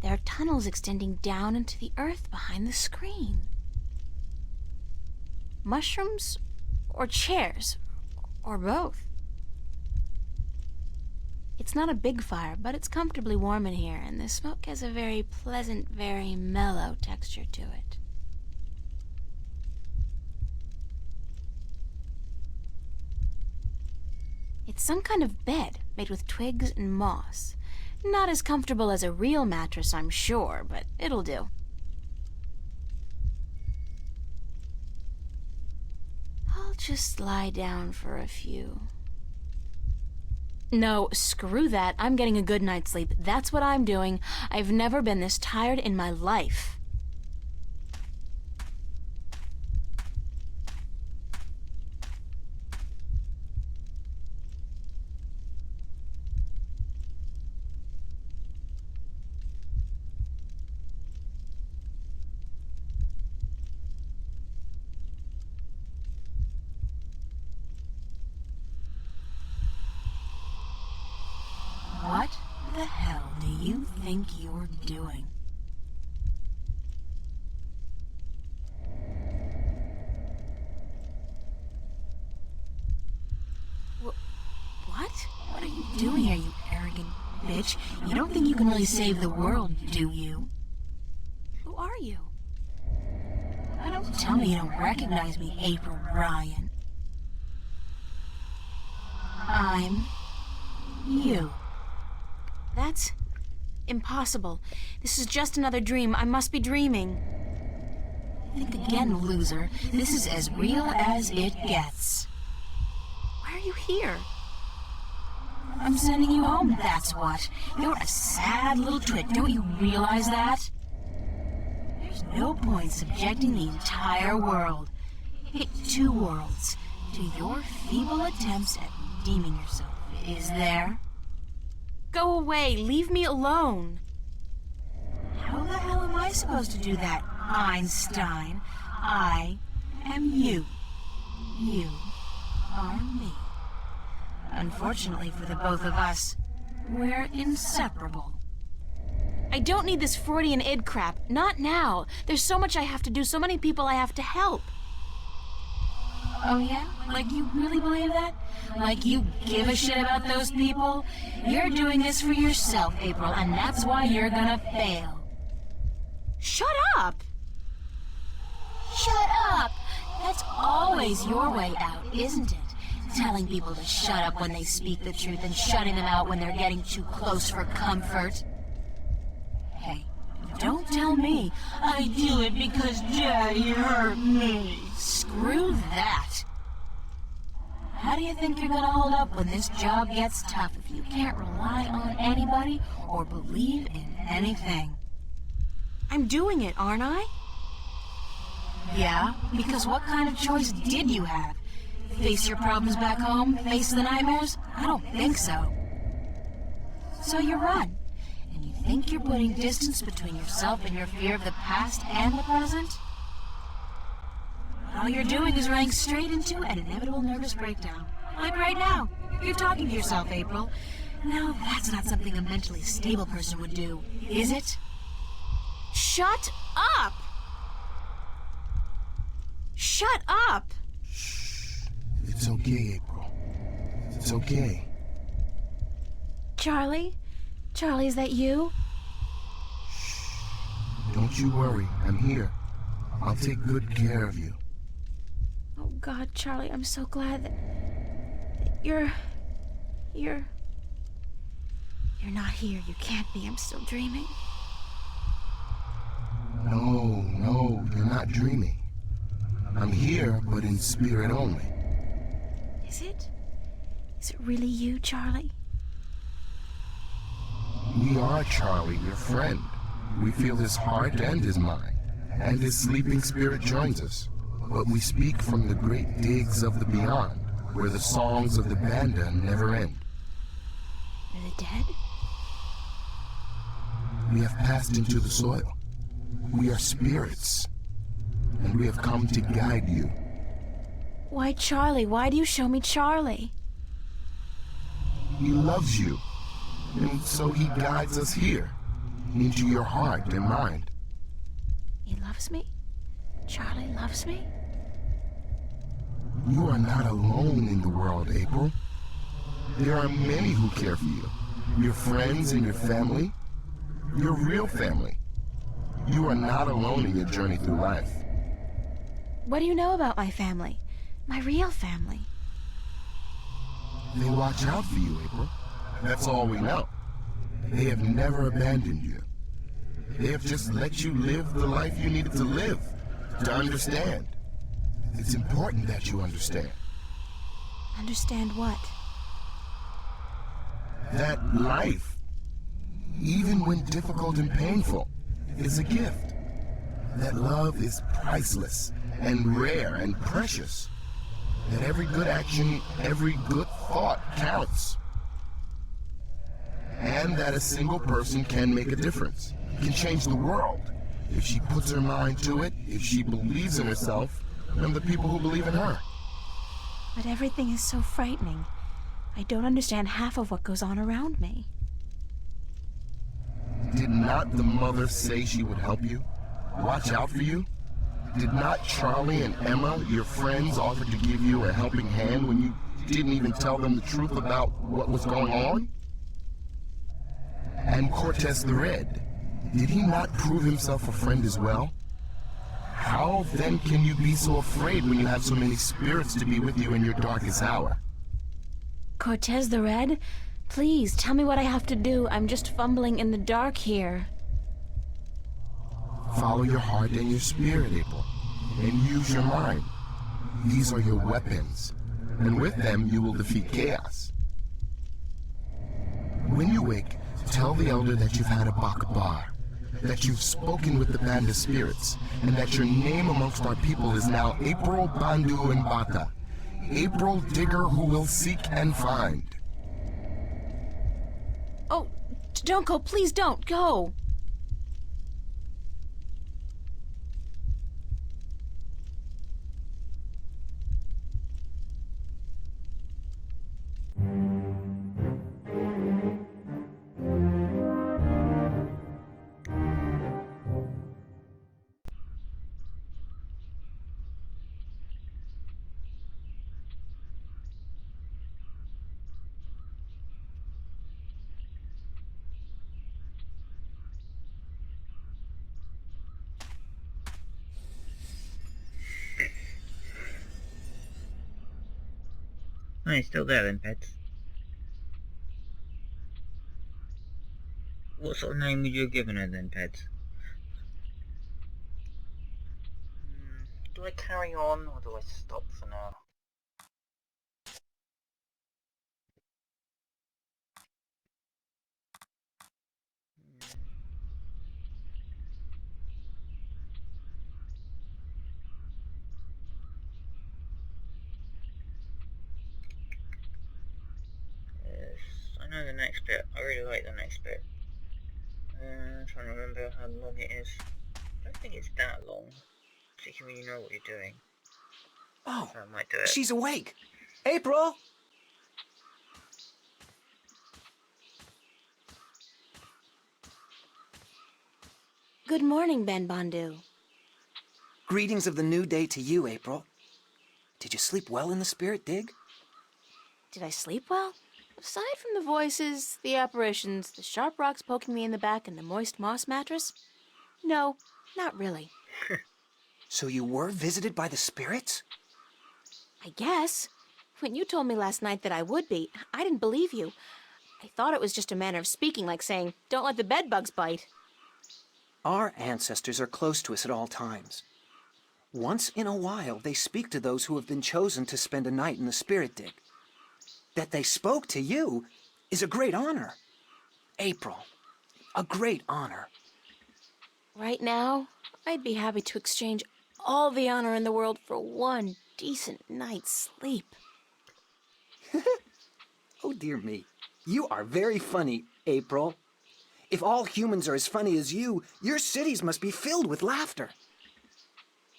There are tunnels extending down into the earth behind the screen. Mushrooms or chairs, or both. It's not a big fire, but it's comfortably warm in here, and the smoke has a very pleasant, very mellow texture to it. It's some kind of bed made with twigs and moss. Not as comfortable as a real mattress, I'm sure, but it'll do. I'll just lie down for a few. No, screw that. I'm getting a good night's sleep. That's what I'm doing. I've never been this tired in my life. What the hell do you think you're doing? What? What are you doing here, you arrogant bitch? You don't think you can really save the world, do you? Who are you? Don't tell me you don't recognize me, April Ryan. I'm you. That's impossible. This is just another dream. I must be dreaming. Think again, loser. This is as real as it gets. Why are you here? I'm sending you home, that's what. You're a sad little twit. Don't you realize that? There's no point subjecting the entire world, two worlds, to your feeble attempts at redeeming yourself. Is there? Go away. Leave me alone. How the hell am I supposed to do that, Einstein? I am you. You are me. Unfortunately for the both of us, we're inseparable. I don't need this Freudian id crap. Not now. There's so much I have to do, so many people I have to help. Oh yeah? Like you really believe that? Like you give a shit about those people? You're doing this for yourself, April, and that's why you're gonna fail. Shut up! Shut up! That's always your way out, isn't it? Telling people to shut up when they speak the truth and shutting them out when they're getting too close for comfort. Hey, Don't tell me. I do it because Daddy hurt me. Screw that. How do you think you're gonna hold up when this job gets tough if you can't rely on anybody or believe in anything? I'm doing it, aren't I? Yeah, because what kind of choice did you have? Face your problems back home? Face the nightmares? I don't think so. So you run. And you think you're putting distance between yourself and your fear of the past and the present? All you're doing is running straight into an inevitable nervous breakdown. Like right now. You're talking to yourself, April. Now, that's not something a mentally stable person would do, is it? Shut up! Shut up! It's okay, April. It's okay. Charlie? Charlie, is that you? Don't you worry. I'm here. I'll take good care of you. Oh, God, Charlie, I'm so glad that you're not here. You can't be. I'm still dreaming. No, you're not dreaming. I'm here, but in spirit only. Is it? Is it really you, Charlie? We are Charlie, your friend. We feel his heart and his mind, and his sleeping spirit joins us. But we speak from the great digs of the beyond, where the songs of the Banda never end. Are they dead? We have passed into the soil. We are spirits, and we have come to guide you. Why, Charlie? Why do you show me Charlie? He loves you, and so he guides us here, into your heart and mind. He loves me? Charlie loves me? You are not alone in the world, April. There are many who care for you. Your friends and your family. Your real family. You are not alone in your journey through life. What do you know about my family? My real family? They watch out for you, April. That's all we know. They have never abandoned you. They have just let you live the life you needed to live, to understand. It's important that you understand. Understand what? That life, even when difficult and painful, is a gift. That love is priceless and rare and precious. That every good action, every good thought counts. And that a single person can make a difference, can change the world, if she puts her mind to it, if she believes in herself, and the people who believe in her. But everything is so frightening. I don't understand half of what goes on around me. Did not the mother say she would help you? Watch out for you? Did not Charlie and Emma, your friends, offer to give you a helping hand when you didn't even tell them the truth about what was going on? And Cortez the Red, did he not prove himself a friend as well? How then can you be so afraid when you have so many spirits to be with you in your darkest hour? Cortez the Red? Please, tell me what I have to do. I'm just fumbling in the dark here. Follow your heart and your spirit, April, and use your mind. These are your weapons, and with them you will defeat chaos. When you wake, tell the elder that you've had a Bakbar, that you've spoken with the Banda spirits, and that your name amongst our people is now April Bandu and Bata, April Digger who will seek and find. Oh, don't go, please don't go. Oh, he's still there then, Peds. What sort of name would you have given her then, Peds? do I carry on or do I stop for now? Yes, I know the next bit. I really like the next bit. I'm trying to remember how long it is. I don't think it's that long, particularly when you know what you're doing. Oh, So I might do it. she's awake. April! Good morning, Ben Bondu. Greetings of the new day to you, April. Did you sleep well in the spirit dig? Did I sleep well? Aside from the voices, the apparitions, the sharp rocks poking me in the back, and the moist moss mattress? No, not really. So you were visited by the spirits? I guess. When you told me last night that I would be, I didn't believe you. I thought it was just a manner of speaking, like saying, don't let the bedbugs bite. Our ancestors are close to us at all times. Once in a while, they speak to those who have been chosen to spend a night in the spirit dig. That they spoke to you is a great honor. April, a great honor. Right now, I'd be happy to exchange all the honor in the world for one decent night's sleep. Oh, dear me. You are very funny, April. If all humans are as funny as you, your cities must be filled with laughter.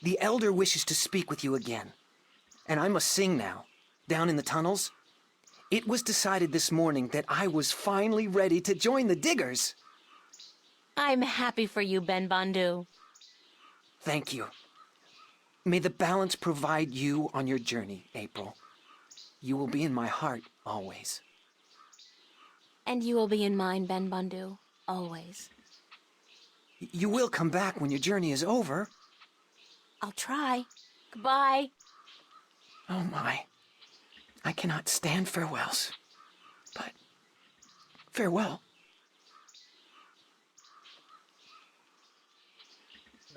The Elder wishes to speak with you again. And I must sing now, down in the tunnels. It was decided this morning that I was finally ready to join the diggers. I'm happy for you, Ben Bondu. Thank you. May the balance provide you on your journey, April. You will be in my heart always. And you will be in mine, Ben Bondu, always. You will come back when your journey is over. I'll try. Goodbye. Oh my. I cannot stand farewells. But farewell.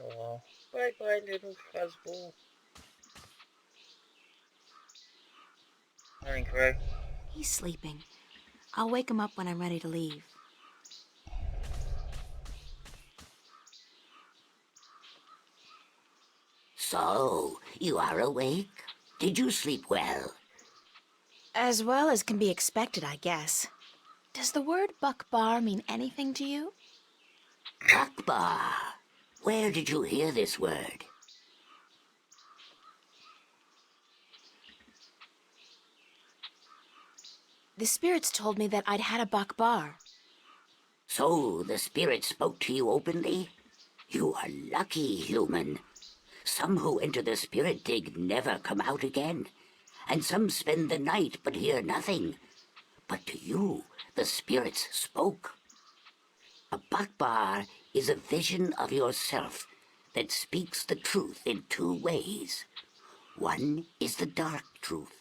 Oh, bye-bye, little fuzzball. Morning, Crow. He's sleeping. I'll wake him up when I'm ready to leave. So, you are awake? Did you sleep well? As well as can be expected, I guess. Does the word Buckbar mean anything to you? Buckbar. Where did you hear this word? The spirits told me that I'd had a Buckbar. So, the spirit spoke to you openly? You are lucky, human. Some who enter the spirit dig never come out again, and some spend the night but hear nothing. But to you, the spirits spoke. A Buckbar is a vision of yourself that speaks the truth in two ways. One is the dark truth.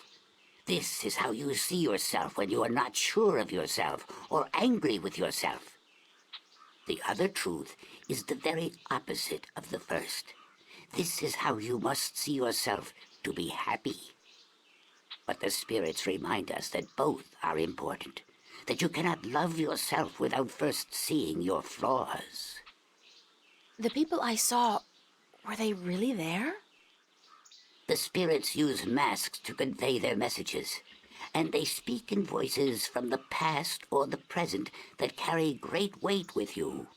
This is how you see yourself when you are not sure of yourself or angry with yourself. The other truth is the very opposite of the first. This is how you must see yourself to be happy. But the spirits remind us that both are important, that you cannot love yourself without first seeing your flaws. The people I saw, were they really there? The spirits use masks to convey their messages, and they speak in voices from the past or the present that carry great weight with you.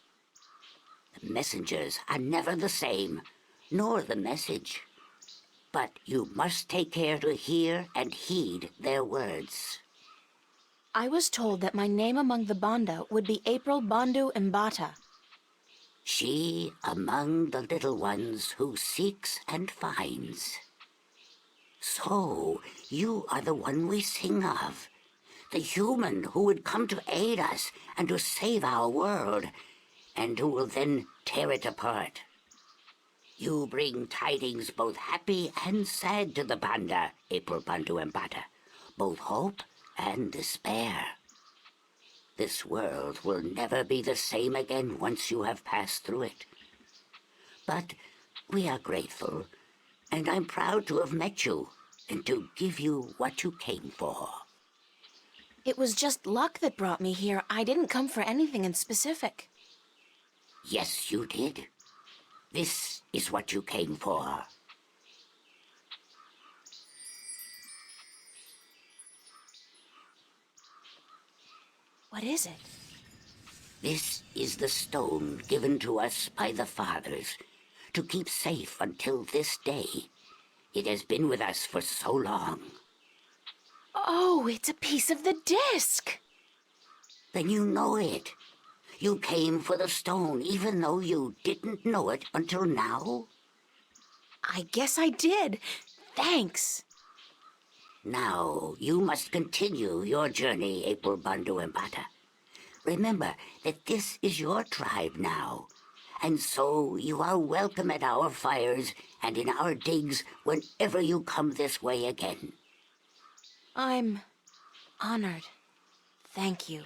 The messengers are never the same, nor the message. But you must take care to hear and heed their words. I was told that my name among the Banda would be April Bondu Mbata. She among the little ones who seeks and finds. So, you are the one we sing of. The human who would come to aid us and to save our world, and who will then tear it apart. You bring tidings both happy and sad to the Banda, April Bondu Mbata, both hope and despair. This world will never be the same again once you have passed through it. But we are grateful. And I'm proud to have met you and to give you what you came for. It was just luck that brought me here. I didn't come for anything in specific. Yes, you did. This is what you came for. What is it? This is the stone given to us by the Fathers to keep safe until this day. It has been with us for so long. Oh, it's a piece of the disc! Then you know it. You came for the stone even though you didn't know it until now? I guess I did. Thanks. Now, you must continue your journey, April Bandu Mbata. Remember that this is your tribe now, and so you are welcome at our fires and in our digs whenever you come this way again. I'm honored. Thank you.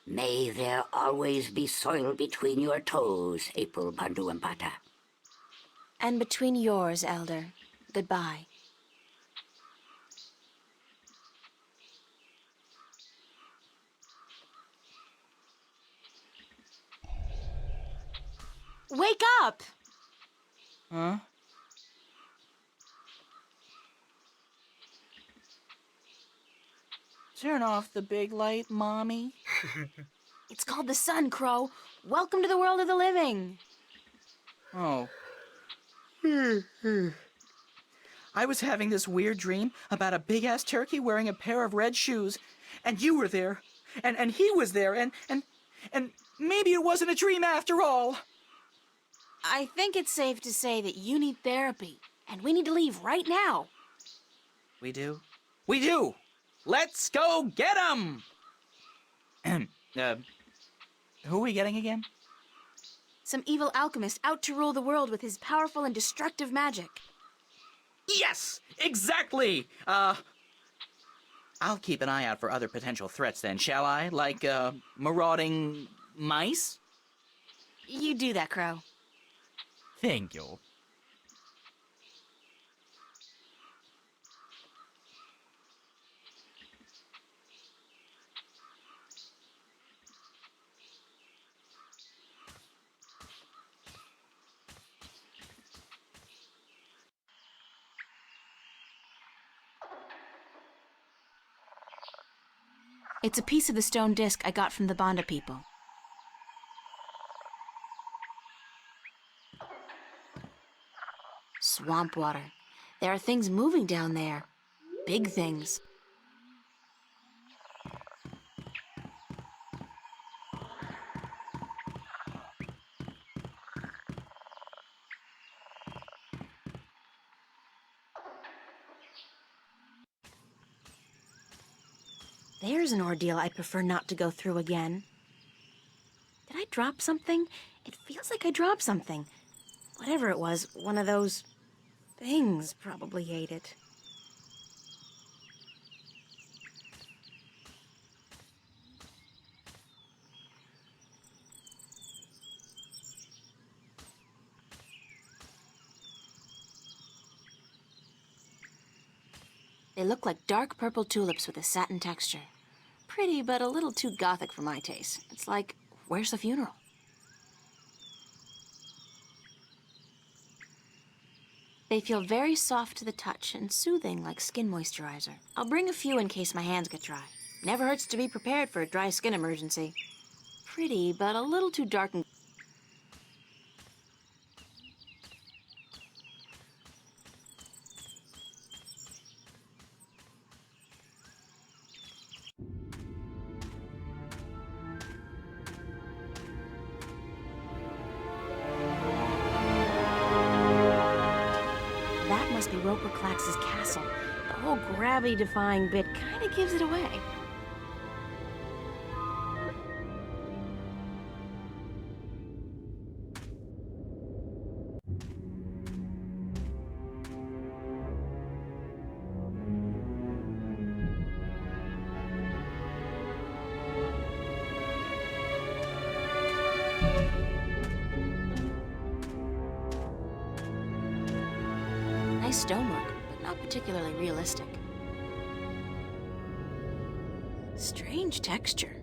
May there always be soil between your toes, April Bandu Mbata. And between yours, Elder. Goodbye. Wake up! Huh? Turn off the big light, Mommy. It's called the sun, Crow. Welcome to the world of the living. Oh. I was having this weird dream about a big-ass turkey wearing a pair of red shoes, and you were there, and he was there, and maybe it wasn't a dream after all. I think it's safe to say that you need therapy, and we need to leave right now. We do? We do! Let's go get 'em! Who are we getting again? Some evil alchemist out to rule the world with his powerful and destructive magic. Yes! Exactly! I'll keep an eye out for other potential threats then, shall I? Like, marauding mice? You do that, Crow. Thank you. It's a piece of the stone disc I got from the Banda people. Swamp water. There are things moving down there. Big things. There's an ordeal I prefer not to go through again. Did I drop something? It feels like I dropped something. Whatever it was, one of those things probably ate it. They look like dark purple tulips with a satin texture. Pretty, but a little too gothic for my taste. It's like, where's the funeral? They feel very soft to the touch and soothing like skin moisturizer. I'll bring a few in case my hands get dry. Never hurts to be prepared for a dry skin emergency. Pretty, but a little too dark and... That must be Roper Clax's castle. The whole gravity-defying bit kind of gives it away. nice stonework, but not particularly realistic. Strange texture.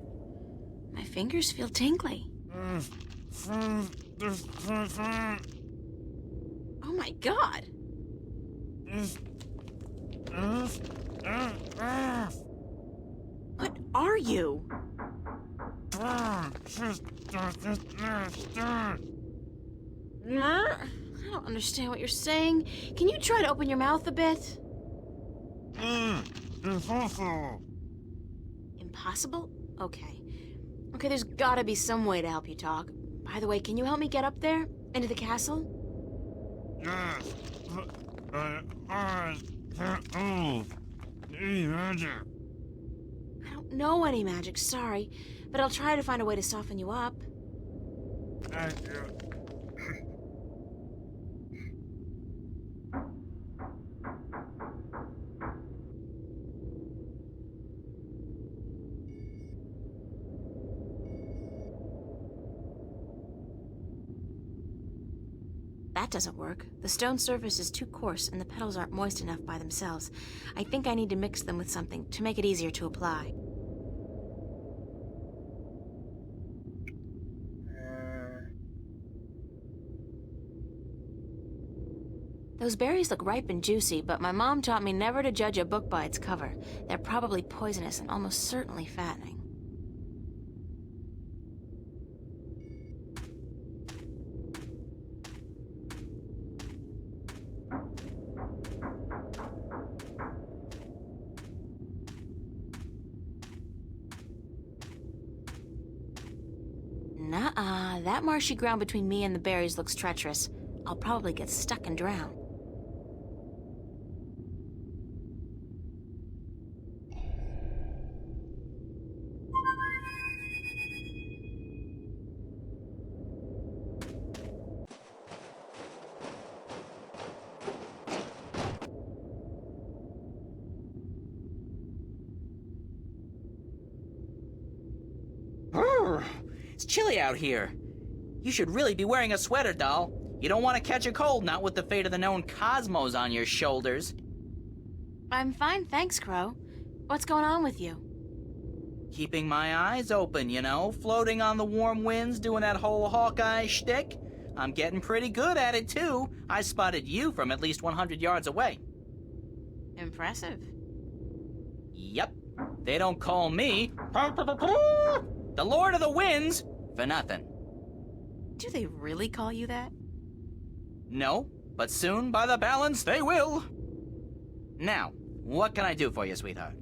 My fingers feel tingly. Oh my god! What are you? I don't understand what you're saying. Can you try to open your mouth a bit? Impossible? Okay. Okay, there's gotta be some way to help you talk. By the way, can you help me get up there? Into the castle? I don't know any magic, sorry. But I'll try to find a way to soften you up. That doesn't work. The stone surface is too coarse and the petals aren't moist enough by themselves. I think I need to mix them with something to make it easier to apply. Those berries look ripe and juicy, but my mom taught me never to judge a book by its cover. They're probably poisonous and almost certainly fattening. Nuh-uh, that marshy ground between me and the berries looks treacherous. I'll probably get stuck and drown. It's chilly out here. You should really be wearing a sweater, doll. You don't want to catch a cold, not with the fate of the known cosmos on your shoulders. I'm fine, thanks, Crow. What's going on with you? Keeping my eyes open, you know, floating on the warm winds, doing that whole Hawkeye shtick. I'm getting pretty good at it, too. I spotted you from at least 100 yards away. Impressive. Yep. They don't call me the Lord of the Winds for nothing. Do they really call you that? No, but soon, by the balance, they will. Now, what can I do for you, sweetheart?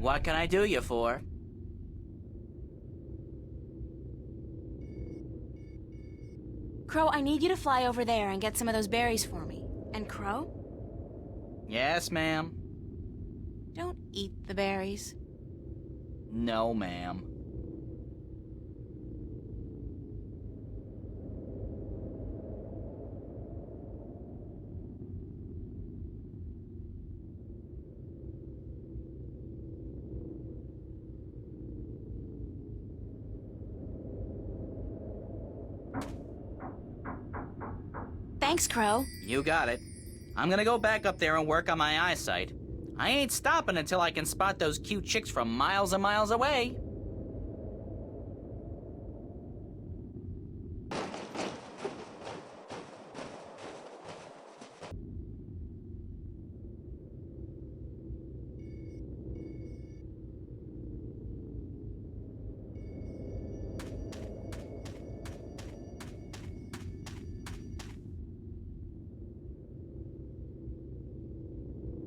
What can I do you for? Crow, I need you to fly over there and get some of those berries for me. And Crow? Yes, ma'am. Don't eat the berries. No, ma'am. Thanks, Crow. You got it. I'm gonna go back up there and work on my eyesight. I ain't stopping until I can spot those cute chicks from miles and miles away.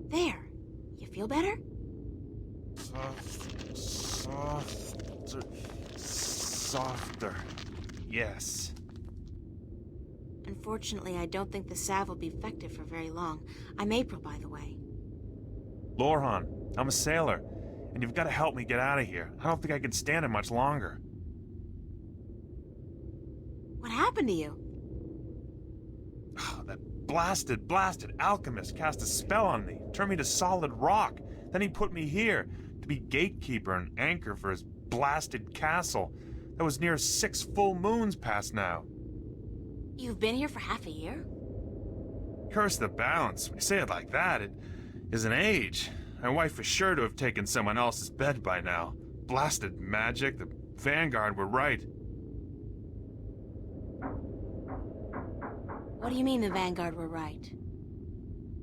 There. You feel better? Softer. Yes. Unfortunately, I don't think the salve will be effective for very long. I'm April, by the way. Lorhan, I'm a sailor, and you've got to help me get out of here. I don't think I can stand it much longer. What happened to you? That blasted alchemist cast a spell on me, turned me to solid rock. Then he put me here to be gatekeeper and anchor for his blasted castle that was near 6 full moons past now. You've been here for half a year? Curse the balance. When you say it like that, it is an age. My wife is sure to have taken someone else's bed by now. Blasted magic. The Vanguard were right. What do you mean the Vanguard were right?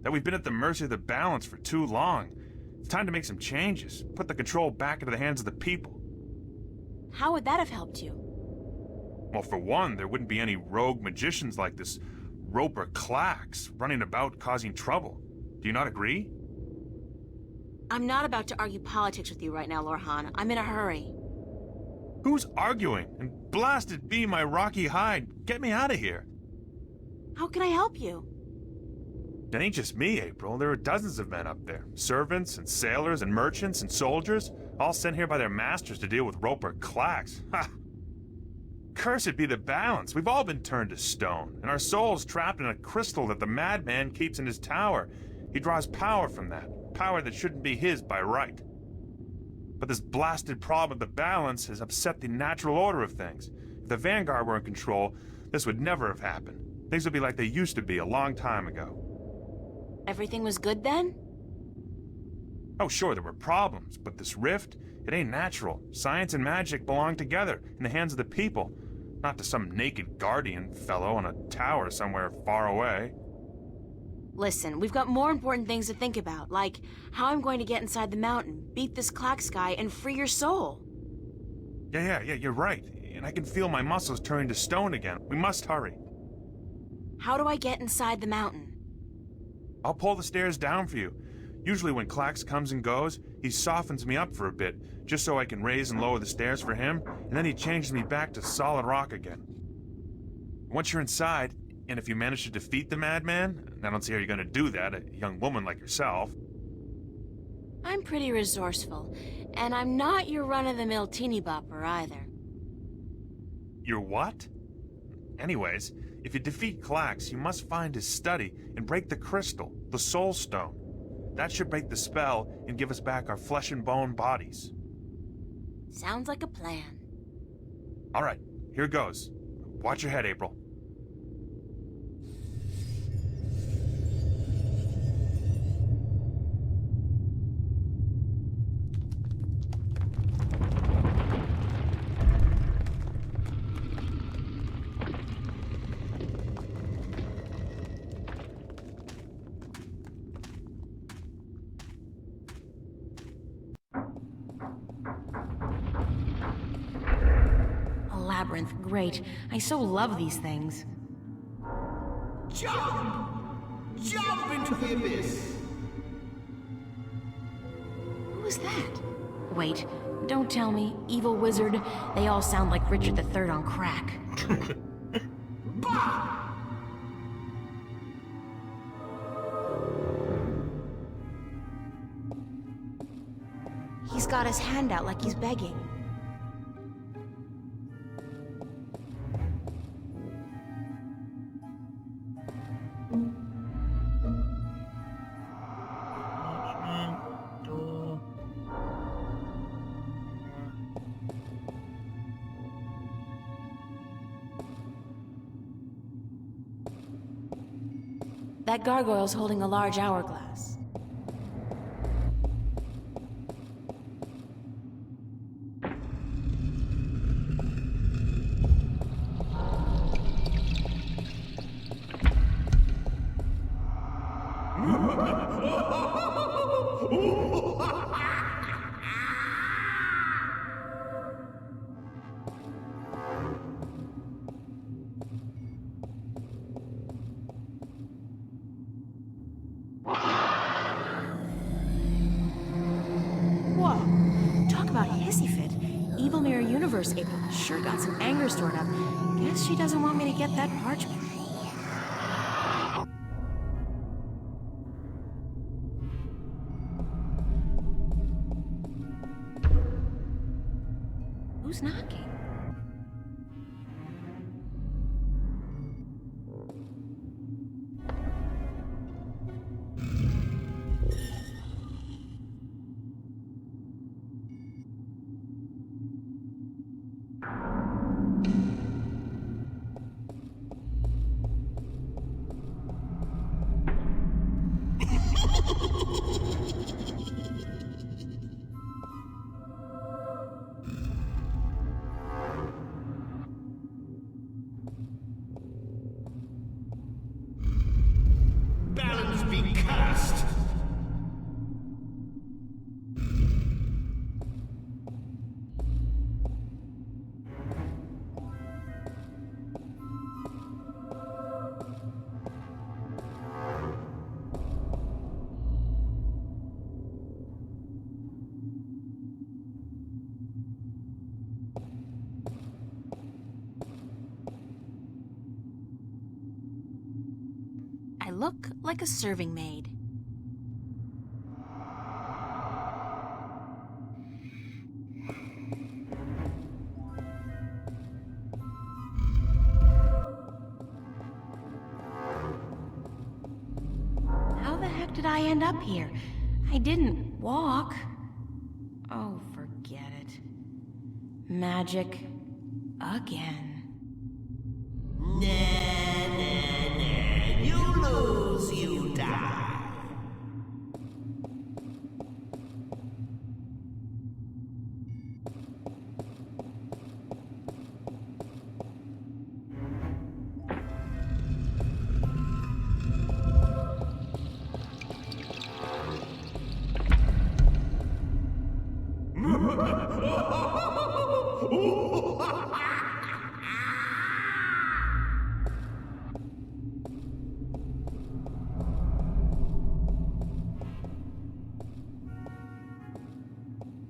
That we've been at the mercy of the balance for too long. It's time to make some changes. Put the control back into the hands of the people. How would that have helped you? Well, for one, there wouldn't be any rogue magicians like this Roper Clax running about causing trouble. Do you not agree? I'm not about to argue politics with you right now, Lorhan. I'm in a hurry. Who's arguing? And blasted be my rocky hide. Get me out of here. How can I help you? It ain't just me, April. There are dozens of men up there. Servants and sailors and merchants and soldiers, all sent here by their masters to deal with Roper Clax. Ha! Cursed be the balance. We've all been turned to stone, and our souls trapped in a crystal that the madman keeps in his tower. He draws power from that, power that shouldn't be his by right. But this blasted problem of the balance has upset the natural order of things. If the Vanguard were in control, this would never have happened. Things would be like they used to be a long time ago. Everything was good then? Oh, sure, there were problems, but this rift, it ain't natural. Science and magic belong together, in the hands of the people, not to some naked guardian fellow on a tower somewhere far away. Listen, we've got more important things to think about, like how I'm going to get inside the mountain, beat this Clax guy, and free your soul. Yeah, you're right. And I can feel my muscles turning to stone again. We must hurry. How do I get inside the mountain? I'll pull the stairs down for you. Usually when Clax comes and goes, he softens me up for a bit, just so I can raise and lower the stairs for him, and then he changes me back to solid rock again. Once you're inside, and if you manage to defeat the madman, and I don't see how you're going to do that, a young woman like yourself. I'm pretty resourceful, and I'm not your run-of-the-mill teeny bopper either. You're what? Anyways, if you defeat Clax, you must find his study and break the crystal, the Soul Stone. That should break the spell and give us back our flesh and bone bodies. Sounds like a plan. All right, here goes. Watch your head, April. A labyrinth, great. I so love these things. Jump! Jump into the abyss! Who was that? Wait, don't tell me. Evil wizard. They all sound like Richard III on crack. Bah! He's got his hand out like he's begging. That gargoyle's holding a large hourglass. Whoa, talk about hissy fit. Evil Mirror Universe April sure got some anger stored up. Guess she doesn't want me to get that parchment. Who's knocking? look like a serving maid. How the heck did I end up here? I didn't walk. Oh, forget it. Magic again. You lose, you die.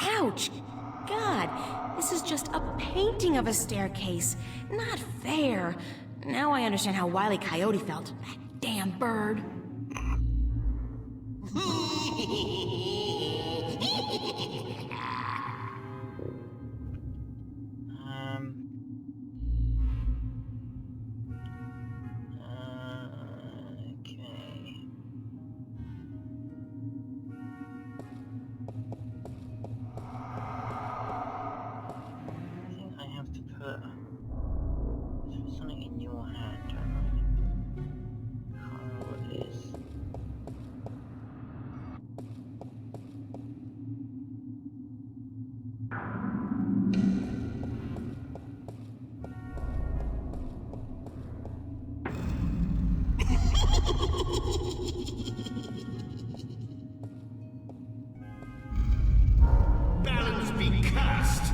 Ouch! God, this is just a painting of a staircase. Not fair. Now I understand how Wile E. Coyote felt. That damn bird. Something in your hand, don't I? Can't remember what it is. Balance be cast.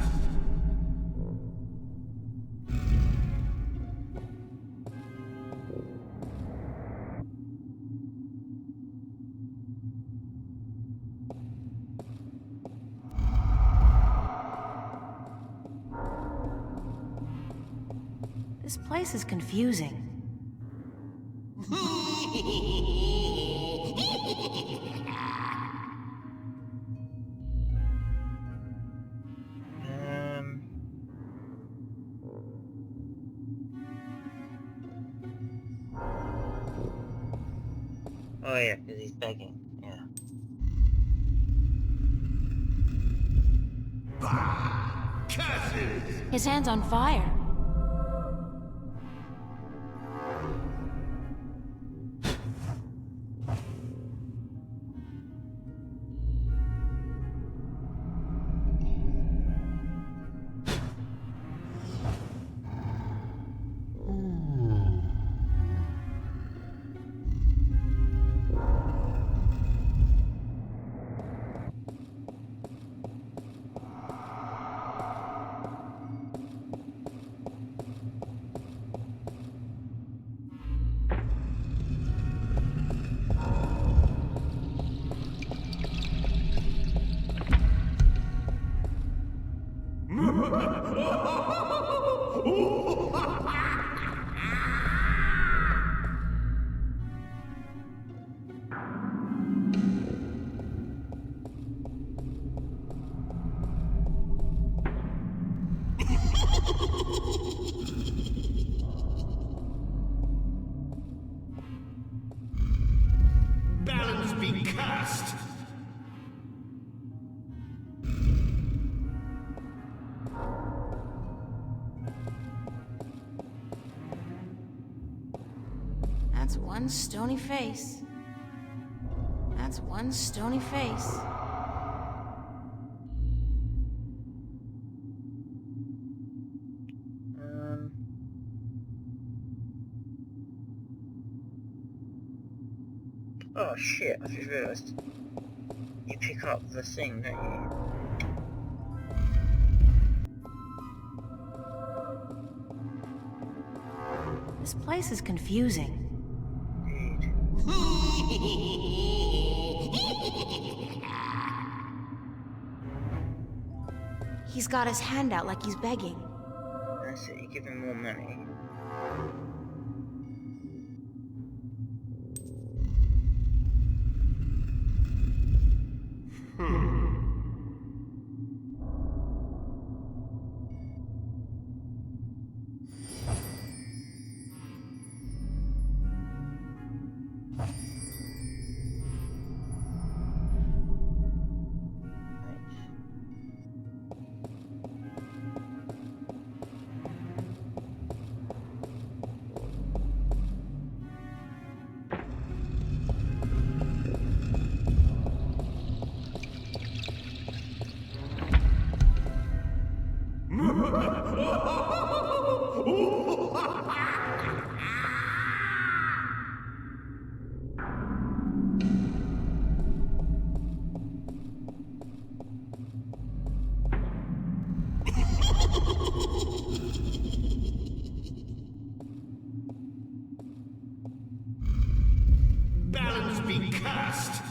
This place is confusing. Oh yeah, because he's begging. Yeah. Curses! His hand's on fire. Balance be cast. That's one stony face. That's one stony face. Oh shit, I just realised. You pick up the thing, don't you? This place is confusing. He's got his hand out like he's begging. That's it, you give him more money. Balance be cast.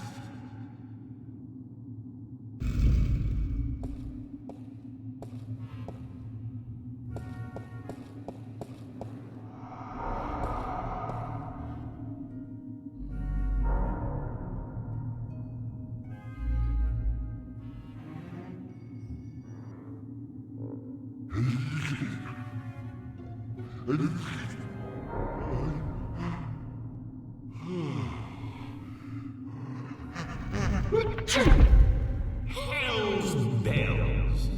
Hell's bells.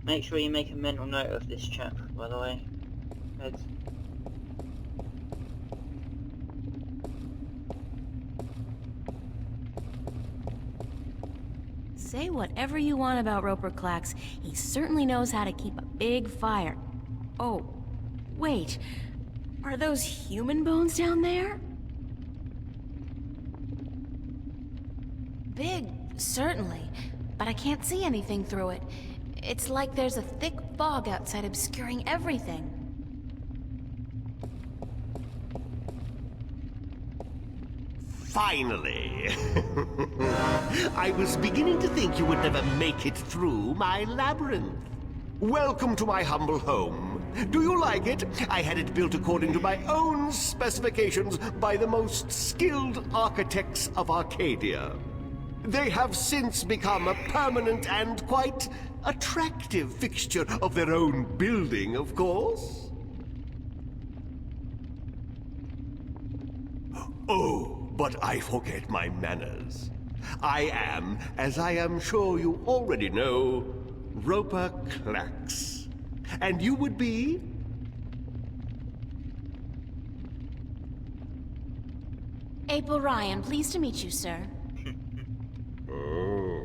Make sure you make a mental note of this chap, by the way. Meds. Say whatever you want about Roper Klacks, he certainly knows how to keep a big fire. Oh, wait. Are those human bones down there? Big, certainly, but I can't see anything through it. It's like there's a thick fog outside obscuring everything. Finally! I was beginning to think you would never make it through my labyrinth. Welcome to my humble home. Do you like it? I had it built according to my own specifications by the most skilled architects of Arcadia. They have since become a permanent and quite attractive fixture of their own building, of course. Oh, but I forget my manners. I am, as I am sure you already know, Roper Klacks. And you would be? April Ryan, pleased to meet you, sir. Oh,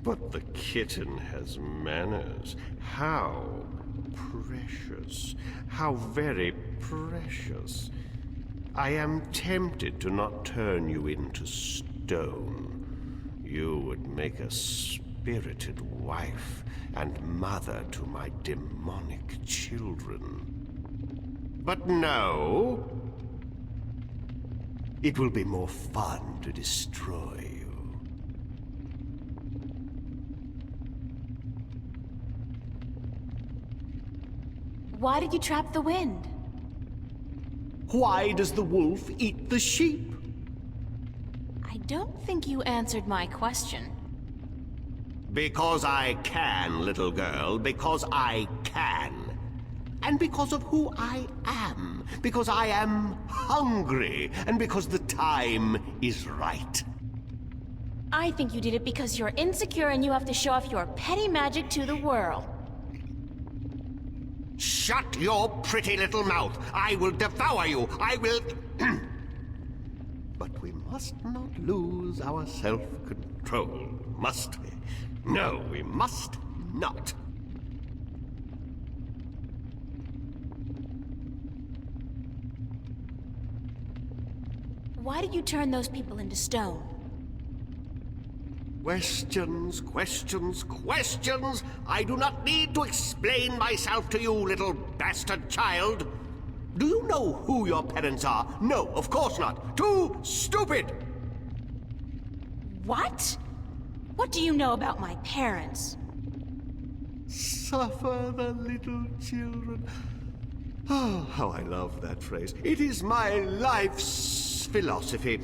but the kitten has manners. How precious. How very precious. I am tempted to not turn you into stone. You would make a spirited wife and mother to my demonic children. But no. It will be more fun to destroy you. Why did you trap the wind? Why does the wolf eat the sheep? I don't think you answered my question. Because I can, little girl. Because I can. And because of who I am. Because I am hungry. And because the time is right. I think you did it because you're insecure and you have to show off your petty magic to the world. Shut your pretty little mouth. I will devour you. I will... But we must not lose our self-control, must we? No, we must not. Why did you turn those people into stone? Questions, questions, questions! I do not need to explain myself to you, little bastard child. Do you know who your parents are? No, of course not. Too stupid! What? What do you know about my parents? Suffer the little children. Oh, how I love that phrase. It is my life's philosophy.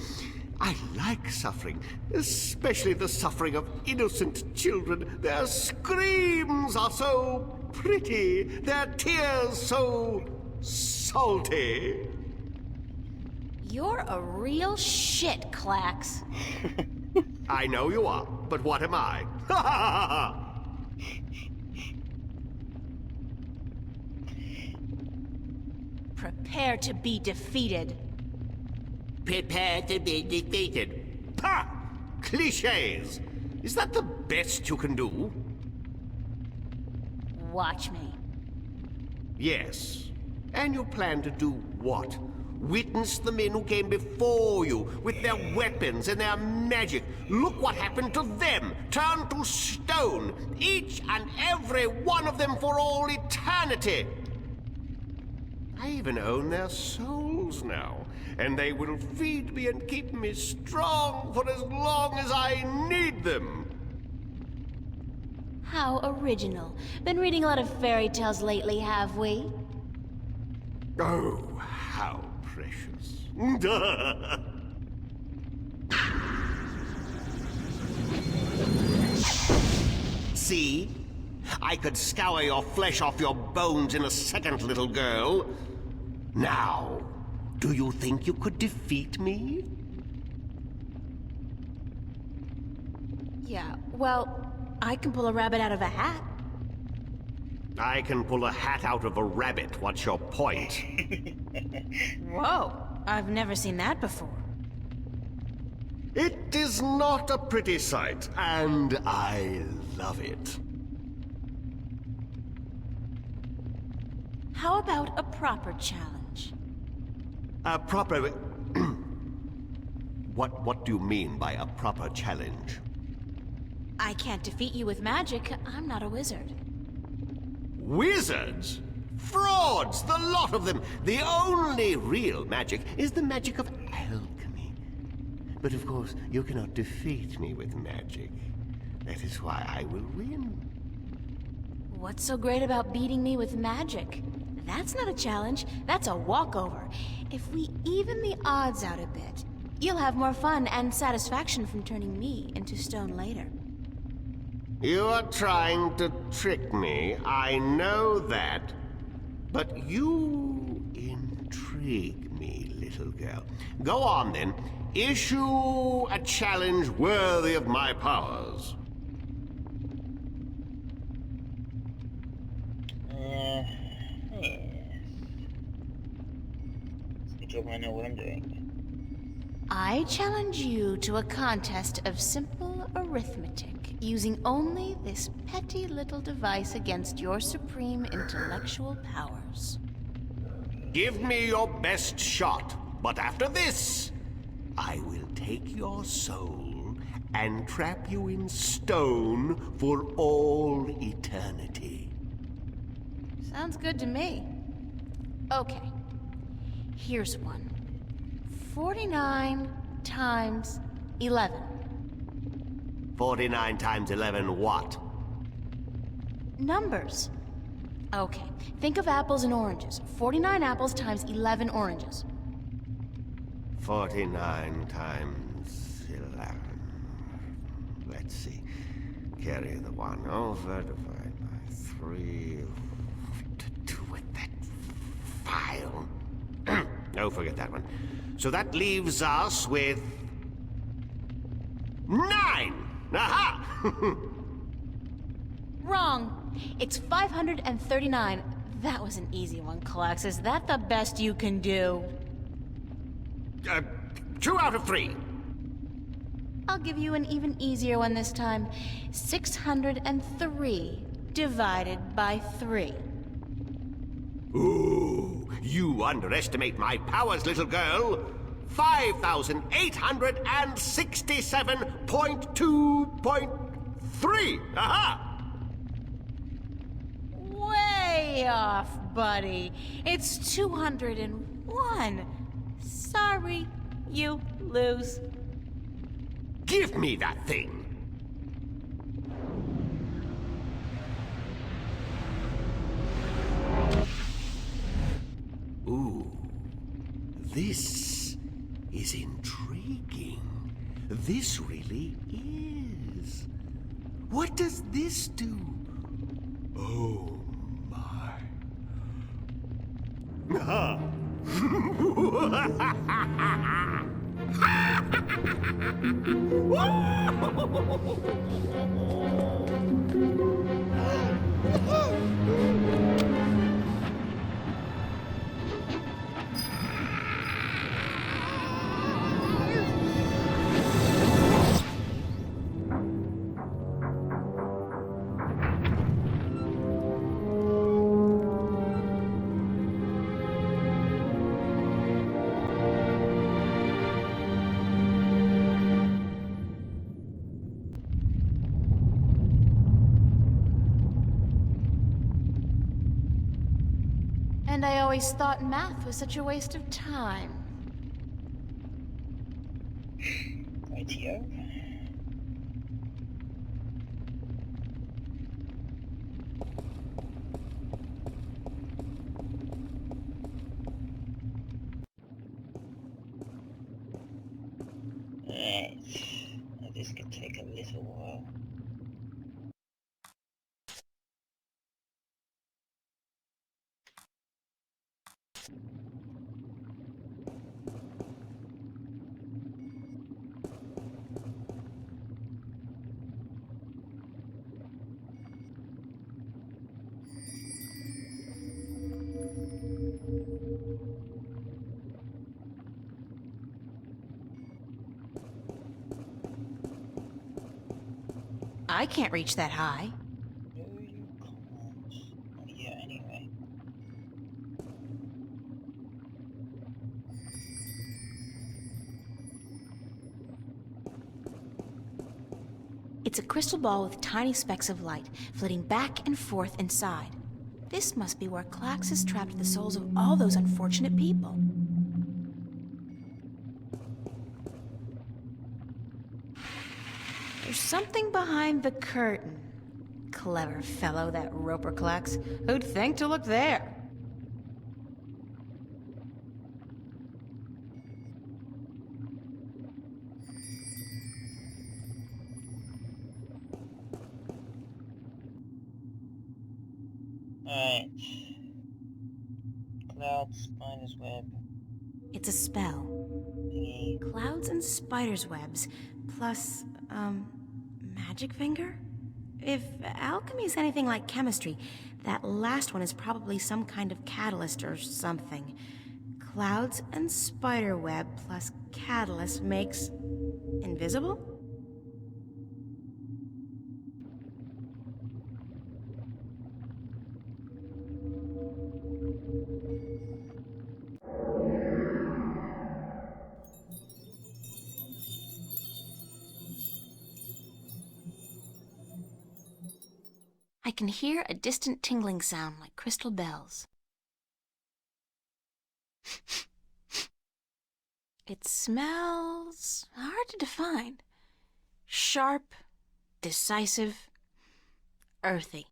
I like suffering, especially the suffering of innocent children. Their screams are so pretty, their tears so salty. You're a real shit, Clax. I know you are, but what am I? Ha ha ha ha! Prepare to be defeated. Prepare to be defeated. Ha! Clichés! Is that the best you can do? Watch me. Yes. And you plan to do what? Witness the men who came before you with their weapons and their magic. Look what happened to them. Turned to stone. Each and every one of them for all eternity. I even own their souls now. And they will feed me and keep me strong for as long as I need them. How original. Been reading a lot of fairy tales lately, have we? Oh, how precious. See? I could scour your flesh off your bones in a second, little girl. Now, do you think you could defeat me? Yeah, well, I can pull a rabbit out of a hat. I can pull a hat out of a rabbit. What's your point? Whoa, I've never seen that before. It is not a pretty sight, and I love it. How about a proper challenge? A proper... What do you mean by a proper challenge? I can't defeat you with magic. I'm not a wizard. Wizards? Frauds, the lot of them. The only real magic is the magic of alchemy. But of course, you cannot defeat me with magic. That is why I will win. What's so great about beating me with magic? That's not a challenge, that's a walkover. If we even the odds out a bit, you'll have more fun and satisfaction from turning me into stone later. You are trying to trick me, I know that. But you intrigue me, little girl. Go on then. Issue a challenge worthy of my powers. Yes. Good job I know what I'm doing. I challenge you to a contest of simple arithmetic, using only this petty little device against your supreme intellectual powers. Give me your best shot, but after this, I will take your soul and trap you in stone for all eternity. Sounds good to me. Okay, here's one. 49 times 11. 49 times 11 what? Numbers. Okay, think of apples and oranges. 49 apples times 11 oranges. 49 times 11. Let's see. Carry the 1 over, divide by 3. What to do with that file? Oh, forget that one. So that leaves us with 9! Aha! Wrong. It's 539. That was an easy one, Clax. Is that the best you can do? 2 out of 3. I'll give you an even easier one this time. 603 divided by 3. Ooh, you underestimate my powers, little girl. 5,867.2.3. Aha! Way off, buddy. It's 201. Sorry, you lose. Give me that thing. This is intriguing. This really is. What does this do? Oh my. And I always thought math was such a waste of time. Rightio. Right. Now this could take a little while. I can't reach that high. No, you can't. Not yet, anyway. It's a crystal ball with tiny specks of light, flitting back and forth inside. This must be where Klax has trapped the souls of all those unfortunate people. There's something behind the curtain. Clever fellow, that Roper Klax. Who'd think to look there? Alright. Cloud, spider's web. It's a spell. Clouds and spider's webs, plus, magic finger? If alchemy is anything like chemistry, that last one is probably some kind of catalyst or something. Clouds and spider web plus catalyst makes invisible? I can hear a distant tingling sound like crystal bells. It smells hard to define. Sharp, decisive, earthy.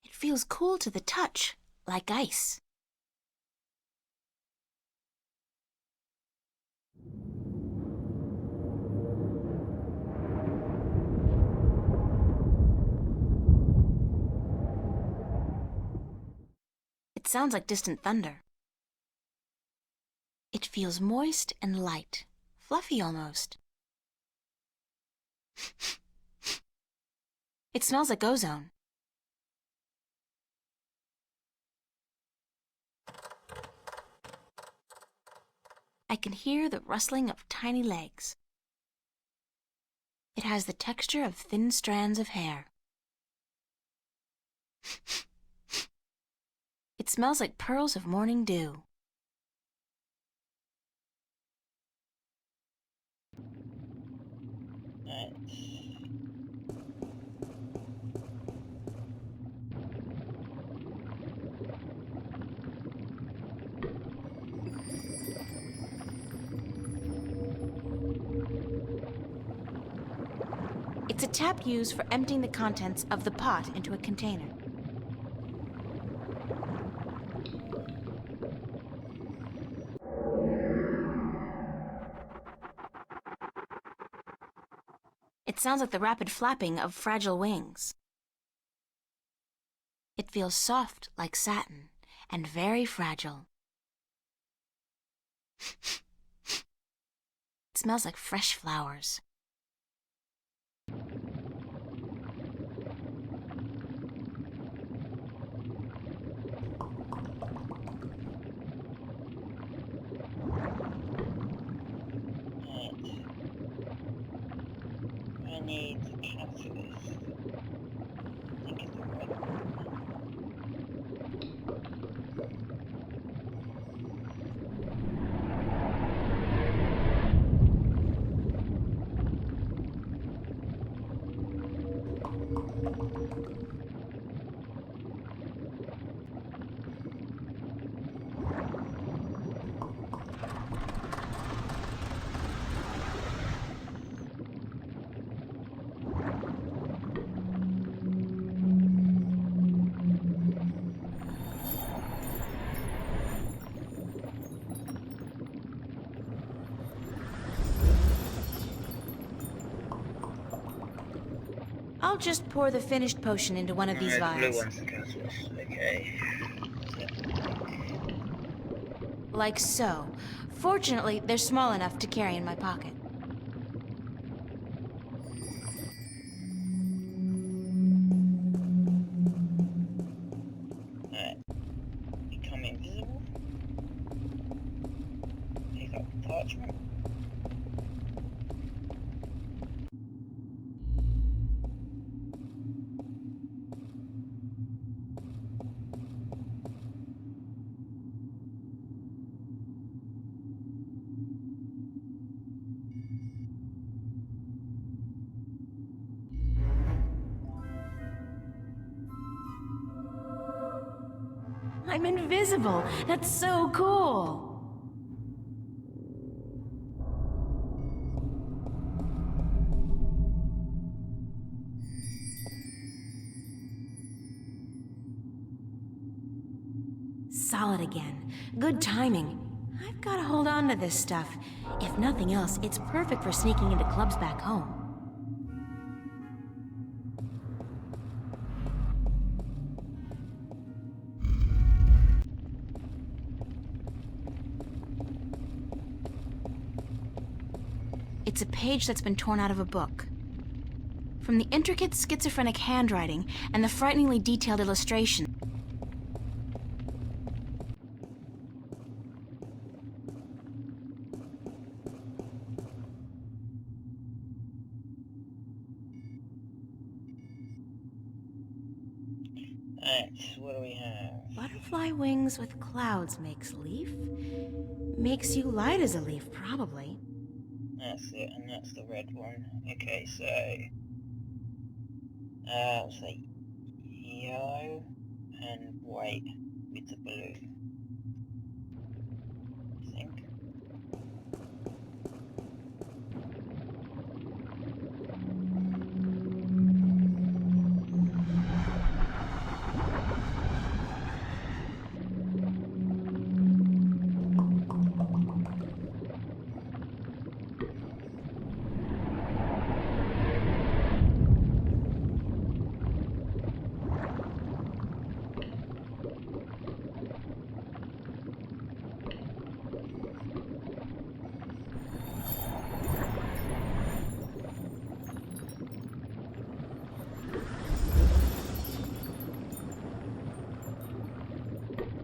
It feels cool to the touch, like ice. It sounds like distant thunder. It feels moist and light, fluffy almost. It smells like ozone. I can hear the rustling of tiny legs. It has the texture of thin strands of hair. It smells like pearls of morning dew. It's a tap used for emptying the contents of the pot into a container. It sounds like the rapid flapping of fragile wings. It feels soft like satin and very fragile. It smells like fresh flowers. I need a catalyst. I think it's the red one. I'll just pour the finished potion into one of these The vials. blue one's the catalyst. Okay. Like so. Fortunately, they're small enough to carry in my pocket. Alright. Become invisible. Pick up the parchment. I'm invisible! That's so cool! Solid again. Good timing. I've got to hold on to this stuff. If nothing else, it's perfect for sneaking into clubs back home. It's a page that's been torn out of a book. From the intricate schizophrenic handwriting and the frighteningly detailed illustration. Alright, what do we have? Butterfly wings with clouds makes leaf? Makes you light as a leaf, probably. That's it, and that's the red one. Okay, so... I'll say yellow and white with the blue. I think.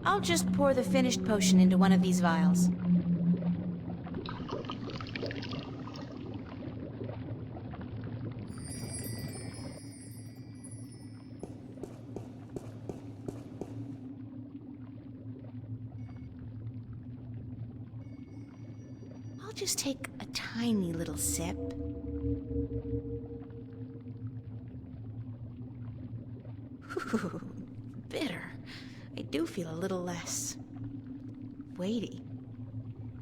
I'll just pour the finished potion into one of these vials. I'll just take a tiny little sip. Ooh, bitter. I do feel a little less weighty.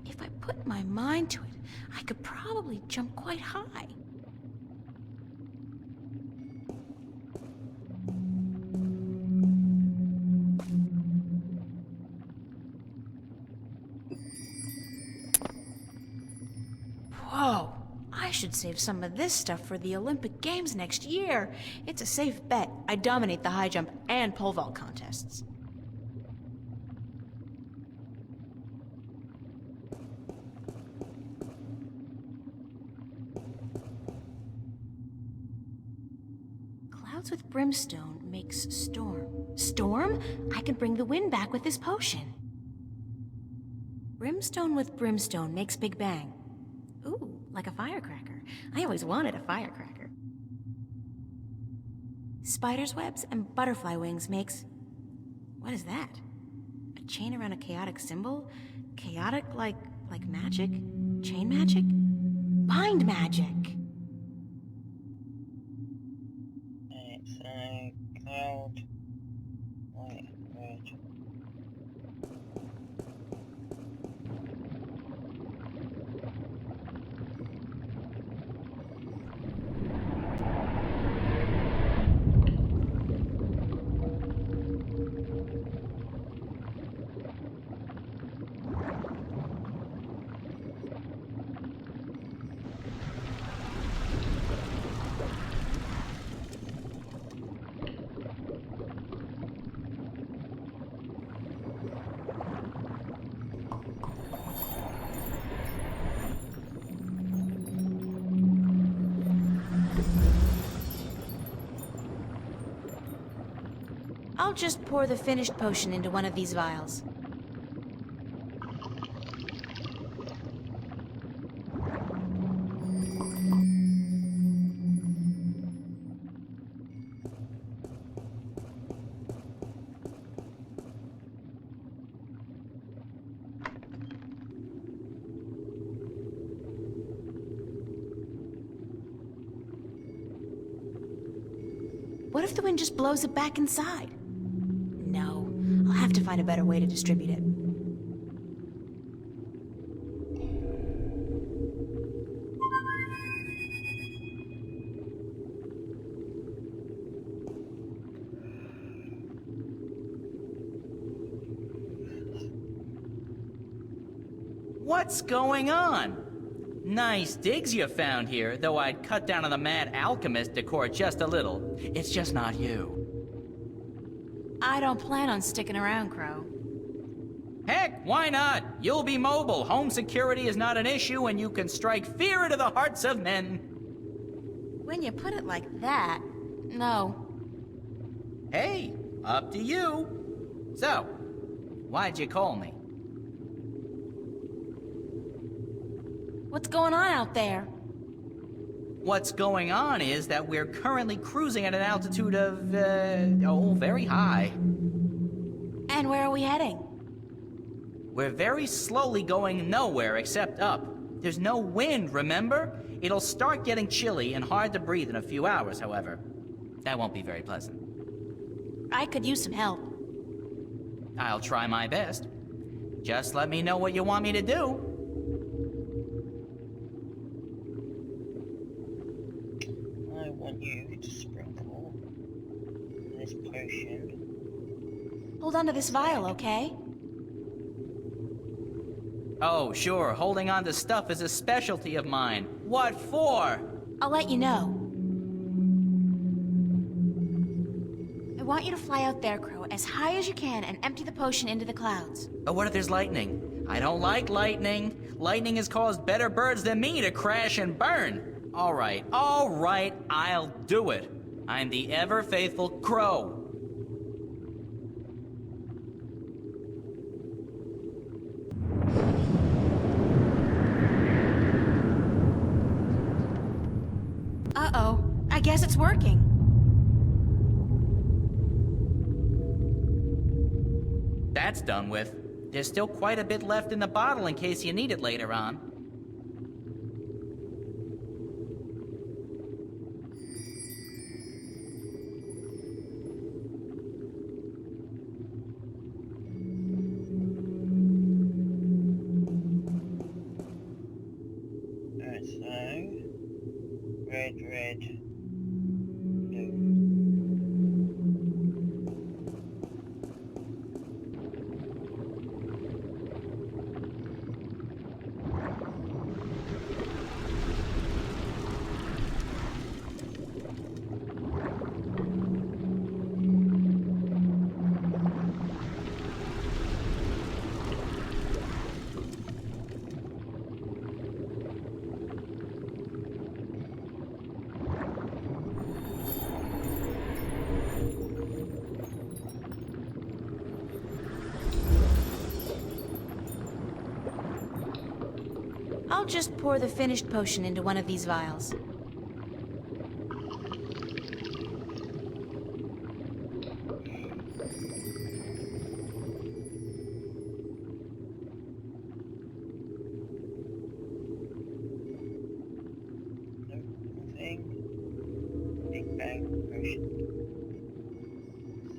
If I put my mind to it, I could probably jump quite high. Whoa, I I should save some of this stuff for the Olympic Games next year. It's a safe bet I dominate the high jump and pole vault contests. Clouds with brimstone makes storm. Storm? I can bring the wind back with this potion. Brimstone with brimstone makes Big Bang. Ooh, like a firecracker. I always wanted a firecracker. Spider's webs and butterfly wings makes... What is that? A chain around a chaotic symbol? Chaotic like magic? Chain magic? Bind magic! It's a cloud. White, red. I'll just pour the finished potion into one of these vials. What if the wind just blows it back inside? No, I'll have to find a better way to distribute it. What's going on? Nice digs you found here, though I'd cut down on the mad alchemist decor just a little. It's just not you. I don't plan on sticking around, Crow. Heck, why not? You'll be mobile. Home security is not an issue, and you can strike fear into the hearts of men. When you put it like that, no. Hey, up to you. So, why'd you call me? What's going on out there? What's going on is that we're currently cruising at an altitude of, very high. And where are we heading? We're very slowly going nowhere except up. There's no wind, remember? It'll start getting chilly and hard to breathe in a few hours, however. That won't be very pleasant. I could use some help. I'll try my best. Just let me know what you want me to do. I want you to sprinkle this potion. Hold on to this vial, okay? Oh, sure. Holding on to stuff is a specialty of mine. What for? I'll let you know. I want you to fly out there, Crow, as high as you can and empty the potion into the clouds. But what if there's lightning? I don't like lightning. Lightning has caused better birds than me to crash and burn. All right, I'll do it. I'm the ever-faithful Crow. Uh-oh, I guess it's working. That's done with. There's still quite a bit left in the bottle in case you need it later on. Alright, so... Red, blue. I'll just pour the finished potion into one of these vials. Big Bang potion.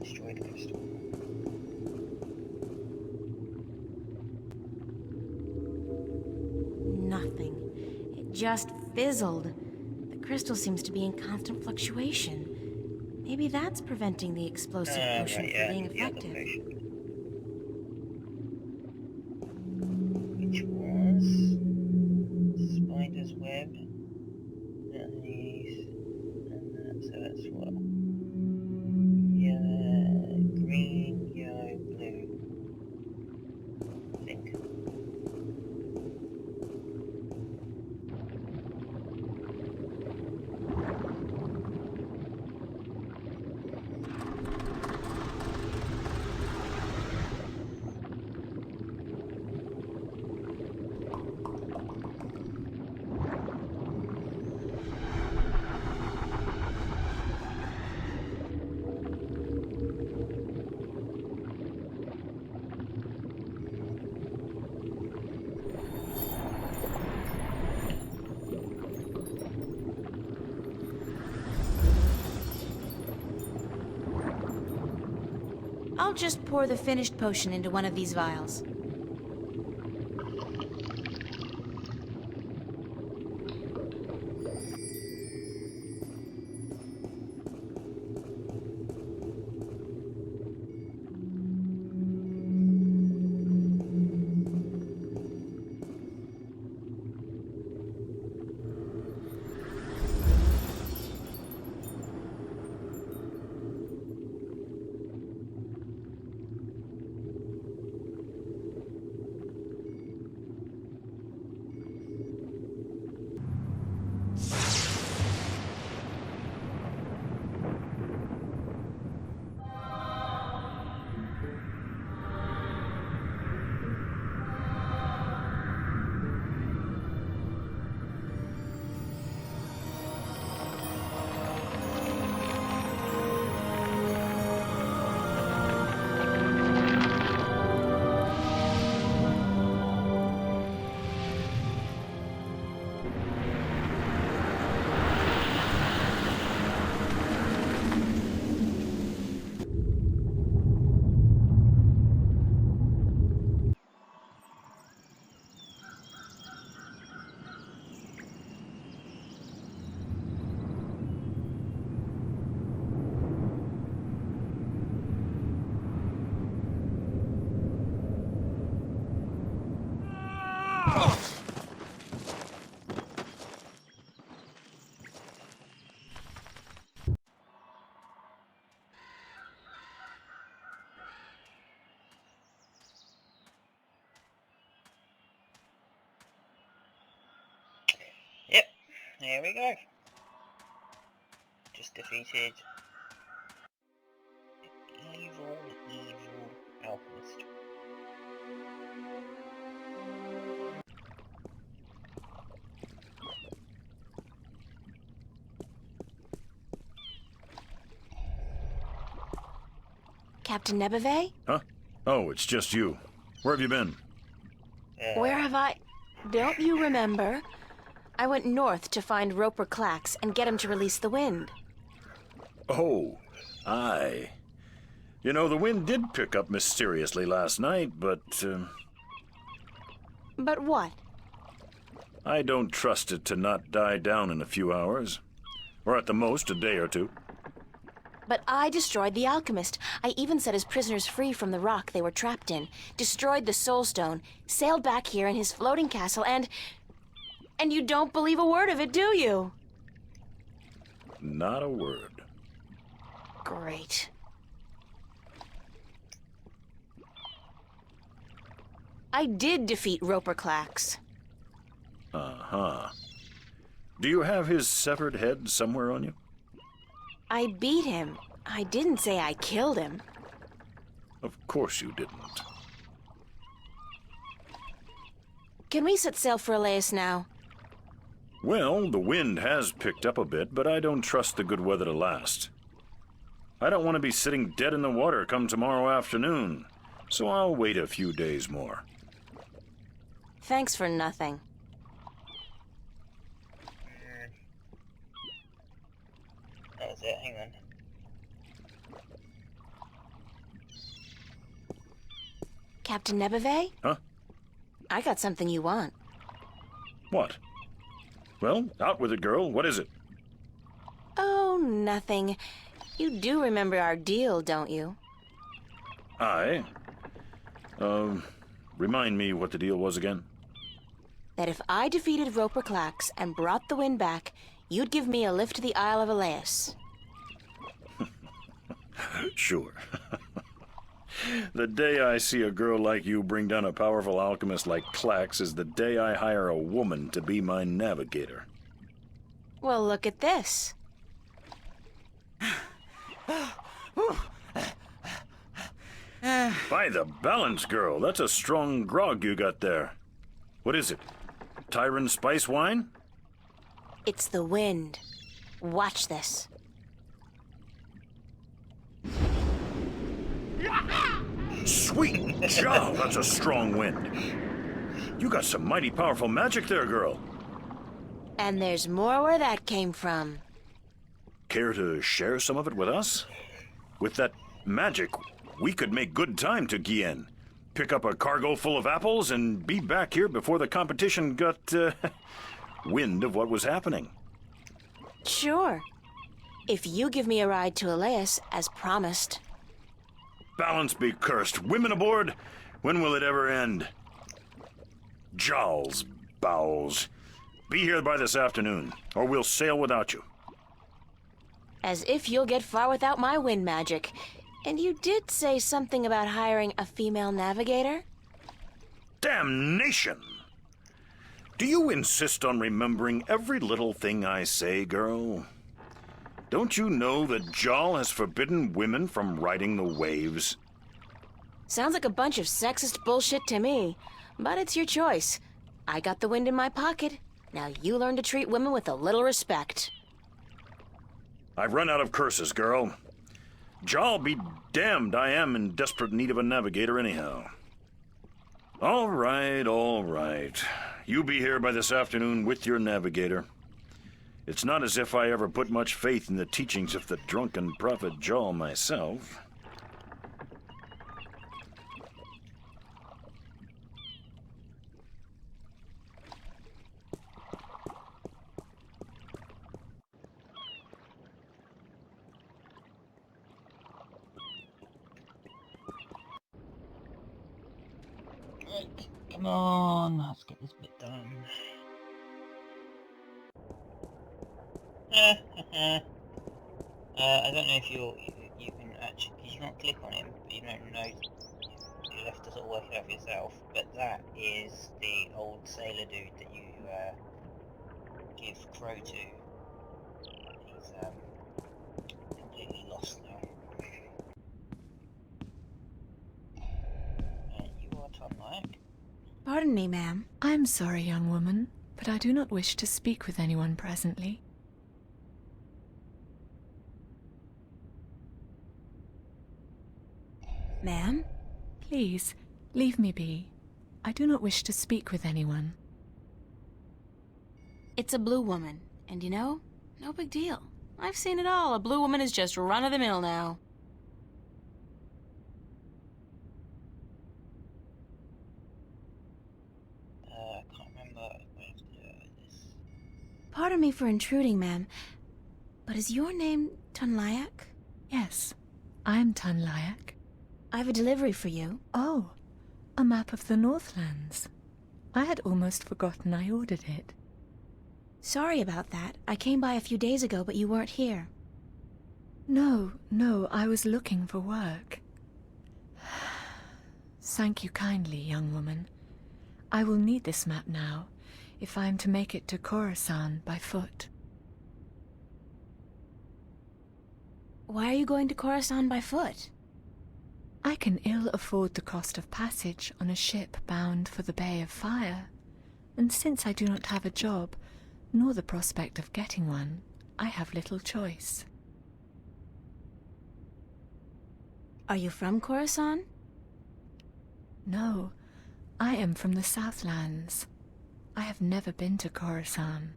Destroy the crystal. Nothing. It just fizzled. The crystal seems to be in constant fluctuation. Maybe that's preventing the explosive potion right, from being effective. Which was spider's web. And so that's what? Yellow, green, yellow, blue. I think. I'll just pour the finished potion into one of these vials. Yep, there we go. Just defeated evil alchemist. Captain Nebeve? Huh? Oh, it's just you. Where have you been? Where have I... Don't you remember? I went north to find Roper Klacks and get him to release the wind. Oh, aye. You know, the wind did pick up mysteriously last night, but... But what? I don't trust it to not die down in a few hours. Or at the most, a day or two. But I destroyed the alchemist. I even set his prisoners free from the rock they were trapped in, destroyed the soul stone, sailed back here in his floating castle, and you don't believe a word of it, do you? Not a word. Great. I did defeat Roper Klacks. Uh-huh. Do you have his severed head somewhere on you? I beat him. I didn't say I killed him. Of course you didn't. Can we set sail for Elias now? Well, the wind has picked up a bit, but I don't trust the good weather to last. I don't want to be sitting dead in the water come tomorrow afternoon, so I'll wait a few days more. Thanks for nothing. That was it, hang on. Captain Nebeve? Huh? I got something you want. What? Well, out with it, girl. What is it? Oh, nothing. You do remember our deal, don't you? I? Remind me what the deal was again? That if I defeated Roper Clax and brought the wind back, you'd give me a lift to the Isle of Elias. Sure. The day I see a girl like you bring down a powerful alchemist like Clax is the day I hire a woman to be my navigator. Well, look at this. By the balance, girl, that's a strong grog you got there. What is it? Tyron spice wine? It's the wind. Watch this. Sweet job, that's a strong wind. You got some mighty powerful magic there, girl. And there's more where that came from. Care to share some of it with us? With that magic, we could make good time to Gien, pick up a cargo full of apples, and be back here before the competition got wind of what was happening. Sure. If you give me a ride to Elias, as promised. Balance be cursed. Women aboard? When will it ever end? Jowls, bowels. Be here by this afternoon, or we'll sail without you. As if you'll get far without my wind magic. And you did say something about hiring a female navigator? Damnation! Do you insist on remembering every little thing I say, girl? Don't you know that Jal has forbidden women from riding the waves? Sounds like a bunch of sexist bullshit to me. But it's your choice. I got the wind in my pocket. Now you learn to treat women with a little respect. I've run out of curses, girl. Jal be damned, I am in desperate need of a navigator anyhow. All right, all right. You be here by this afternoon with your navigator. It's not as if I ever put much faith in the teachings of the drunken prophet Jal myself. Come on, let's get this bit done. I don't know if you can actually, because you can't click on him, but you don't know, you'll have to sort of work it out for yourself, but that is the old sailor dude that you give Crow to. He's completely lost now. You are Tonlayak. Pardon me, ma'am. I am sorry, young woman, but I do not wish to speak with anyone presently. Ma'am? Please, leave me be. I do not wish to speak with anyone. It's a blue woman, and you know, no big deal. I've seen it all. A blue woman is just run-of-the-mill now. I can't remember what I have to do with this. Pardon me for intruding, ma'am, but is your name Tonlayak? Yes, I'm Tonlayak. I have a delivery for you. Oh, a map of the Northlands. I had almost forgotten I ordered it. Sorry about that. I came by a few days ago, but you weren't here. No, I was looking for work. Thank you kindly, young woman. I will need this map now, if I am to make it to Khorasan by foot. Why are you going to Khorasan by foot? I can ill afford the cost of passage on a ship bound for the Bay of Fire. And since I do not have a job, nor the prospect of getting one, I have little choice. Are you from Coruscant? No, I am from the Southlands. I have never been to Coruscant.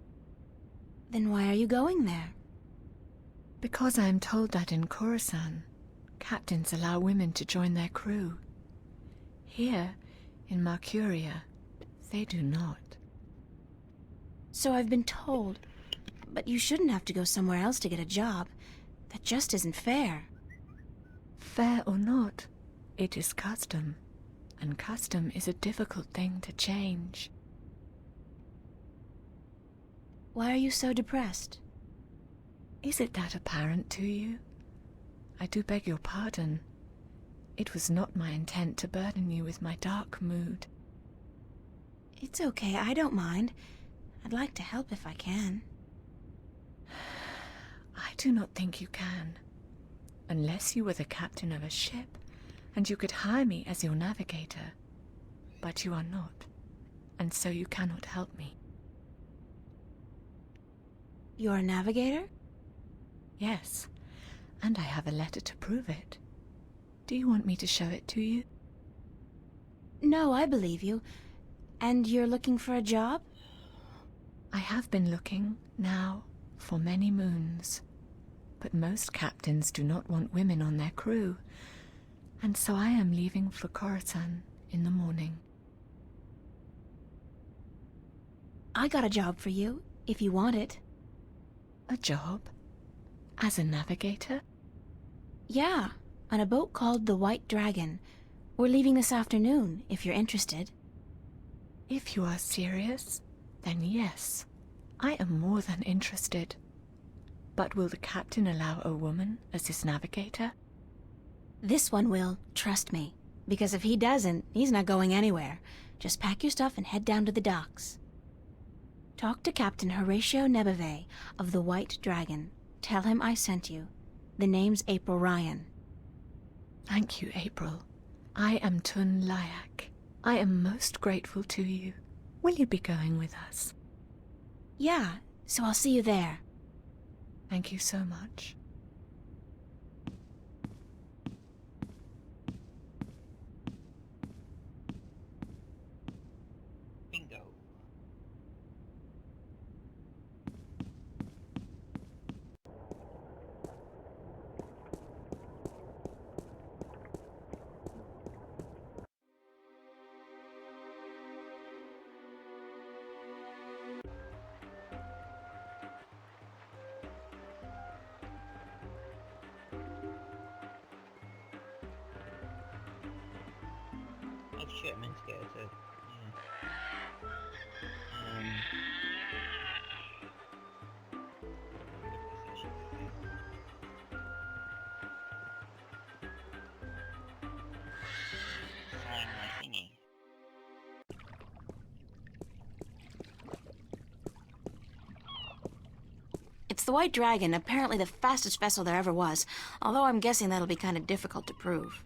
Then why are you going there? Because I am told that in Coruscant, captains allow women to join their crew. Here, in Marcuria, they do not. So I've been told. But you shouldn't have to go somewhere else to get a job. That just isn't fair. Fair or not, it is custom. And custom is a difficult thing to change. Why are you so depressed? Is it that apparent to you? I do beg your pardon. It was not my intent to burden you with my dark mood. It's okay, I don't mind. I'd like to help if I can. I do not think you can. Unless you were the captain of a ship, and you could hire me as your navigator. But you are not, and so you cannot help me. You're a navigator? Yes, and I have a letter to prove it. Do you want me to show it to you? No, I believe you. And you're looking for a job? I have been looking, now, for many moons. But most captains do not want women on their crew, and so I am leaving for Coruscant in the morning. I got a job for you, if you want it. A job? As a navigator? Yeah, on a boat called the White Dragon. We're leaving this afternoon, if you're interested. If you are serious, then yes, I am more than interested. But will the captain allow a woman as his navigator? This one will, trust me. Because if he doesn't, he's not going anywhere. Just pack your stuff and head down to the docks. Talk to Captain Horatio Nebeve of the White Dragon. Tell him I sent you. The name's April Ryan. Thank you, April. I am Tun Lyak. I am most grateful to you. Will you be going with us? Yeah, so I'll see you there. Thank you so much. Bingo. Oh shit, I meant to get her to... Find my thingy. It's the White Dragon, apparently the fastest vessel there ever was, although I'm guessing that'll be kind of difficult to prove.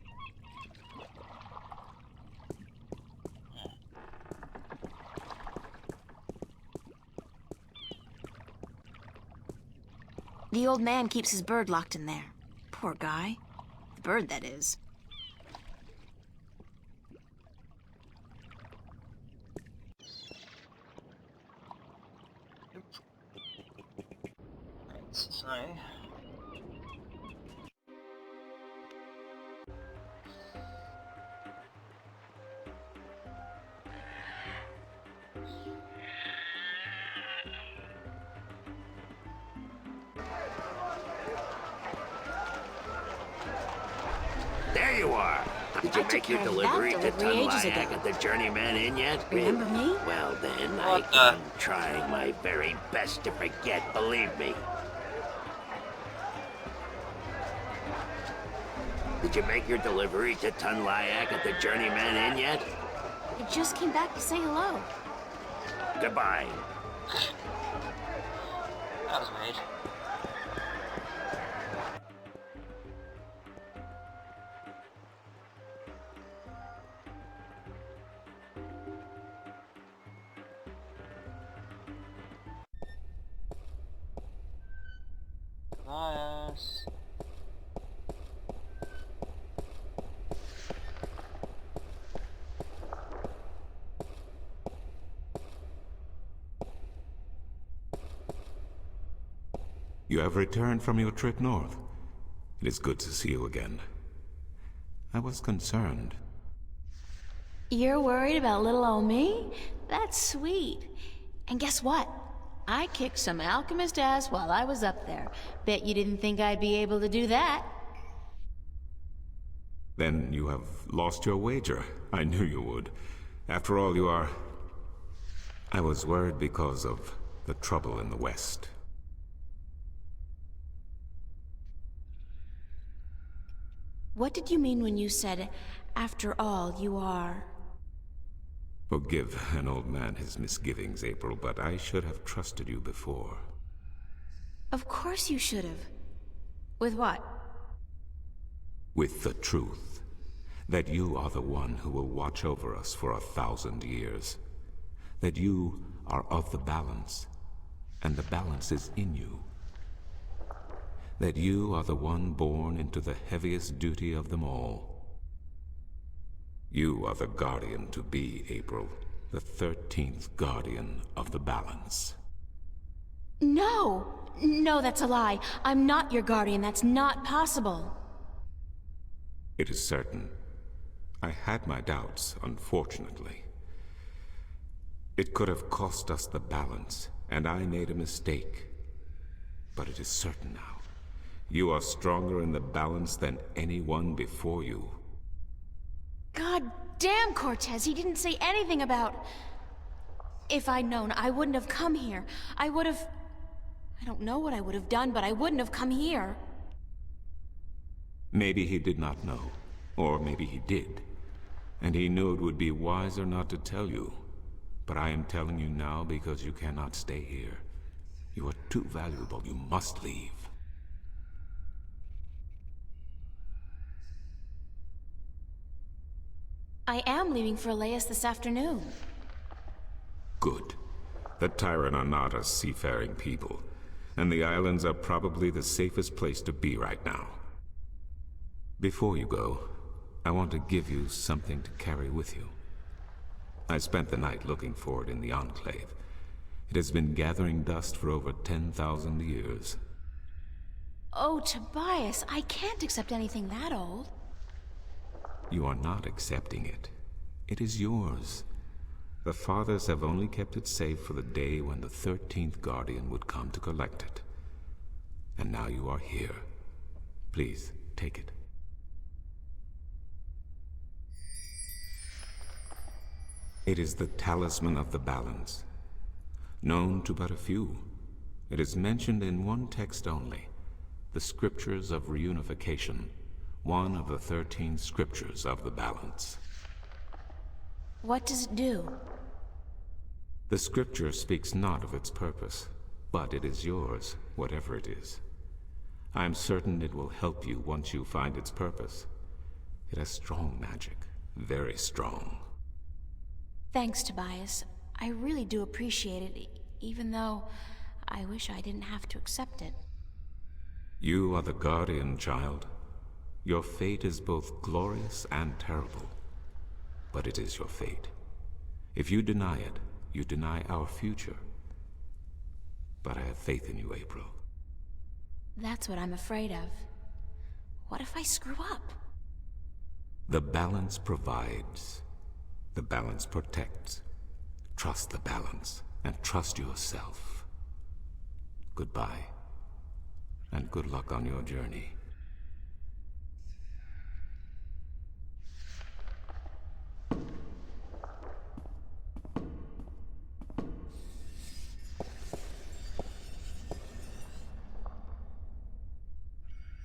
The old man keeps his bird locked in there. Poor guy. The bird, that is. So... There you are. Did you make your delivery to Tun Lyak at the Journeyman Inn yet? Remember me? Well then, What I'm trying my very best to forget, believe me. Did you make your delivery to Tun Lyak at the Journeyman Inn yet? I just came back to say hello. Goodbye. That was weird. Tobias. You have returned from your trip north. It is good to see you again. I was concerned. You're worried about little old me? That's sweet. And guess what? I kicked some alchemist ass while I was up there. Bet you didn't think I'd be able to do that. Then you have lost your wager. I knew you would. After all, you are... I was worried because of the trouble in the West. What did you mean when you said, after all, you are... Forgive an old man his misgivings, April, but I should have trusted you before. Of course you should have. With what? With the truth. That you are the one who will watch over us for 1,000 years. That you are of the balance, and the balance is in you. That you are the one born into the heaviest duty of them all. You are the guardian to be, April, the 13th guardian of the balance. No! No, that's a lie. I'm not your guardian. That's not possible. It is certain. I had my doubts, unfortunately. It could have cost us the balance, and I made a mistake. But it is certain now. You are stronger in the balance than anyone before you. God damn, Cortez, he didn't say anything about... If I'd known, I wouldn't have come here. I would have... I don't know what I would have done, but I wouldn't have come here. Maybe he did not know. Or maybe he did. And he knew it would be wiser not to tell you. But I am telling you now because you cannot stay here. You are too valuable. You must leave. I am leaving for Elias this afternoon. Good. The Tyrant are not a seafaring people, and the islands are probably the safest place to be right now. Before you go, I want to give you something to carry with you. I spent the night looking for it in the Enclave. It has been gathering dust for over 10,000 years. Oh, Tobias, I can't accept anything that old. You are not accepting it. It is yours. The Fathers have only kept it safe for the day when the 13th Guardian would come to collect it. And now you are here. Please, take it. It is the talisman of the balance. Known to but a few, it is mentioned in one text only, the Scriptures of Reunification, one of the 13 scriptures of the balance. What does it do? The scripture speaks not of its purpose, but it is yours, whatever it is. I am certain it will help you once you find its purpose. It has strong magic, very strong. Thanks, Tobias. I really do appreciate it, even though I wish I didn't have to accept it. You are the guardian, child. Your fate is both glorious and terrible, but it is your fate. If you deny it, you deny our future. But I have faith in you, April. That's what I'm afraid of. What if I screw up? The balance provides. The balance protects. Trust the balance, and trust yourself. Goodbye, and good luck on your journey.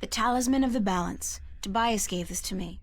The Talisman of the Balance. Tobias gave this to me.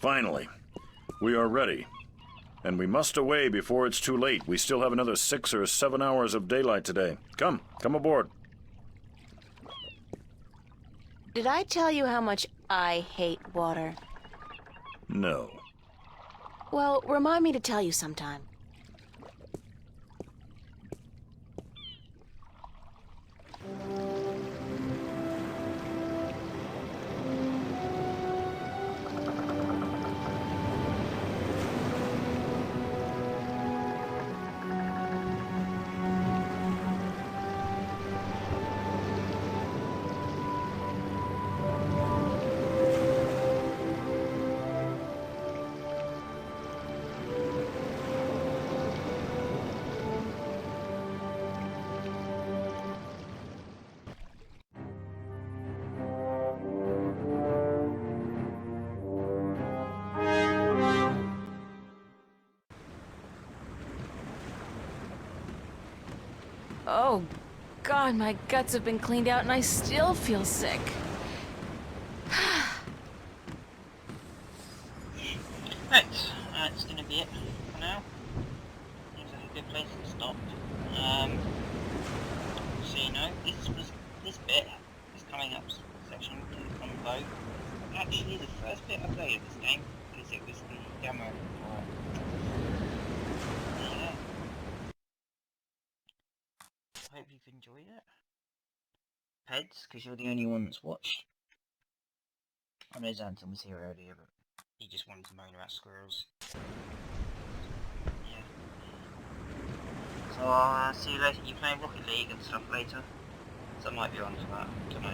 Finally. We are ready. And we must away before it's too late. We still have another 6 or 7 hours of daylight today. Come aboard. Did I tell you how much I hate water? No. Well, remind me to tell you sometime. Oh, God, my guts have been cleaned out and I still feel sick. Right, that's going to be it for now. Seems like a good place to stop. So you know, this bit, this coming up section on the boat, actually the first bit I played of this game, because it was the demo for... Yeah. Hope you've enjoyed it. Peds, because you're the only one that's watched. I know Xanton was here earlier, but he just wanted to moan about squirrels. Yeah. So I'll see you later. You playing Rocket League and stuff later? So I might be on for that. Don't know.